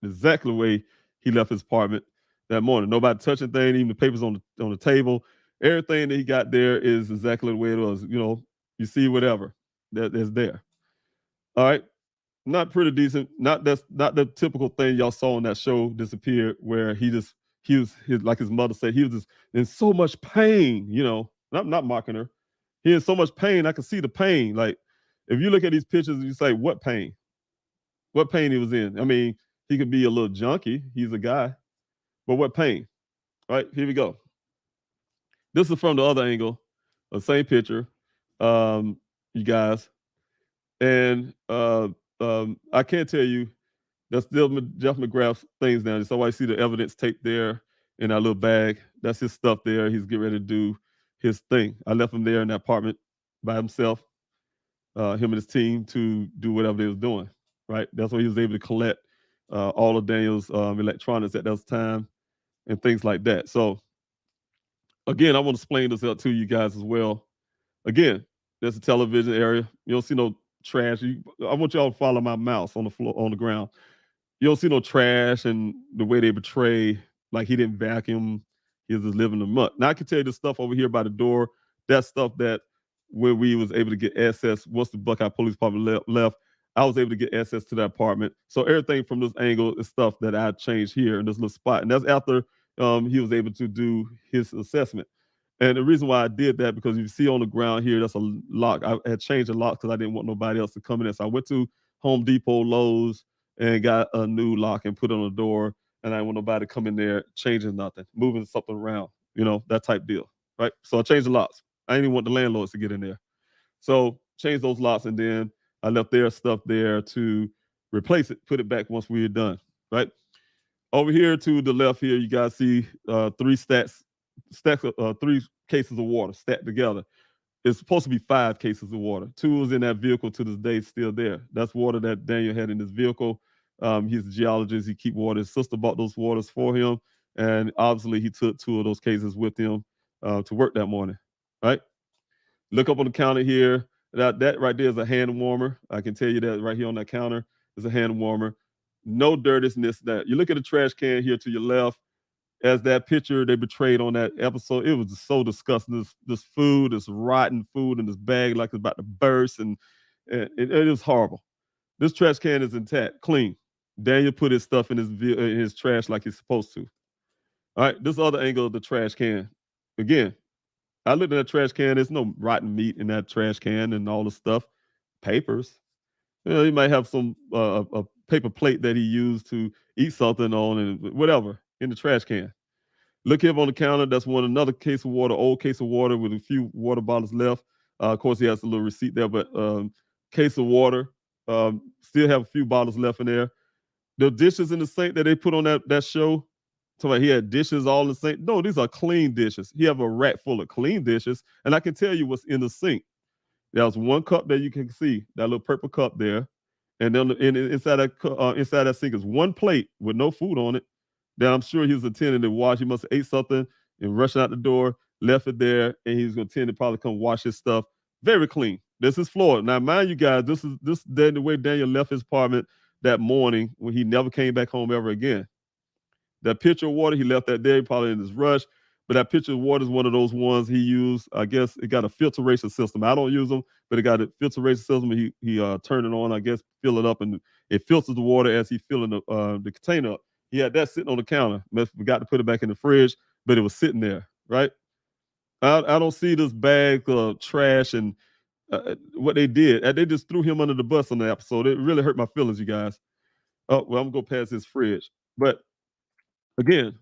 Exactly the way he left his apartment that morning. Nobody touching thing, even the papers on the table. Everything that he got there is exactly the way it was. You know, you see whatever that's there. All right. Not pretty decent. Not the typical thing y'all saw on that show, Disappeared, where he was like his mother said, he was just in so much pain, you know. I'm not mocking her. He in so much pain. I can see the pain. Like, if you look at these pictures, you say, what pain? What pain he was in? I mean, he could be a little junkie. He's a guy. But what pain? All right, here we go. This is from the other angle, the same picture, you guys. And I can't tell you, that's still Jeff McGrath's things down there. So I see the evidence tape there in that little bag. That's his stuff there. He's getting ready to do his thing. I left him there in that apartment by himself, him and his team, to do whatever they was doing, right? That's why he was able to collect all of Daniel's electronics at that time and things like that. So again, I want to explain this out to you guys as well. Again, there's a television area. You don't see no trash. I want y'all to follow my mouse on the floor, on the ground. You don't see no trash and the way they betray, like he didn't vacuum, he was just living in the muck. Now I can tell you the stuff over here by the door, that's stuff that when we was able to get access, once the Buckeye Police Department left, I was able to get access to that apartment. So everything from this angle is stuff that I changed here in this little spot. And that's after he was able to do his assessment. And the reason why I did that, because you see on the ground here, that's a lock. I had changed the lock because I didn't want nobody else to come in there. So I went to Home Depot, Lowe's, and got a new lock and put it on the door. And I didn't want nobody to come in there changing nothing, moving something around, you know, that type deal, right? So I changed the locks. I didn't even want the landlords to get in there. So changed those locks, and then I left their stuff there to replace it, put it back once we were done, right? Over here to the left here, you guys see three cases of water stacked together. It's supposed to be 5 cases of water. 2 was in that vehicle to this day, still there. That's water that Daniel had in his vehicle. He's a geologist. He keep water. His sister bought those waters for him. And obviously he took 2 of those cases with him to work that morning, right? Look up on the counter here. That right there is a hand warmer. I can tell you that right here on that counter is a hand warmer. No dirtiness. That you look at the trash can here to your left, as that picture they betrayed on that episode, it was just so disgusting. This food, this rotten food in this bag, like it's about to burst, and it was horrible. This trash can is intact, clean. Daniel put his stuff in his trash like he's supposed to. All right, this other angle of the trash can. Again, I looked at that trash can. There's no rotten meat in that trash can and all the stuff. Papers. You know, he might have some a paper plate that he used to eat something on and whatever in the trash can. Look here on the counter. That's another case of water, old case of water with a few water bottles left. Of course, he has a little receipt there, but case of water. Still have a few bottles left in there. The dishes in the sink that they put on that show. Somebody, he had dishes all in the sink. No, these are clean dishes. He have a rack full of clean dishes, and I can tell you what's in the sink. There's one cup that you can see, that little purple cup there, and then inside that sink is one plate with no food on it. That I'm sure he was intending to wash. He must have ate something and rushed out the door, left it there, and he's going to tend to probably come wash his stuff. Very clean. This is Florida. Now, mind you guys, this is the way Daniel left his apartment that morning when he never came back home ever again. That pitcher of water, he left that there, probably in his rush. But that pitcher of water is one of those ones he used. I guess it got a filtration system. I don't use them, but it got a filtration system. He turned it on, I guess, fill it up, and it filters the water as he's filling the container up. He had that sitting on the counter. Forgot to put it back in the fridge, but it was sitting there, right? I don't see this bag of trash and what they did. They just threw him under the bus on the episode. It really hurt my feelings, you guys. Oh, well, I'm going to go past his fridge. But again,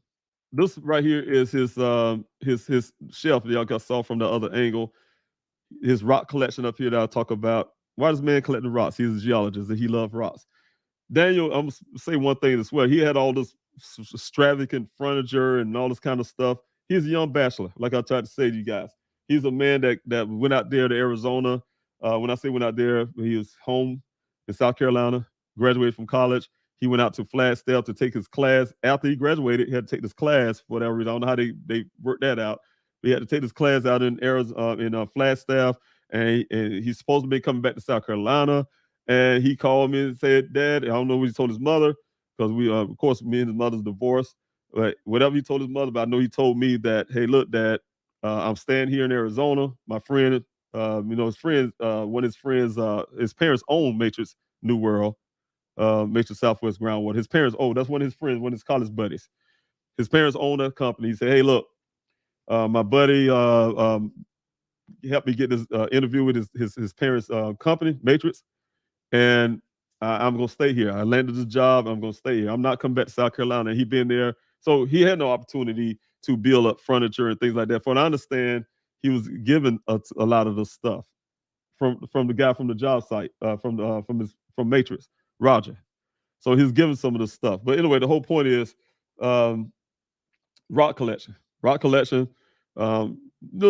this right here is his shelf that y'all saw from the other angle. His rock collection up here that I'll talk about. Why does man collect the rocks? He's a geologist and he loves rocks. Daniel, I'm gonna say one thing as well. He had all this extravagant furniture and all this kind of stuff. He's a young bachelor, like I tried to say to you guys. He's a man that went out there to Arizona. When I say went out there, he was home in South Carolina, graduated from college. He went out to Flagstaff to take his class. After he graduated, he had to take this class for whatever reason. I don't know how they worked that out. But he had to take this class out in Arizona, in Flagstaff, and he's supposed to be coming back to South Carolina. And he called me and said, "Dad," I don't know what he told his mother, because we, of course, me and his mother's divorced. But whatever he told his mother, but I know he told me that, "Hey, look, Dad, I'm staying here in Arizona. My friend, his friends, one of his friends, his parents own Matrix New World, Matrix Southwest Groundwater. His parents, that's one of his friends, one of his college buddies. His parents own that company. He said, "Hey, look, my buddy helped me get this interview with his parents' company, Matrix, and I'm going to stay here. I landed this job. I'm going to stay here. I'm not coming back to South Carolina." And he been there. So he had no opportunity to build up furniture and things like that. From what I understand, he was given a lot of the stuff from the guy from the job site, from Matrix, Roger. So he's given some of the stuff. But anyway, the whole point is rock collection. Little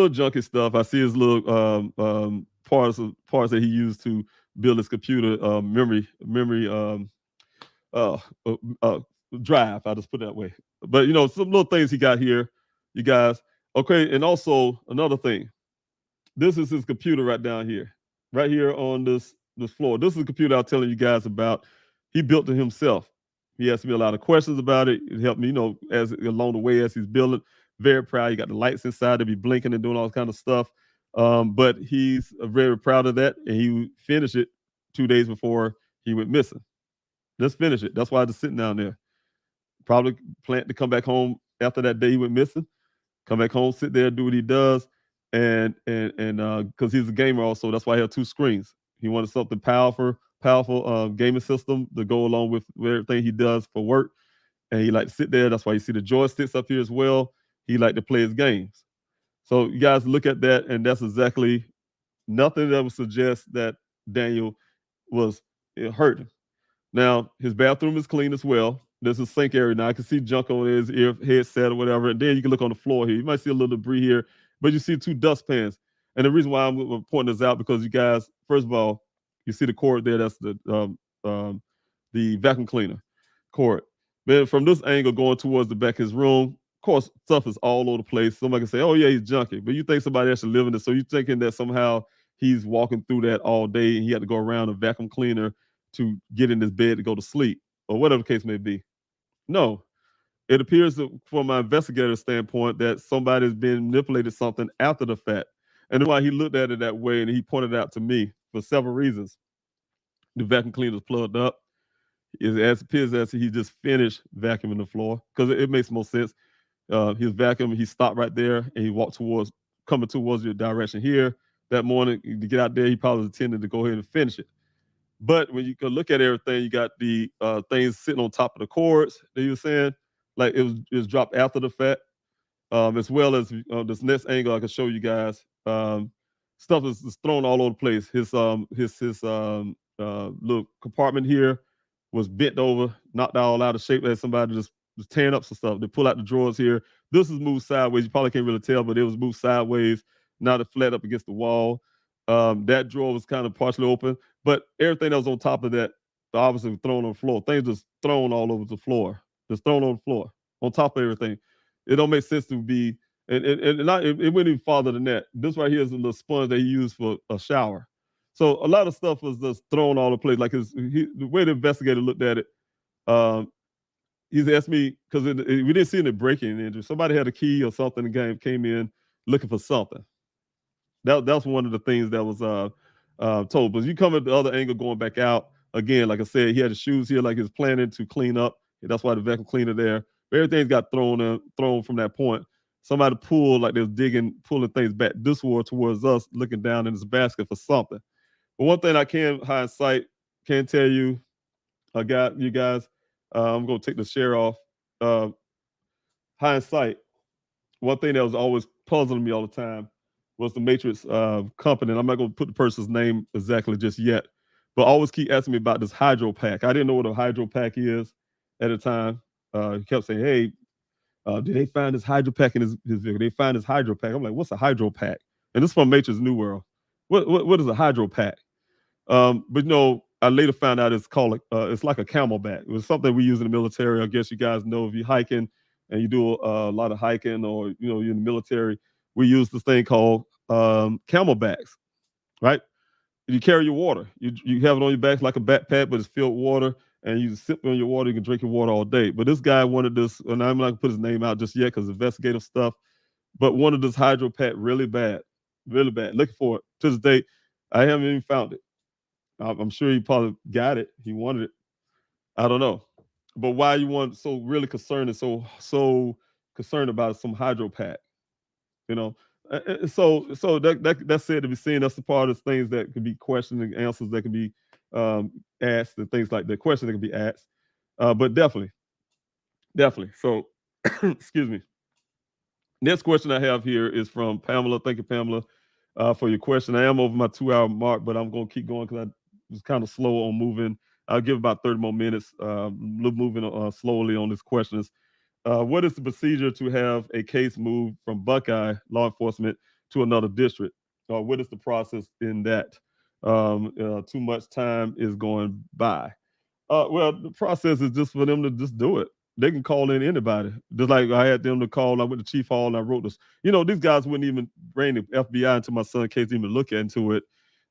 junky stuff. I see his little parts that he used to build his computer memory drive. I'll just put it that way. But some little things he got here, you guys. Okay, and also another thing. This is his computer right down here, right here on this floor. This is the computer I was telling you guys about. He built it himself. He asked me a lot of questions about it. It helped me, as along the way as he's building. Very proud. You got the lights inside to be blinking and doing all kind of stuff. But he's very proud of that, and he finished it 2 days before he went missing. Just finish it. That's why I was sitting down there. Probably plan to come back home after that day he went missing. Come back home, sit there, do what he does, and because he's a gamer also, that's why he had 2 screens. He wanted something powerful gaming system to go along with everything he does for work, and he like to sit there. That's why you see the joysticks up here as well. He like to play his games. So you guys look at that, and that's exactly nothing that would suggest that Daniel was hurting. Now, his bathroom is clean as well. There's a sink area now. I can see junk on his headset or whatever. And then you can look on the floor here. You might see a little debris here, but you see 2 dustpans. And the reason why I'm pointing this out, because you guys, first of all, you see the cord there. That's the vacuum cleaner cord. Then from this angle going towards the back of his room, of course, stuff is all over the place. Somebody can say, "Oh yeah, he's junky," but you think somebody actually living there, so you're thinking that somehow he's walking through that all day and he had to go around a vacuum cleaner to get in his bed to go to sleep, or whatever the case may be. No, it appears from my investigator standpoint that somebody's been manipulated something after the fact. And that's why he looked at it that way, and he pointed out to me for several reasons. The vacuum cleaner's plugged up. It appears as he just finished vacuuming the floor, because it makes more sense. His vacuum, he stopped right there, and he walked coming towards your direction here. That morning, to get out there, he probably was intending to go ahead and finish it. But when you can look at everything, you got the things sitting on top of the cords that you were saying, like it was dropped after the fact, as well as this next angle I can show you guys. Stuff is thrown all over the place. His little compartment here was bent over, knocked all out of shape, as somebody just was tearing up some stuff. They pull out the drawers here. This is moved sideways. You probably can't really tell, but it was moved sideways, not flat up against the wall. That drawer was kind of partially open, but everything that was on top of that, obviously thrown on the floor. Things just thrown all over the floor, just thrown on the floor, on top of everything. It don't make sense to be, and it went even farther than that. This right here is a little sponge that he used for a shower. So a lot of stuff was just thrown all over the place. Like the way the investigator looked at it, he's asked me, because we didn't see any breaking into. Somebody had a key or something, and came in looking for something. That's one of the things that was told. But you come at the other angle going back out, again, like I said, he had his shoes here like he was planning to clean up. That's why the vacuum cleaner there. But everything's got thrown from that point. Somebody pulled, like they was pulling things back this way towards us, looking down in this basket for something. But one thing I can hindsight can tell you, I got you guys, I'm going to take the share off. hindsight, one thing that was always puzzling me all the time was the Matrix company. And I'm not going to put the person's name exactly just yet, but always keep asking me about this hydro pack. I didn't know what a hydro pack is at the time. He kept saying, hey, did they find this hydro pack in his vehicle? They find this hydro pack. I'm like, what's a hydro pack? And this is from Matrix New World. What is a hydro pack? But I later found out it's like a camelback. It was something we use in the military. I guess you guys know if you're hiking and you do a lot of hiking, or you're in the military, we use this thing called camelbacks, right? You carry your water. You have it on your back like a backpack, but it's filled with water, and you sip on your water. You can drink your water all day. But this guy wanted this, and I'm not gonna put his name out just yet because investigative stuff. But wanted this hydro pack really bad, really bad. Looking for it to this day. I haven't even found it. I'm sure he probably got it. He wanted it. I don't know. But why you want so really concerned and so concerned about some hydro pack? So that's said to be seen. That's the part of things that can be questioned and answers that can be asked and things like that. Questions that can be asked. But definitely. So, excuse me. Next question I have here is from Pamela. Thank you, Pamela, for your question. I am over my 2-hour mark, but I'm going to keep going because I was kind of slow on moving. I'll give about 30 more minutes, moving slowly on these questions. What is the procedure to have a case moved from Buckeye law enforcement to another district? What is the process in that? Too much time is going by. Well, the process is just for them to just do it. They can call in anybody. Just like I had them to call. I went to Chief Hall and I wrote this. These guys wouldn't even bring the FBI into my son's case, even look into it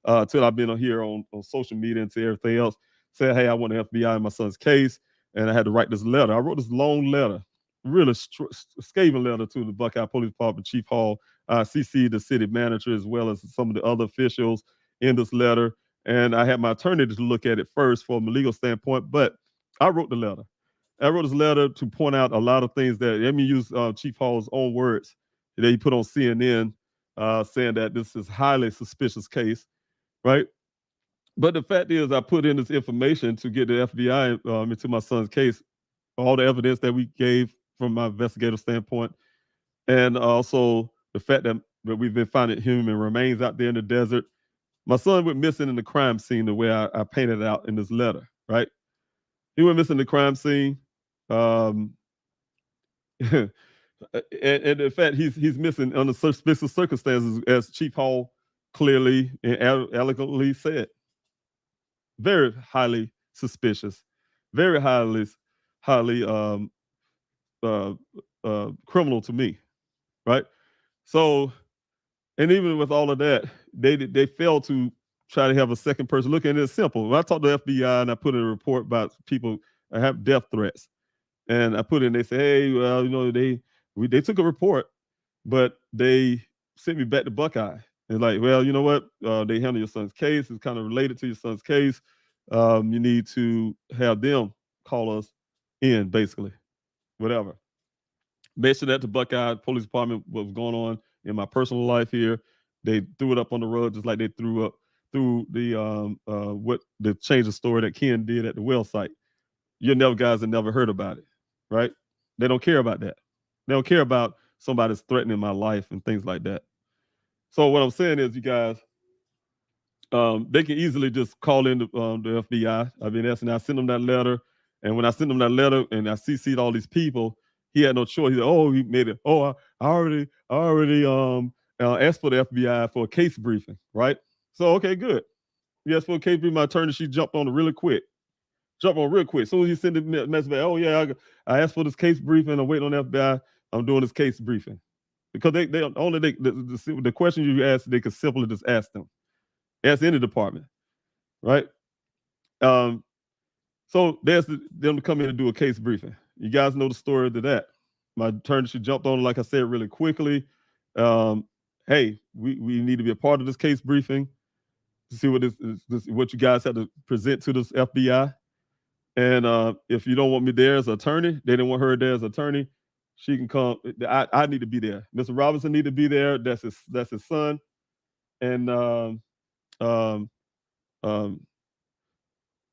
until I've been on here on social media and to everything else. Said, hey, I want the FBI in my son's case. And I had to write this letter. I wrote this long letter, really scathing letter to the Buckeye Police Department, Chief Hall, CC, the city manager, as well as some of the other officials in this letter. And I had my attorney to look at it first from a legal standpoint, but I wrote the letter. I wrote this letter to point out a lot of things that, let me use Chief Hall's own words that he put on CNN, saying that this is highly suspicious case, right? But the fact is, I put in this information to get the FBI into my son's case, all the evidence that we gave from my investigative standpoint, and also the fact that we've been finding human remains out there in the desert. My son went missing in the crime scene the way I painted it out in this letter, right? He went missing in the crime scene. And in fact, he's missing under suspicious circumstances, as Chief Hall clearly and eloquently said. Very highly suspicious, very highly criminal to me, right? So, and even with all of that, they failed to try to have a second person look at it. It's simple. When I talked to the FBI and I put in a report about people that have death threats, and I put in, they say, hey, well, they took a report, but they sent me back to Buckeye. And like, well, you know what? They handle your son's case. It's kind of related to your son's case. You need to have them call us in, basically, whatever. Mentioned that to Buckeye Police Department, what was going on in my personal life here. They threw it up on the rug just like they threw the change of story that Ken did at the well site. You guys have never heard about it, right? They don't care about that. They don't care about somebody's threatening my life and things like that. So what I'm saying is, you guys, they can easily just call in the FBI. I've been asking. I sent them that letter, and when I sent them that letter and I CC'd all these people, he had no choice. He said, "Oh, he made it. Oh, I already asked for the FBI for a case briefing, right? So okay, good. Yes, for a case briefing. My attorney, she jumped on it real quick. As soon as you send the message back, oh yeah, I asked for this case briefing. I'm waiting on the FBI. I'm doing this case briefing because the question you ask, they can simply just ask them. Ask any department, right? So there's them to come in and do a case briefing. You guys know the story to that. My attorney, she jumped on it, like I said, really quickly. Hey, we need to be a part of this case briefing to see what you guys have to present to this FBI. And if you don't want me there as an attorney, they didn't want her there as an attorney, she can come. I need to be there. Mr. Robinson need to be there. That's his son. And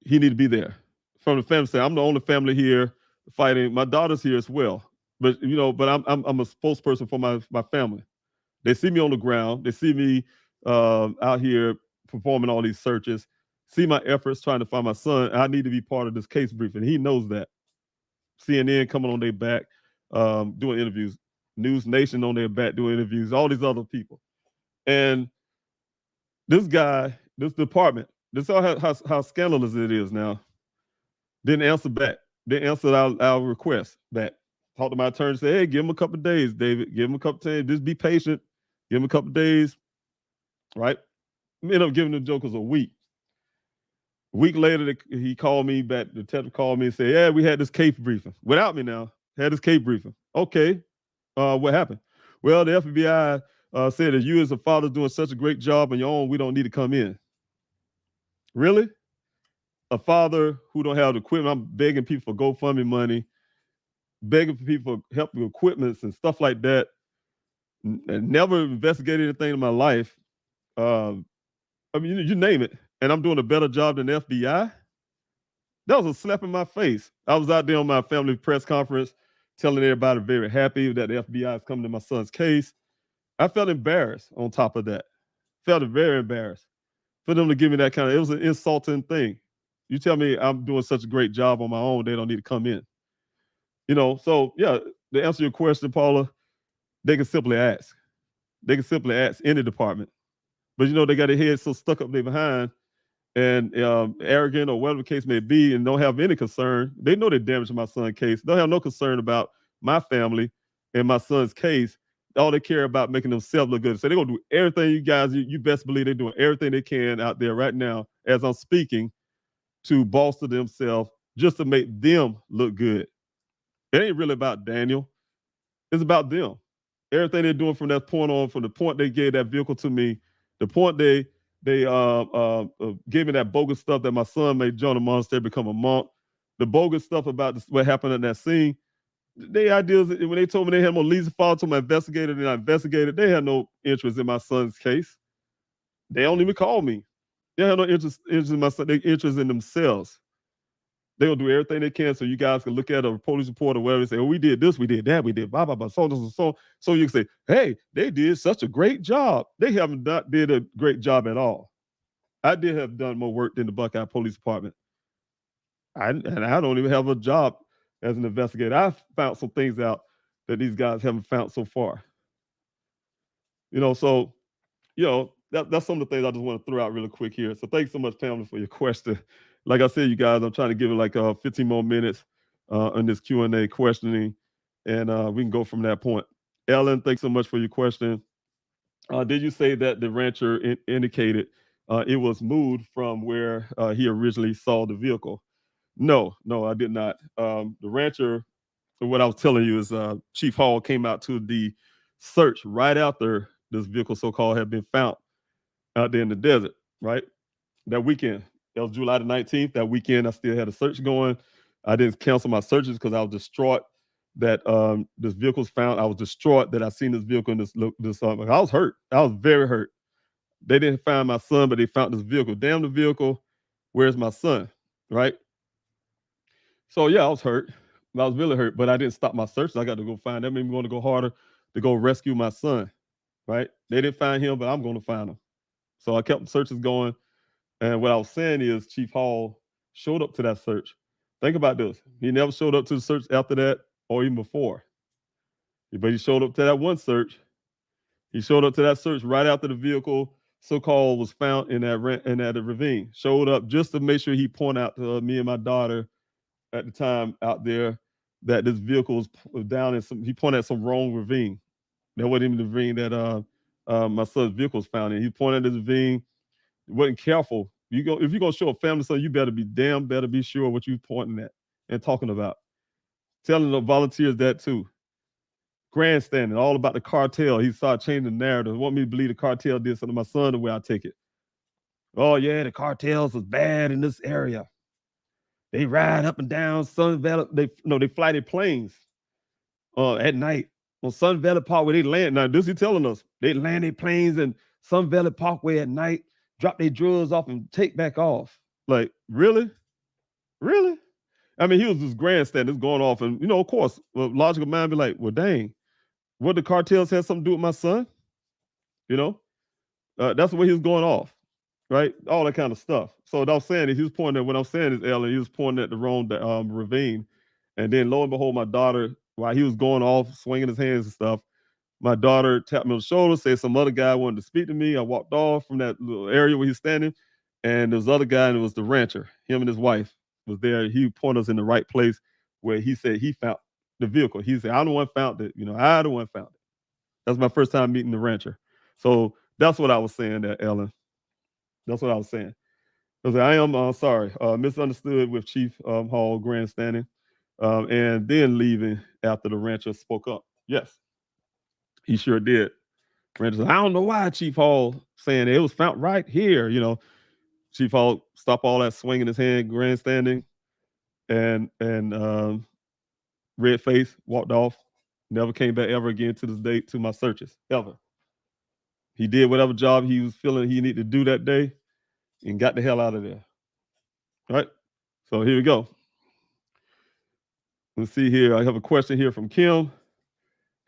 he need to be there. From the family side, I'm the only family here fighting. My daughter's here as well, but I'm a spokesperson for my family. They see me on the ground. They see me out here performing all these searches, see my efforts trying to find my son. I need to be part of this case briefing. He knows that. CNN coming on their back, doing interviews. News Nation on their back doing interviews. All these other people. And this guy, this department, this is how scandalous it is now. Didn't answer back. Didn't answer our request back. Talked to my attorney, said, hey, give him a couple of days, David. Give him a couple of days. Just be patient. Give him a couple of days. Right? Ended up giving the jokers a week. A week later, he called me back. The detective called me and said, yeah, we had this case briefing. Without me now. Had this case briefing. Okay. What happened? Well, the FBI said that you as a father doing such a great job on your own, we don't need to come in. Really? A father who don't have the equipment, I'm begging people for GoFundMe money, begging for people for help with equipment and stuff like that. And never investigated anything in my life. I mean, you name it. And I'm doing a better job than the FBI. That was a slap in my face. I was out there on my family press conference telling everybody very happy that the FBI is coming to my son's case. I felt embarrassed on top of that. Felt very embarrassed for them to give me that kind of, it was an insulting thing. You tell me I'm doing such a great job on my own, they don't need to come in. So yeah, to answer your question, Paula, they can simply ask. They can simply ask any department. But they got their heads so stuck up there behind and arrogant or whatever the case may be and don't have any concern. They know they're damaging my son's case. They don't have no concern about my family and my son's case. All they care about making themselves look good. So they're going to do everything, you guys, you best believe they're doing everything they can out there right now as I'm speaking to bolster themselves just to make them look good. It ain't really about Daniel. It's about them. Everything they're doing from that point on, from the point they gave that vehicle to me, the point they gave me that bogus stuff that my son made join a monastery, become a monk, the bogus stuff about what happened in that scene. Their ideas, when they told me they had more leads to follow to my investigator than I investigated, they had no interest in my son's case. They don't even call me. They have no interest in my son. They interest in themselves. They'll do everything they can so you guys can look at a police report or whatever and say, oh, we did this, we did that, we did blah, blah, blah, so. So you can say, hey, they did such a great job. They haven't did a great job at all. I did have done more work than the Buckeye Police Department. And I don't even have a job as an investigator. I found some things out that these guys haven't found so far. That's some of the things I just want to throw out really quick here. So thanks so much, Pamela, for your question. Like I said, you guys, I'm trying to give it like 15 more minutes on this Q&A questioning, and we can go from that point. Ellen, thanks so much for your question. Did you say that the rancher indicated it was moved from where he originally saw the vehicle? No, I did not. The rancher, what I was telling you is Chief Hall came out to the search right after this vehicle so-called had been found out there in the desert, right? That weekend. That was July the 19th. That weekend, I still had a search going. I didn't cancel my searches because I was distraught that this vehicle was found. I was distraught that I seen this vehicle in this. I was hurt. I was very hurt. They didn't find my son, but they found this vehicle. Damn the vehicle. Where's my son? Right? So yeah, I was hurt. I was really hurt, but I didn't stop my search. I got to go find them. That made me want to go harder to go rescue my son. Right? They didn't find him, but I'm going to find him. So I kept the searches going. And what I was saying is Chief Hall showed up to that search. Think about this. He never showed up to the search after that or even before. But he showed up to that one search. He showed up to that search right after the vehicle so-called was found in that ravine. Showed up just to make sure he pointed out to me and my daughter at the time out there that this vehicle was down in he pointed at some wrong ravine. That wasn't even the ravine that my son's vehicle was found in. He pointed at this ravine. Wasn't careful. If you're gonna show a family something, you better be sure what you're pointing at and talking about. Telling the volunteers that too. Grandstanding, all about the cartel. He started changing the narrative. Want me to believe the cartel did something to my son the way I take it. Oh yeah, the cartels was bad in this area. They ride up and down Sun Valley. They fly their planes at night on Sun Valley Parkway. They land. Now this is telling us they land their planes in Sun Valley Parkway at night. Drop their drugs off and take back off. Like, really? Really? I mean, he was just grandstanding, going off, and of course, a logical mind be like, well, dang, what the cartels had something to do with my son? That's the way he was going off, right? All that kind of stuff. So what I'm saying is, he was pointing at what I'm saying is, Ellen, he was pointing at the wrong ravine, and then lo and behold, my daughter, while he was going off, swinging his hands and stuff, my daughter tapped me on the shoulder, said some other guy wanted to speak to me. I walked off from that little area where he's standing, and there was other guy, and it was the rancher. Him and his wife was there. He pointed us in the right place where he said he found the vehicle. He said, I'm the one found it. I the one found it. That's my first time meeting the rancher. So that's what I was saying there, Ellen. That's what I was saying. I was like, I am sorry, misunderstood with Chief Hall grandstanding, and then leaving after the rancher spoke up. Yes. He sure did. Rancher said, I don't know why Chief Hall saying it was found right here. Chief Hall stopped all that swinging his hand, grandstanding, and red face, walked off, never came back ever again to this day to my searches, ever. He did whatever job he was feeling he needed to do that day and got the hell out of there. All right? So here we go. Let's see here. I have a question here from Kim.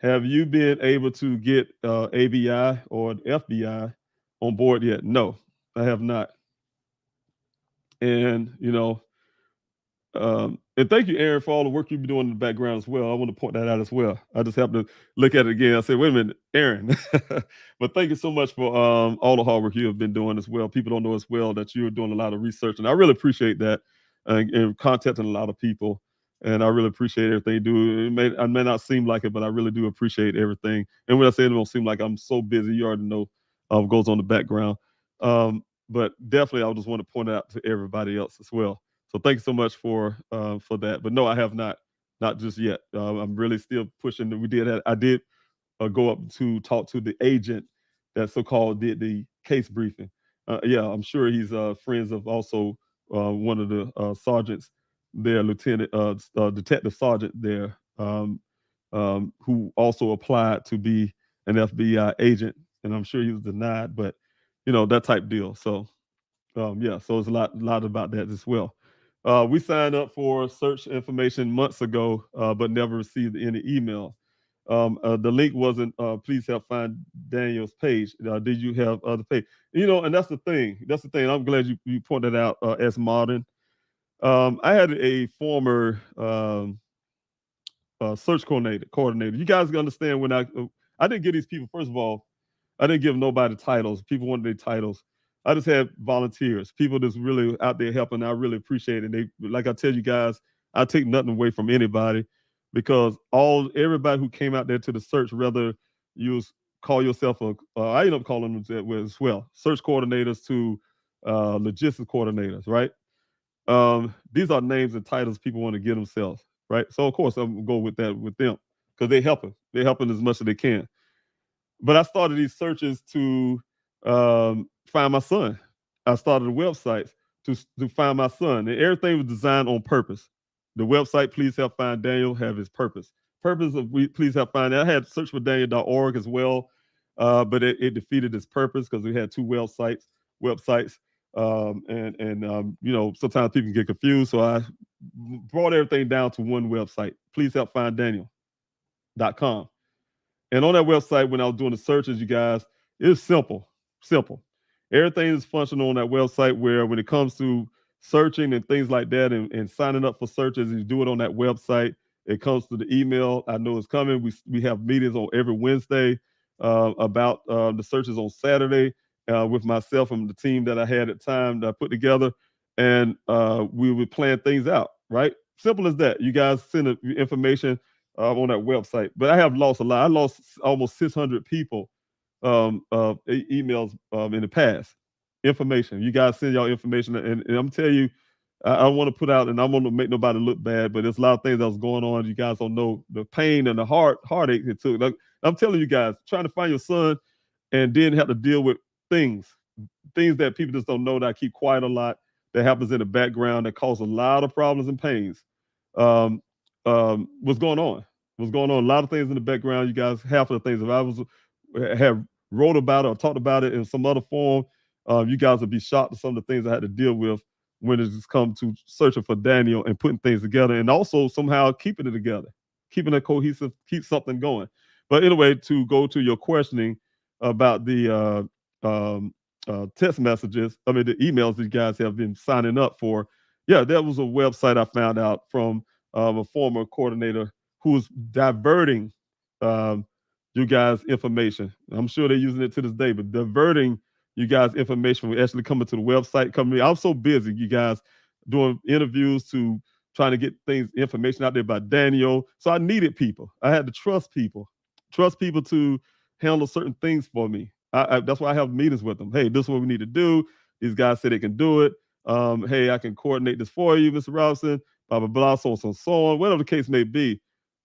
Have you been able to get ABI or FBI on board yet? No, I have not. And, and thank you, Aaron, for all the work you've been doing in the background as well. I want to point that out as well. I just happened to look at it again. I said, wait a minute, Aaron. But thank you so much for all the hard work you have been doing as well. People don't know as well that you're doing a lot of research, and I really appreciate that, and contacting a lot of people. And I really appreciate everything you do. I may not seem like it, but I really do appreciate everything. And when I say it don't seem like I'm so busy, you already know what goes on in the background. But definitely, I just want to point out to everybody else as well. So thanks so much for that. But no, I have not just yet. I'm really still pushing. I did go up to talk to the agent that so-called did the case briefing. I'm sure he's friends of also one of the sergeants there, Lieutenant Detective Sergeant there, who also applied to be an FBI agent, and I'm sure he was denied. But that type deal. So so it's a lot about that as well. We signed up for search information months ago, but never received any email. The link wasn't, please help find Daniel's page. Did you have other page? And that's the thing. I'm glad you pointed out as modern. I had a former search coordinator. You guys can understand when I didn't give these people, first of all, I didn't give nobody titles. People wanted their titles. I just had volunteers, people that's really out there helping. I really appreciate it. They, like I tell you guys, I take nothing away from anybody, because everybody who came out there to the search, whether you call yourself I end up calling them that as well, search coordinators to logistics coordinators, right? These are names and titles people want to give themselves, right? So of course I'm gonna go with that with them, because they're helping as much as they can. But I started these searches to find my son. I started a website to find my son, and everything was designed on purpose. The website, Please Help Find Daniel, have his purpose. Purpose of Please Help Find Daniel. I had searchfordaniel.org as well, but it defeated its purpose because we had two websites. Sometimes people get confused, so I brought everything down to one website, pleasehelpfinddaniel.com. And on that website, when I was doing the searches, you guys, it's simple. Everything is functional on that website, where when it comes to searching and things like that, and signing up for searches, you do it on that website. It comes to the email. I know it's coming. We have meetings on every Wednesday about the searches on Saturday with myself and the team that I had at the time that I put together. And we would plan things out, right? Simple as that. You guys send the information on that website. But I have lost a lot. I lost almost 600 people emails in the past. Information. You guys send y'all information, and I'm telling you, I want to put out, and I want to make nobody look bad, but there's a lot of things that was going on. You guys don't know the pain and the heartache it took. Like, I'm telling you guys, trying to find your son and then have to deal with things that people just don't know, that I keep quiet a lot, that happens in the background, that cause a lot of problems and pains. What's going on? A lot of things in the background. You guys, half of the things, if I have wrote about it or talked about it in some other form, you guys would be shocked at some of the things I had to deal with when it's come to searching for Daniel and putting things together, and also somehow keeping it together, keeping it cohesive, keep something going. But anyway, to go to your questioning about the text messages, I mean the emails that you guys have been signing up for. Yeah, that was a website I found out from a former coordinator who was diverting you guys information. I'm sure they're using it to this day, but diverting you guys information from actually coming to the website. Coming, I'm so busy, you guys, doing interviews to trying to get things, information out there about Daniel. So I needed people. I had to trust people to handle certain things for me. That's why I have meetings with them. Hey, this is what we need to do. These guys say they can do it. Hey, I can coordinate this for you, Mr. Robinson, blah, blah, blah, so on, whatever the case may be.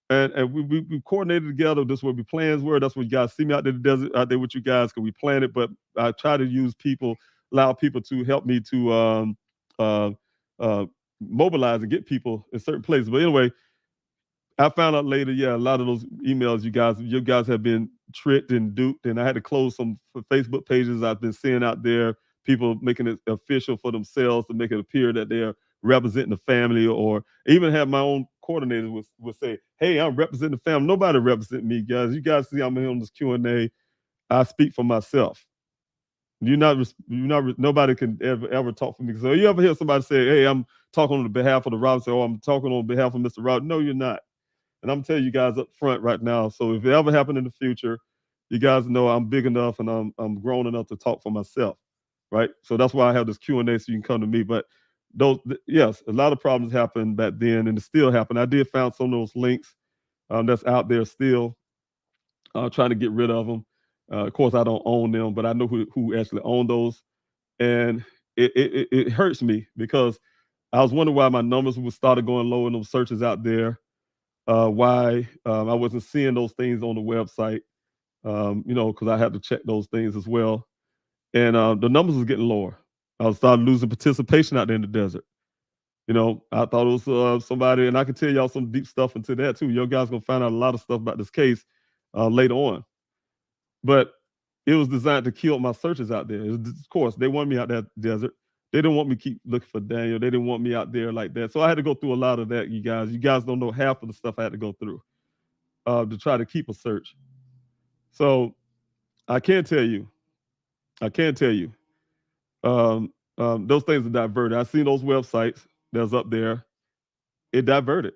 And we coordinated together. This is what we plans were. That's what you guys see me out there in the desert, out there with you guys, because we planned it. But I try to use people, allow people to help me to mobilize and get people in certain places. But anyway, I found out later, yeah, a lot of those emails, you guys have been tricked and duped, and I had to close some Facebook pages I've been seeing out there, people making it official for themselves to make it appear that they're representing the family, or even have my own coordinators would say, hey, I'm representing the family. Nobody represent me, guys. You guys see I'm here on this Q&A. I speak for myself. Nobody can ever talk for me. So you ever hear somebody say, hey, I'm talking on behalf of the Robinson, or I'm talking on behalf of Mr. Robinson? No, you're not. And I'm telling you guys up front right now. So if it ever happened in the future, you guys know I'm big enough and I'm grown enough to talk for myself, right? So that's why I have this Q&A so you can come to me. But yes, a lot of problems happened back then, and it still happen. I did found some of those links that's out there still, trying to get rid of them. Of course, I don't own them, but I know who actually own those, and it hurts me because I was wondering why my numbers would started going low in those searches out there. Why I wasn't seeing those things on the website, because I had to check those things as well. And the numbers was getting lower. I was starting losing participation out there in the desert. I thought it was somebody, and I can tell y'all some deep stuff into that too. Your guys gonna find out a lot of stuff about this case later on. But it was designed to kill my searches out there. Of course, they wanted me out that desert. They didn't want me to keep looking for Daniel. They didn't want me out there like that. So I had to go through a lot of that, you guys. You guys don't know half of the stuff I had to go through to try to keep a search. So I can tell you, those things are diverted. I seen those websites that's up there. It diverted.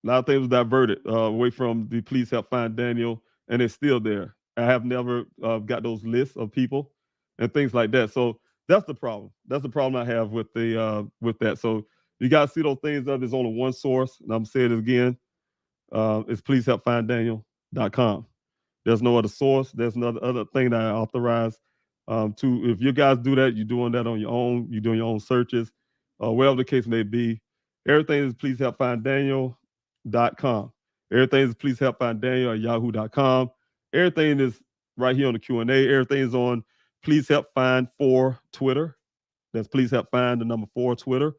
A lot of things was diverted away from the Please Help Find Daniel, and it's still there. I have never got those lists of people and things like that. So that's the problem. That's the problem I have with that. So you guys see those things that there's only one source, and I'm saying it again. It's pleasehelpfinddaniel.com. There's no other source. There's no other thing that I authorize to. If you guys do that, you're doing that on your own. You're doing your own searches, wherever the case may be. Everything is pleasehelpfinddaniel.com. Everything is pleasehelpfinddaniel at yahoo.com. Everything is right here on the Q&A. Everything is on Please Help Find 4 Twitter. That's Please Help Find the number 4 Twitter.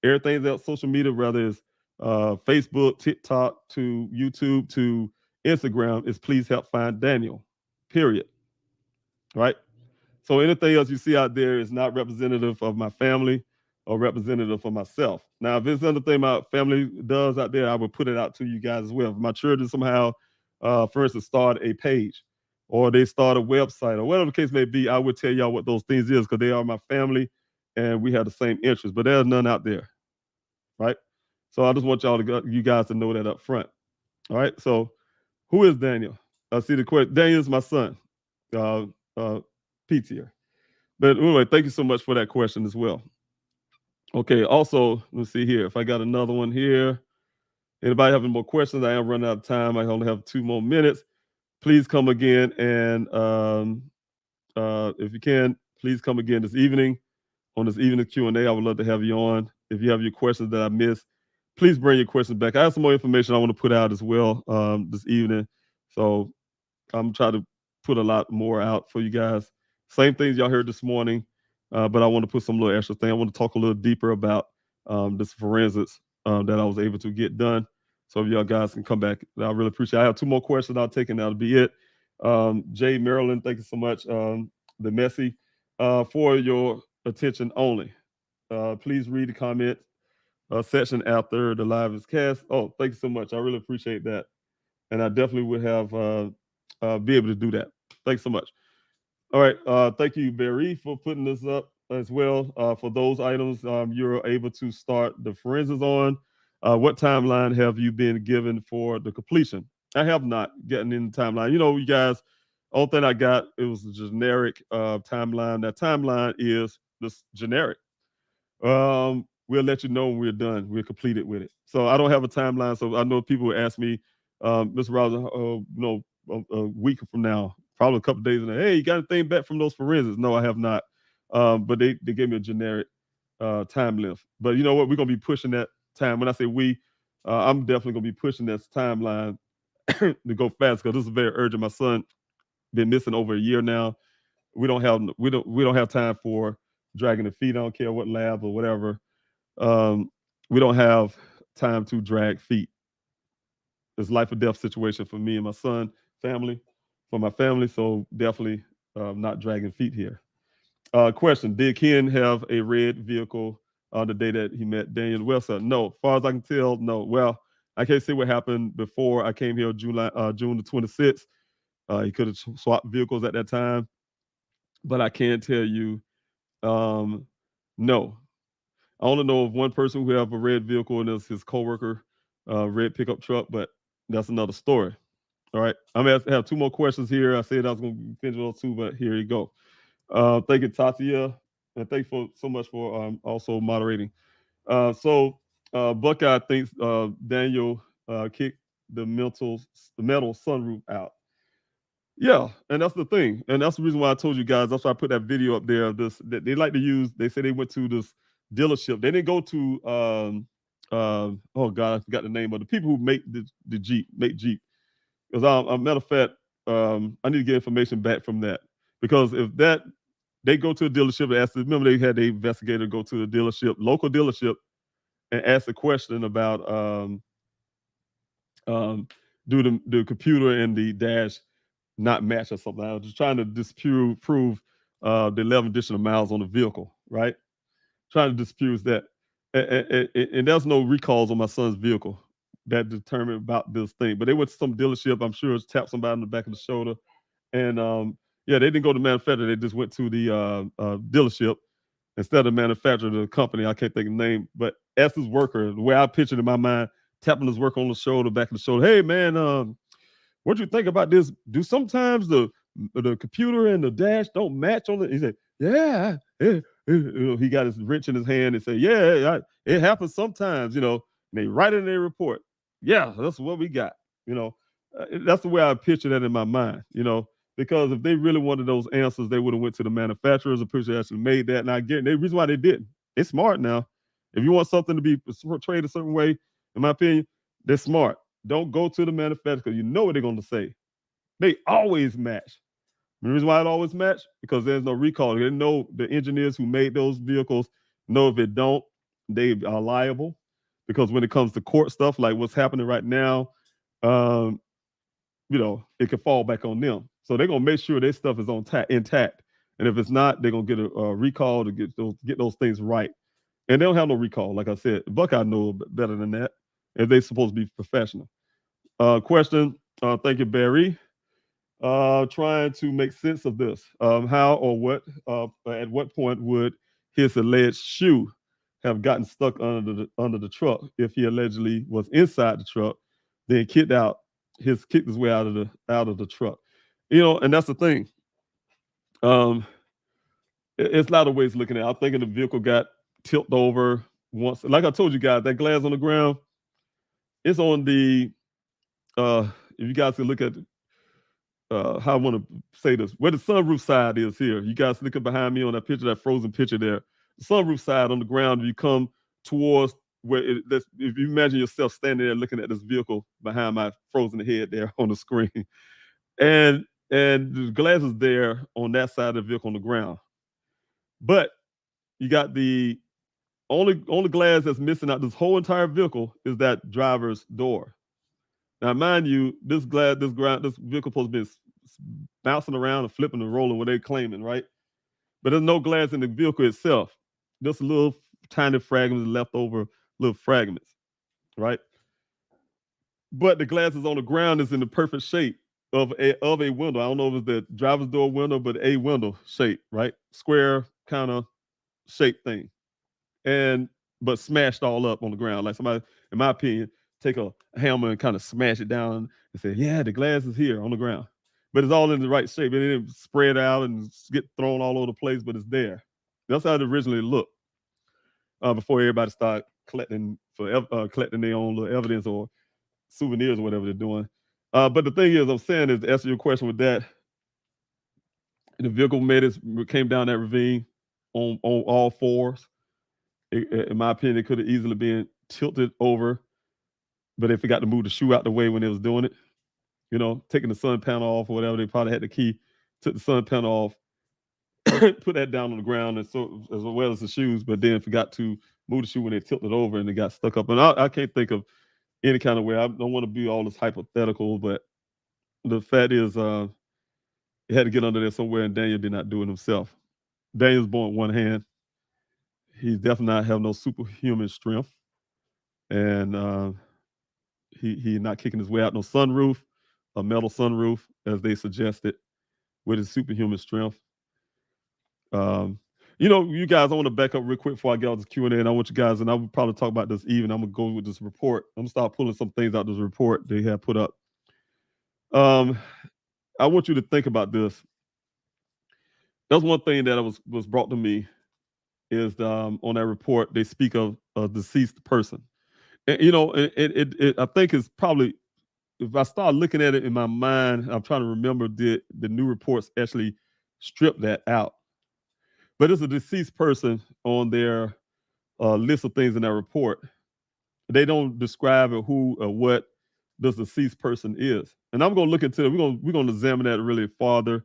Everything's else social media, whether it's Facebook, TikTok, to YouTube, to Instagram, is Please Help Find Daniel, period. Right? So anything else you see out there is not representative of my family or representative of myself. Now, if it's anything my family does out there, I would put it out to you guys as well. If my children somehow, for instance, start a page or they start a website or whatever the case may be, I would tell y'all what those things is because they are my family and we have the same interests, but there's none out there, right? So I just want you guys to know that up front. All right. So who is Daniel? I see the question. Daniel is my son, Pete here. But anyway, thank you so much for that question as well. Okay. Also, let's see here. If I got another one here. Anybody having more questions? I am running out of time. I only have 2 more minutes. Please come again. And if you can, please come again this evening on this evening Q&A. I would love to have you on. If you have your questions that I missed, please bring your questions back. I have some more information I want to put out as well this evening. So I'm trying to put a lot more out for you guys. Same things y'all heard this morning, but I want to put some little extra thing. I want to talk a little deeper about this forensics that I was able to get done. So if y'all guys can come back, I really appreciate it. I have 2 more questions I'll take, and that'll be it. Jay Maryland, thank you so much. The Messy, for your attention only. Please read the comment section after the live is cast. Oh, thank you so much. I really appreciate that. And I definitely would have be able to do that. Thanks so much. All right. Thank you, Barry, for putting this up as well. For those items you're able to start the forensics on. What timeline have you been given for the completion? I have not gotten in the timeline. You know, you guys, all thing I got, it was a generic timeline. That timeline is just generic. We'll let you know when we're done. We're completed with it. So I don't have a timeline. So I know people will ask me, Mr. Robinson, a week from now, probably a couple of days, and hey, you got anything back from those forensics? No, I have not. But they gave me a generic time length. But you know what? We're gonna be pushing that time. When I say we, I'm definitely gonna be pushing that timeline to go fast because this is very urgent. My son been missing over a year now. We don't have time for dragging the feet. I don't care what lab or whatever. We don't have time to drag feet. It's life or death situation for me and my son, family, for my family. So definitely not dragging feet here. Question: did Ken have a red vehicle on the day that he met Daniel Wilson? No, as far as I can tell, no. Well, I can't say what happened before I came here June the 26th. He could have swapped vehicles at that time, but I can't tell you. No, I only know of one person who have a red vehicle, and it's his coworker, red pickup truck. But that's another story. All right, I'm gonna have two more questions here. I said I was gonna finish those two, but here you go. Thank you, Tatia, and thank you so much for also moderating. Buckeye thinks Daniel kicked the metal sunroof out. Yeah, and that's the thing, and that's the reason why I told you guys. That's why I put that video up there of this. That they like to use. They say they went to this dealership. They didn't go to oh God, I forgot the name of the people who make the Jeep. Make Jeep. Because a matter of fact, I need to get information back from that. Because if that they go to a dealership and ask. Remember, they had the investigator go to the dealership, local dealership, and ask a question about do the computer and the dash not match or something. I was just trying to prove the 11 additional miles on the vehicle, right? Trying to dispute that. And there's no recalls on my son's vehicle that determined about this thing. But they went to some dealership, I'm sure, tapped somebody on the back of the shoulder. And yeah, they didn't go to the manufacturer. They just went to the dealership instead of manufacturer, the company. I can't think of the name. But as his worker, the way I pictured in my mind, tapping his worker on the shoulder, back of the shoulder. Hey, man, what do you think about this? Do sometimes the computer and the dash don't match on it? He said, yeah. He got his wrench in his hand and said, yeah, it happens sometimes, you know. And they write it in their report. Yeah, that's what we got, you know. That's the way I picture that in my mind, you know, because if they really wanted those answers, they would have went to the manufacturers. I'm pretty sure they actually made that. And I get the reason why they didn't. They're smart now. If you want something to be portrayed a certain way, in my opinion, they're smart. Don't go to the manufacturer because you know what they're going to say. They always match. The reason why it always match because there's no recall. They know the engineers who made those vehicles know if it don't, they are liable. Because when it comes to court stuff like what's happening right now, you know, it can fall back on them. So they're gonna make sure their stuff is intact. And if it's not, they're gonna get a recall to get those things right. And they don't have no recall, like I said. Buckeye know better than that. If they're supposed to be professional. Question. Thank you, Barry. Trying to make sense of this. How or what? At what point would his alleged shoe have gotten stuck under the truck if he allegedly was inside the truck, then kicked his way out of the truck? You know, and that's the thing. It's a lot of ways looking at it. I'm thinking the vehicle got tilted over once. Like I told you guys, that glass on the ground, it's on the if you guys can look at how I want to say this, where the sunroof side is here. You guys looking behind me on that picture, that frozen picture there. The sunroof side on the ground, you come towards where if you imagine yourself standing there looking at this vehicle behind my frozen head there on the screen. And the glass is there on that side of the vehicle on the ground. But you got the only glass that's missing out this whole entire vehicle is that driver's door. Now, mind you, this vehicle supposed to be bouncing around and flipping and rolling what they're claiming, right? But there's no glass in the vehicle itself. Just a little tiny fragments, leftover little fragments, right? But the glass is on the ground is in the perfect shape of a window. I don't know if it's the driver's door window, but a window shape, right? Square kind of shape thing. But smashed all up on the ground. Like somebody, in my opinion, take a hammer and kind of smash it down and say, yeah, the glass is here on the ground. But it's all in the right shape. It didn't spread out and get thrown all over the place, but it's there. That's how it originally looked before everybody started collecting their own little evidence or souvenirs or whatever they're doing. But the thing is, I'm saying is, to answer your question with that, the vehicle came down that ravine on all fours. In my opinion, it could have easily been tilted over, but they forgot to move the shoe out the way when they was doing it. You know, taking the sun panel off or whatever. They probably had the key, took the sun panel off, put that down on the ground, and so as well as the shoes, but then forgot to move the shoe when they tilted over and they got stuck up. And I can't think of any kind of way. I don't want to be all this hypothetical, but the fact is, it had to get under there somewhere, and Daniel did not do it himself. Daniel's born with one hand. He definitely not have no superhuman strength, and he not kicking his way out no sunroof, a metal sunroof, as they suggested, with his superhuman strength. You know, you guys, I want to back up real quick before I get out this Q&A, and I want you guys, and I will probably talk about this even. I'm gonna go with this report. I'm gonna start pulling some things out of this report they have put up. I want you to think about this. That's one thing that was brought to me is on that report they speak of a deceased person. And, you know, I think it's probably, if I start looking at it in my mind, I'm trying to remember the new reports actually strip that out. But it's a deceased person on their list of things in that report. They don't describe who or what this deceased person is. And I'm going to look into it. We're going to examine that really farther.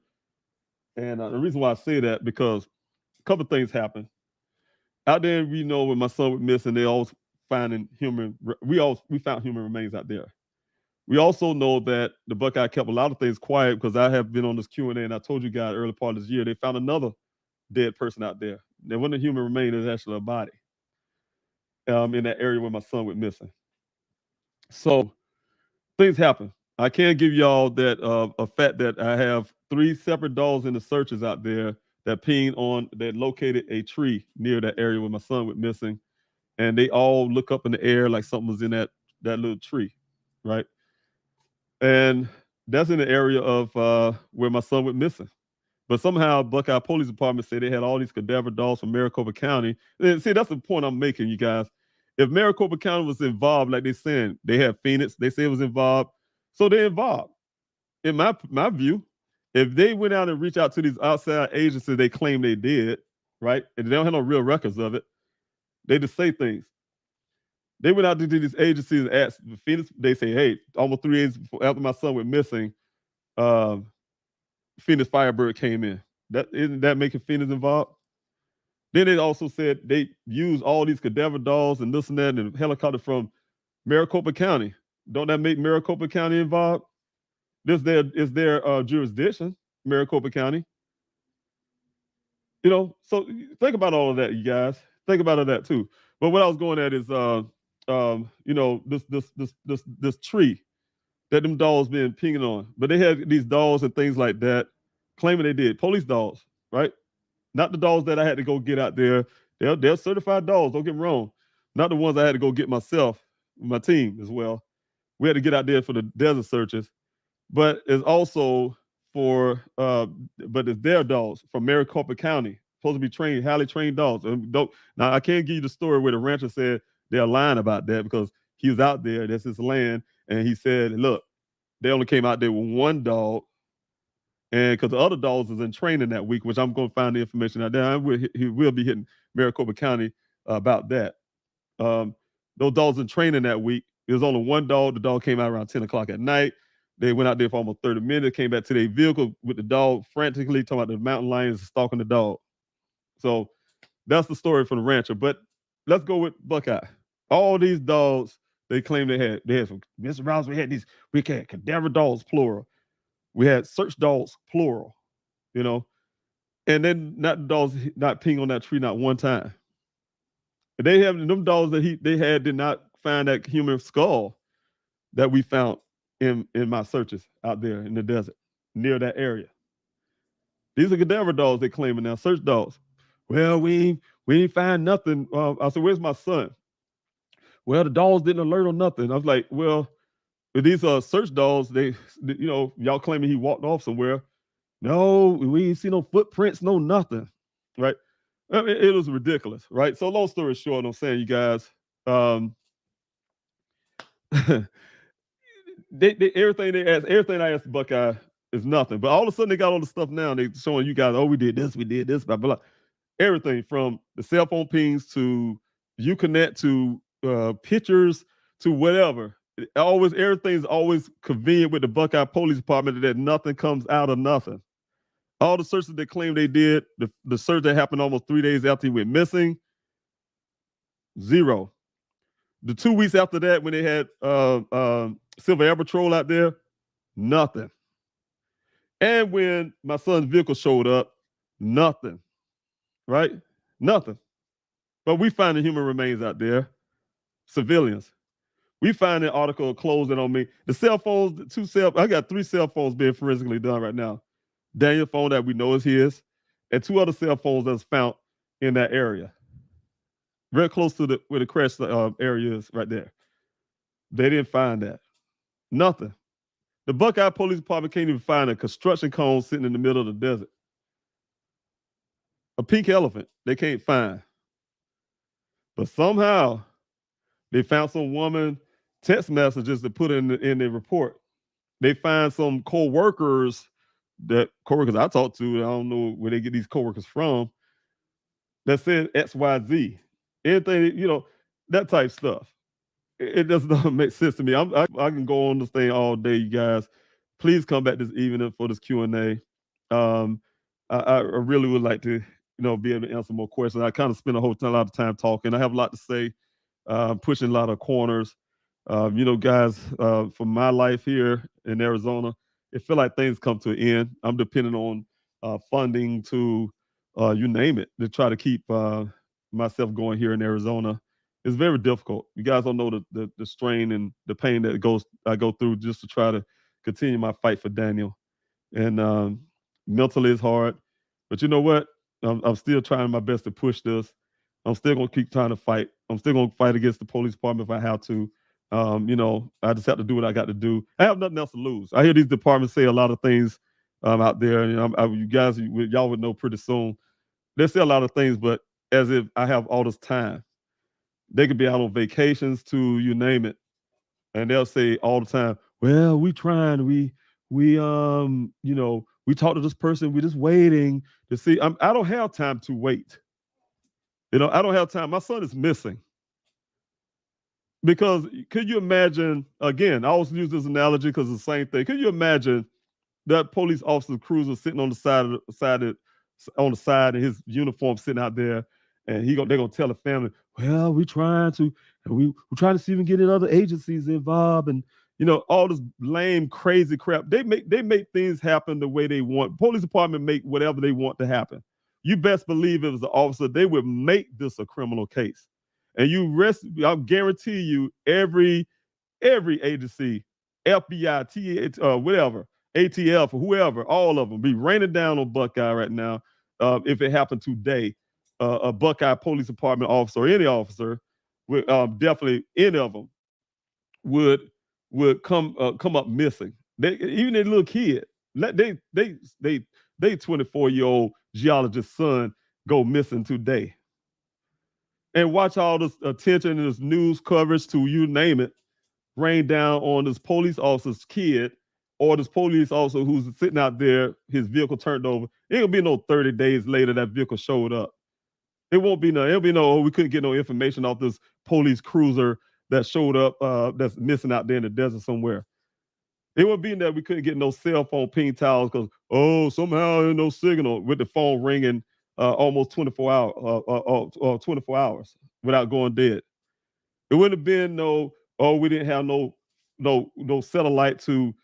And the reason why I say that, because a couple of things happen. Out there, we know when my son was missing, they always finding we found human remains out there. We also know that the Buckeye kept a lot of things quiet, because I have been on this Q&A and I told you guys early part of this year, they found another dead person out there. There wasn't a human remain, it was actually a body in that area where my son went missing. So things happen. I can give y'all that a fact that I have 3 separate dogs in the searches out there that located a tree near that area where my son went missing. And they all look up in the air like something was in that little tree, right? And that's in the area of where my son went missing. But somehow Buckeye Police Department said they had all these cadaver dogs from Maricopa County. And see, that's the point I'm making, you guys. If Maricopa County was involved, like they're saying, they have Phoenix, they say it was involved, so they're involved. In my view, if they went out and reached out to these outside agencies they claim they did, right, and they don't have no real records of it, they just say things. They went out to these agencies and asked Phoenix. They say, "Hey, almost 3 days after my son went missing, Phoenix Firebird came in." Isn't that making Phoenix involved? Then they also said they used all these cadaver dogs and this and that and helicopter from Maricopa County. Don't that make Maricopa County involved? This is their jurisdiction, Maricopa County. You know, so think about all of that, you guys. Think about all that too. But what I was going at is, you know, this tree that them dogs been pinging on. But they had these dogs and things like that, claiming they did. Police dogs, right? Not the dogs that I had to go get out there. They're certified dogs, don't get me wrong. Not the ones I had to go get myself, my team as well. We had to get out there for the desert searches. But it's also but it's their dogs from Maricopa County, supposed to be highly trained dogs. Now, I can't give you the story where the rancher said they're lying about that, because he was out there, that's his land, and he said, look, they only came out there with one dog, and because the other dogs is in training that week, which I'm going to find the information out there. He will be hitting Maricopa County about that. Those dogs in training that week. There was only one dog. The dog came out around 10 o'clock at night. They went out there for almost 30 minutes, came back to their vehicle with the dog frantically talking about the mountain lions stalking the dog. So that's the story from the rancher. But let's go with Buckeye. All these dogs they claim they had some Mr. Rouse, we had cadaver dogs, plural. We had search dogs, plural, you know, and then not dogs not ping on that tree not one time. They have them dogs that they had did not find that human skull that we found in my searches out there in the desert near that area. These are cadaver dogs they claiming now, search dogs. Well, we ain't find nothing. I said, where's my son? Well, the dogs didn't alert or nothing. I was like, well, if these are search dogs, y'all claiming he walked off somewhere. No, we ain't see no footprints, no nothing, right? I mean, it was ridiculous, right? So long story short, I'm saying, you guys, everything I asked Buckeye is nothing. But all of a sudden they got all the stuff now. They showing you guys, oh, we did this, blah, blah, blah. Everything from the cell phone pings to Uconnect to pictures to whatever. Everything's always convenient with the Buckeye Police Department that nothing comes out of nothing. All the searches they claim they did, the search that happened almost 3 days after he went missing, zero. The 2 weeks after that, when they had Silver Air Patrol out there, nothing. And when my son's vehicle showed up, nothing. Right? Nothing. But we find the human remains out there, civilians. We find an article closing on me. The cell phones, I got 3 cell phones being forensically done right now. Daniel's phone that we know is his, and 2 other cell phones that's found in that area. Very close to where the crash area is right there. They didn't find that. Nothing. The Buckeye Police Department can't even find a construction cone sitting in the middle of the desert. A pink elephant they can't find. But somehow they found some woman text messages to put in the report. They find some co-workers I talked to, I don't know where they get these co-workers from, that said XYZ. Anything, that type stuff. It just doesn't make sense to me. I can go on this thing all day, you guys. Please come back this evening for this Q&A. I really would like to, be able to answer more questions. I kind of spend a lot of time talking. I have a lot to say, pushing a lot of corners. Guys, for my life here in Arizona, it feels like things come to an end. I'm depending on funding to, you name it, to try to keep myself going here in Arizona. It's very difficult. You guys don't know the strain and the pain that I go through just to try to continue my fight for Daniel. And mentally it's hard. But you know what? I'm still trying my best to push this. I'm still going to keep trying to fight. I'm still going to fight against the police department if I have to. I just have to do what I got to do. I have nothing else to lose. I hear these departments say a lot of things out there. And you guys, y'all would know pretty soon. They say a lot of things, but as if I have all this time. They could be out on vacations to you name it. And they'll say all the time, well, we trying, we talk to this person, we're just waiting to see. I don't have time to wait. I don't have time. My son is missing. Because could you imagine, again, I always use this analogy because it's the same thing. Could you imagine that police officer cruiser sitting on the side in his uniform sitting out there, and they're gonna tell the family, well, we're trying to see if we can get in other agencies involved, and all this lame, crazy crap. They make things happen the way they want. Police department make whatever they want to happen. You best believe if it was an officer, they would make this a criminal case. And I'll guarantee you, every agency, FBI, whatever, ATF, or whoever, all of them be raining down on Buckeye right now. If it happened today, a Buckeye Police Department officer or any officer, would definitely any of them would come up missing. Even a little kid, they 24-year-old geologist son go missing today. And watch all this attention and this news coverage to you name it rain down on this police officer's kid or this police officer who's sitting out there, his vehicle turned over. It ain't gonna be no 30 days later that vehicle showed up. It'll be no, we couldn't get no information off this police cruiser that showed up that's missing out there in the desert somewhere. It would be that we couldn't get no cell phone ping towers because, somehow there's no signal with the phone ringing almost 24 hours without going dead. It wouldn't have been we didn't have no satellite to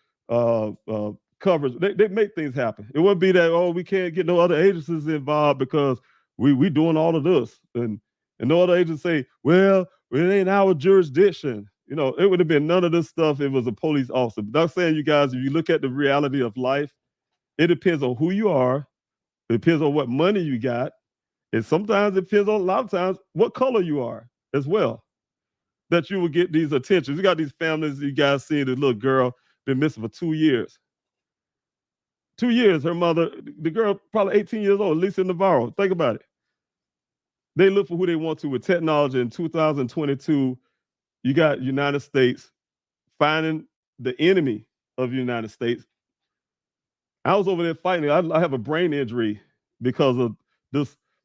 coverage. They make things happen. It wouldn't be that we can't get no other agencies involved because we doing all of this and And no other agent say, well, it ain't our jurisdiction. You know, it would have been none of this stuff if it was a police officer. But I'm saying, you guys, if you look at the reality of life, it depends on who you are. It depends on what money you got. And sometimes it depends on, a lot of times, what color you are as well, that you will get these attentions. You got these families, you guys see the little girl been missing for 2 years. 2 years, her mother, the girl probably 18 years old, Lisa Navarro. Think about it. They look for who they want to with technology. In 2022, you got United States finding the enemy of the United States. I was over there fighting. I have a brain injury because of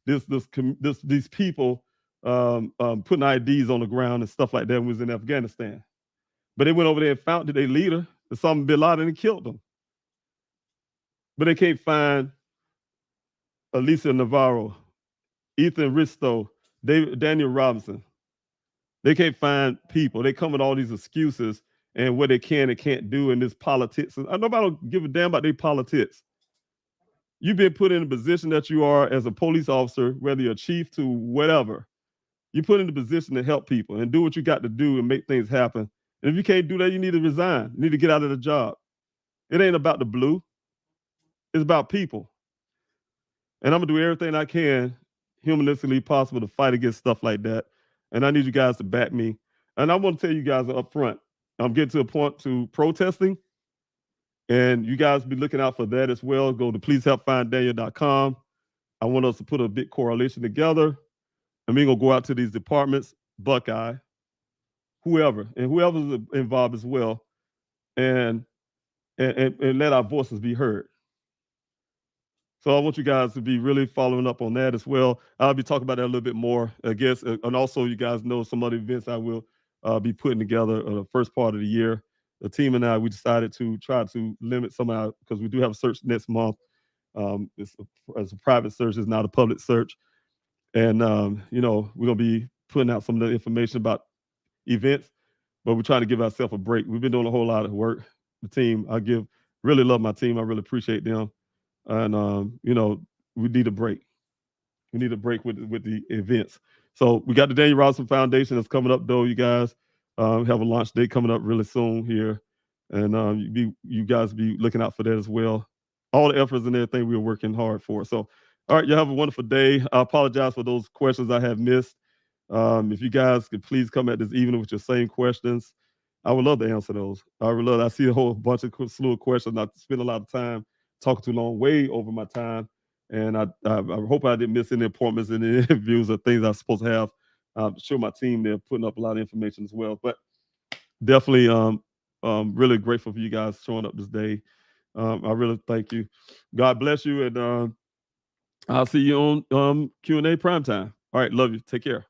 these people putting IDs on the ground and stuff like that when we was in Afghanistan. But they went over there and found their leader, Osama bin Laden, and killed them. But they can't find Elisa Navarro, Ethan Risto, Daniel Robinson. They can't find people. They come with all these excuses and what they can and can't do in this politics. Nobody don't give a damn about their politics. You've been put in a position that you are as a police officer, whether you're a chief to whatever. You're put in a position to help people and do what you got to do and make things happen. And if you can't do that, you need to resign. You need to get out of the job. It ain't about the blue. It's about people. And I'm going to do everything I can, humanistically possible, to fight against stuff like that. And I need you guys to back me. And I want to tell you guys up front, I'm getting to a point to protesting. And you guys be looking out for that as well. Go to pleasehelpfinddaniel.com. I want us to put a big correlation together. And we're going to go out to these departments, Buckeye, whoever, and whoever's involved as well, and let our voices be heard. So I want you guys to be really following up on that as well. I'll be talking about that a little bit more, I guess. And also, you guys know some other events I will be putting together the first part of the year. The team and I, we decided to try to limit some of our, because we do have a search next month. It's a private search, it's not a public search. And, you know, we're going to be putting out some of the information about events, but we're trying to give ourselves a break. We've been doing a whole lot of work. The team, really love my team. I really appreciate them. And, you know, we need a break. We need a break with the events. So we got the Daniel Robinson Foundation that's coming up, though, you guys. We have a launch date coming up really soon here. And you guys be looking out for that as well. All the efforts and everything we're working hard for. So, all right, you have a wonderful day. I apologize for those questions I have missed. If you guys could please come at this evening with your same questions, I would love to answer those. I see a whole bunch of slew of questions. I spend a lot of time talking too long, way over my time. And I hope I didn't miss any appointments and interviews or things I'm supposed to have. I'm sure my team, they're putting up a lot of information as well. But definitely really grateful for you guys showing up this day. I really thank you. God bless you. And I'll see you on Q&A primetime. All right. Love you. Take care.